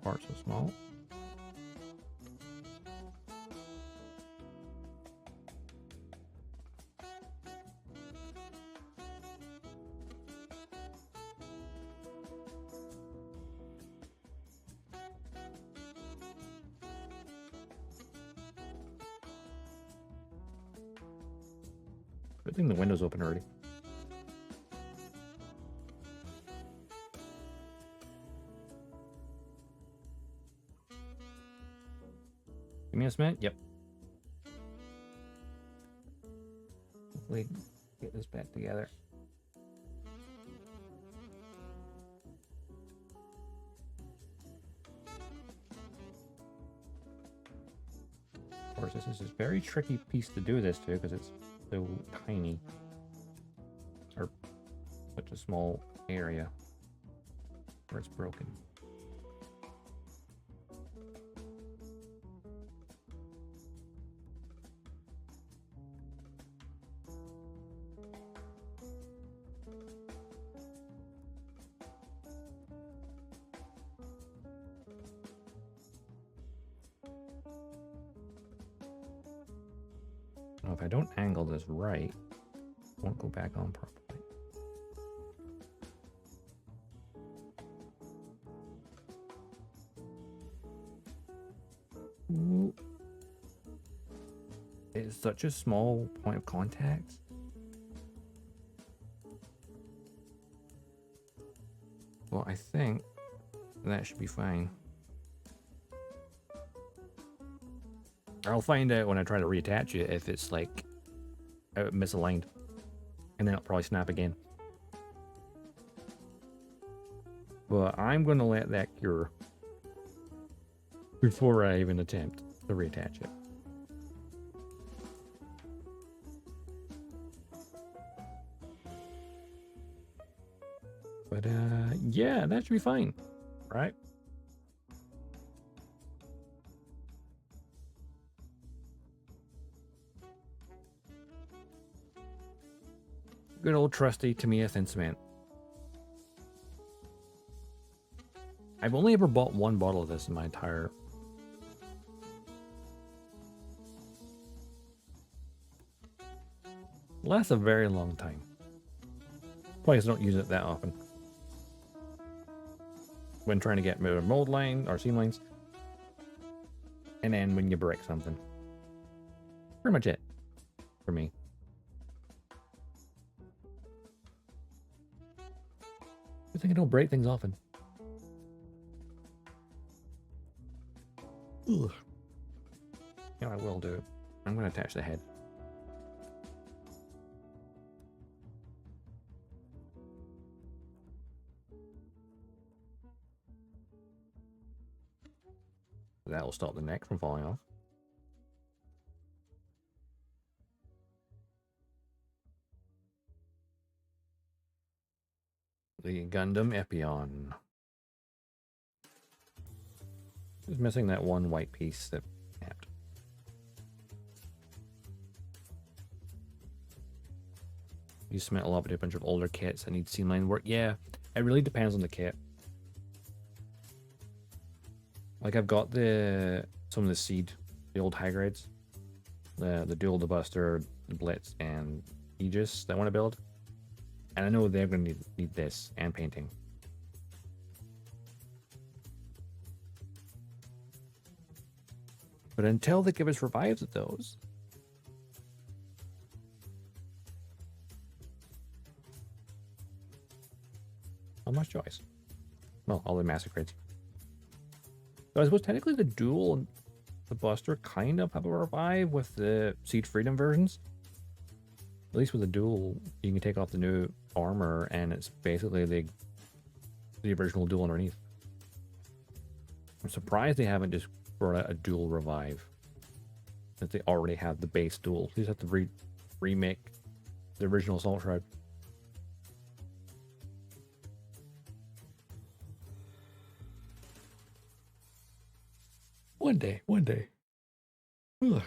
Parts so small. Good thing the window's open already. Give me a minute. Yep. Hopefully get this back together. Of course, this is a very tricky piece to do this to because it's so tiny. Or such a small area where it's broken. Now, if I don't angle this right, it won't go back on properly. Ooh. It's such a small point of contact. Well, I think that should be fine. I'll find out when I try to reattach it if it's like misaligned, and then it'll probably snap again. But I'm going to let that cure before I even attempt to reattach it. But yeah, that should be fine, right? Good old trusty Tamiya thin cement. I've only ever bought one bottle of this in my entire... Lasts a very long time. Probably don't use it that often. When trying to get mold line or seam lines. And then when you break something. Pretty much it for me. I think I don't break things often. Ugh. Yeah, I will do it. I'm going to attach the head. That will stop the neck from falling off. The Gundam Epyon. Just missing that one white piece that snapped. You submit a lot of a bunch of older kits that need seam line work. Yeah, it really depends on the kit. Like I've got some of the seed, the old high grades, the dual Dogtags, the Blitz, and Aegis that I want to build, and I know they're going to need this and painting. But until they give us revives of those, not much choice. Well, all the massacres. So I suppose technically the dual and the Buster kind of have a revive with the Seed Freedom versions. At least with the dual, you can take off the new armor and it's basically the original dual underneath. I'm surprised they haven't just brought out a dual revive, since they already have the base dual. You just have to remake the original Assault Shroud. One day. Ugh.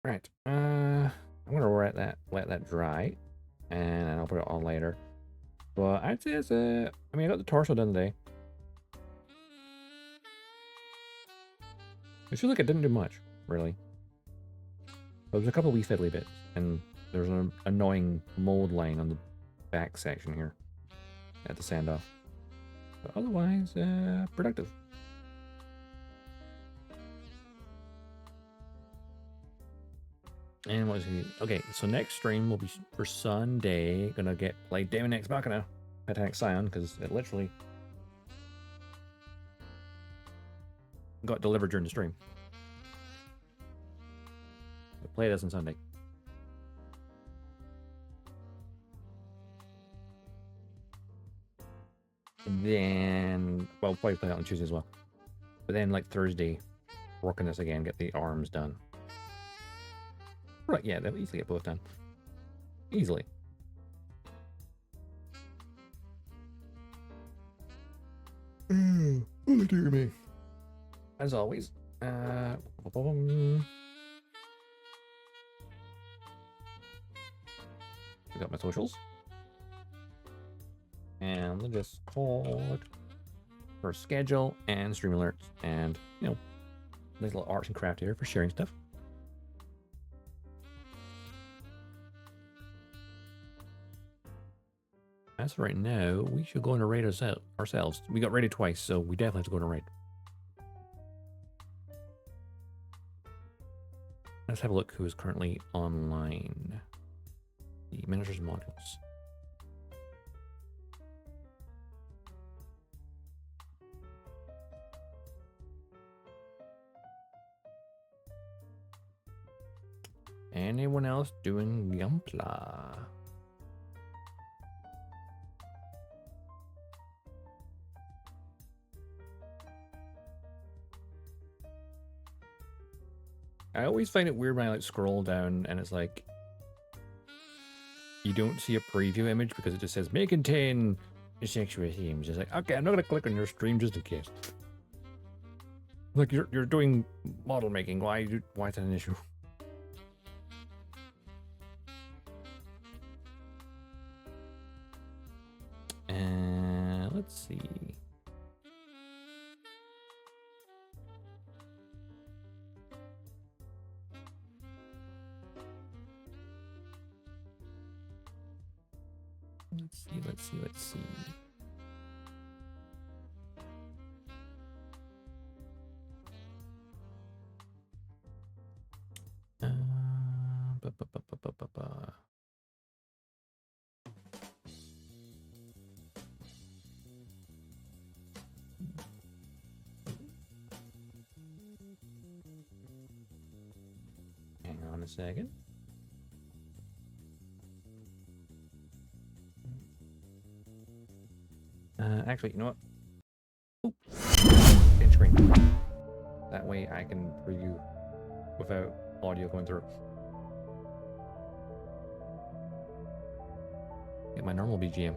Right. I'm gonna let that dry, and I'll put it on later. But I'd say it's I mean, I got the torso done today. It feels like it didn't do much, really. There was a couple wee fiddly bits, and there's an annoying mold line on the back section here at the sand off. But otherwise, productive. And what was he? Okay, so next stream will be for Sunday. Gonna play Demon X Machina, Titanic Scion, because it literally got delivered during the stream. We'll play this on Sunday. And then, well, we'll probably play that on Tuesday as well. But then, like Thursday, work on this again, get the arms done. Right, yeah, they'll easily get both done. Easily. Oh dear me. As always, I got my socials. And the Discord for schedule and stream alerts and, you know, nice little arts and craft here for sharing stuff. As for right now, we should go on a raid ourselves. We got raided twice, so we definitely have to go on a raid. Let's have a look who is currently online. The miniatures modules. Anyone else doing Gunpla? I always find it weird when I like scroll down and it's like you don't see a preview image because it just says may contain sexual themes. It's like, okay, I'm not gonna click on your stream just in case. Like you're doing model making. Why is that an issue? Let's see. Let's see. Hang on a second. Actually, you know what? Oop. End screen. That way I can preview without audio going through. Get my normal BGM.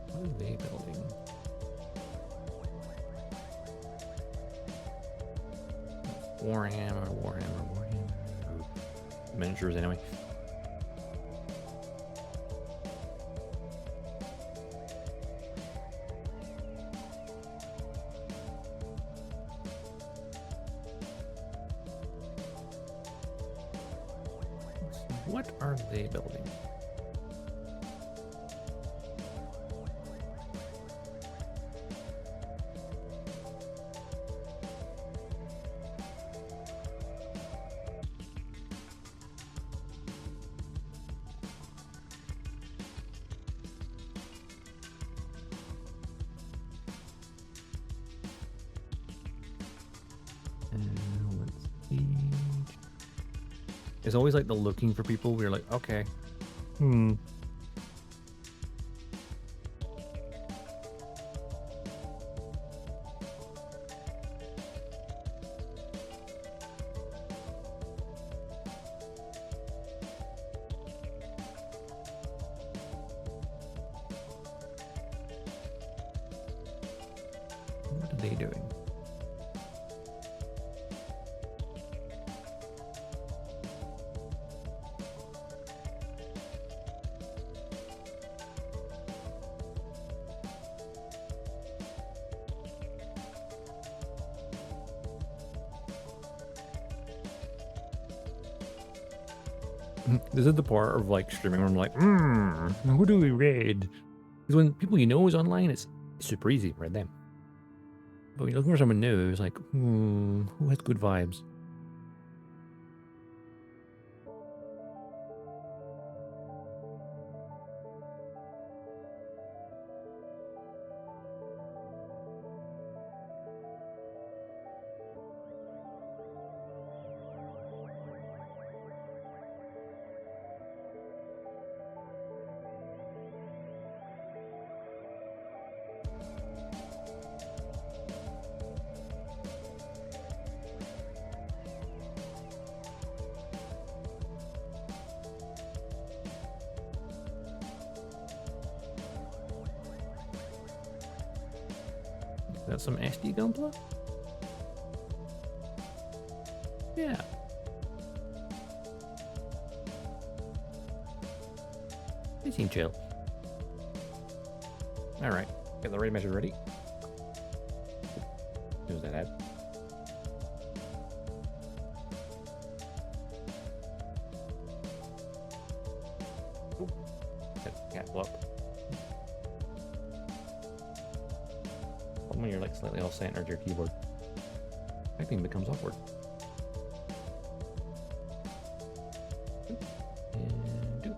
What are they building? Warhammer. Miniatures anyway. What are they building? Let's see. It's always like the looking for people. We're like, okay. What are they doing? This is the part of like streaming where I'm like, who do we raid? Because when people you know is online, it's super easy to raid them. But when you're looking for someone new, it's like, who has good vibes? That's some SD Gunpla? Yeah. They seem chill. Alright, got the ready measure ready. Who's that ad? Oh, cat block. When you're like slightly off center to your keyboard, typing becomes awkward. And do.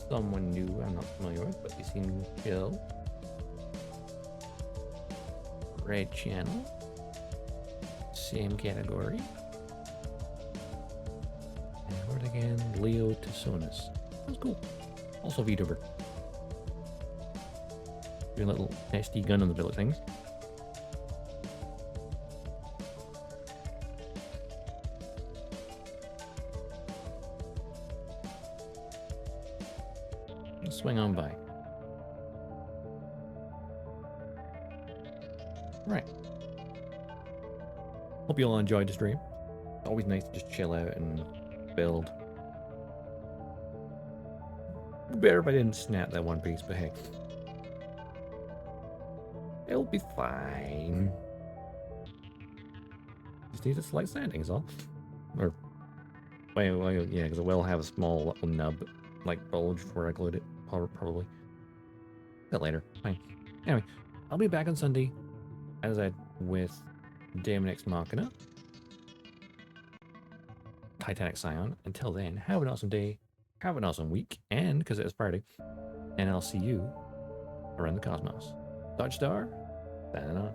Someone new I'm not familiar with, but they seem chill. Red channel. Same category. And where's again? Leo Tissonis. That's cool. Also VTuber. Doing a little SD gun on the billet things. Let's swing on by. Right. Hope you all enjoyed the stream. It's always nice to just chill out and build. Better if I didn't snap that one piece, but hey. It'll be fine. Just need a slight sanding is all. Or, well yeah, because it will have a small little nub, like bulge before I glued it, probably. A bit later, fine. Anyway, I'll be back on Sunday, as I with Daemon X Machina, Titanic Scion. Until then, have an awesome day, have an awesome week, and because it's Friday, and I'll see you around the cosmos. Dodgestar, signing off.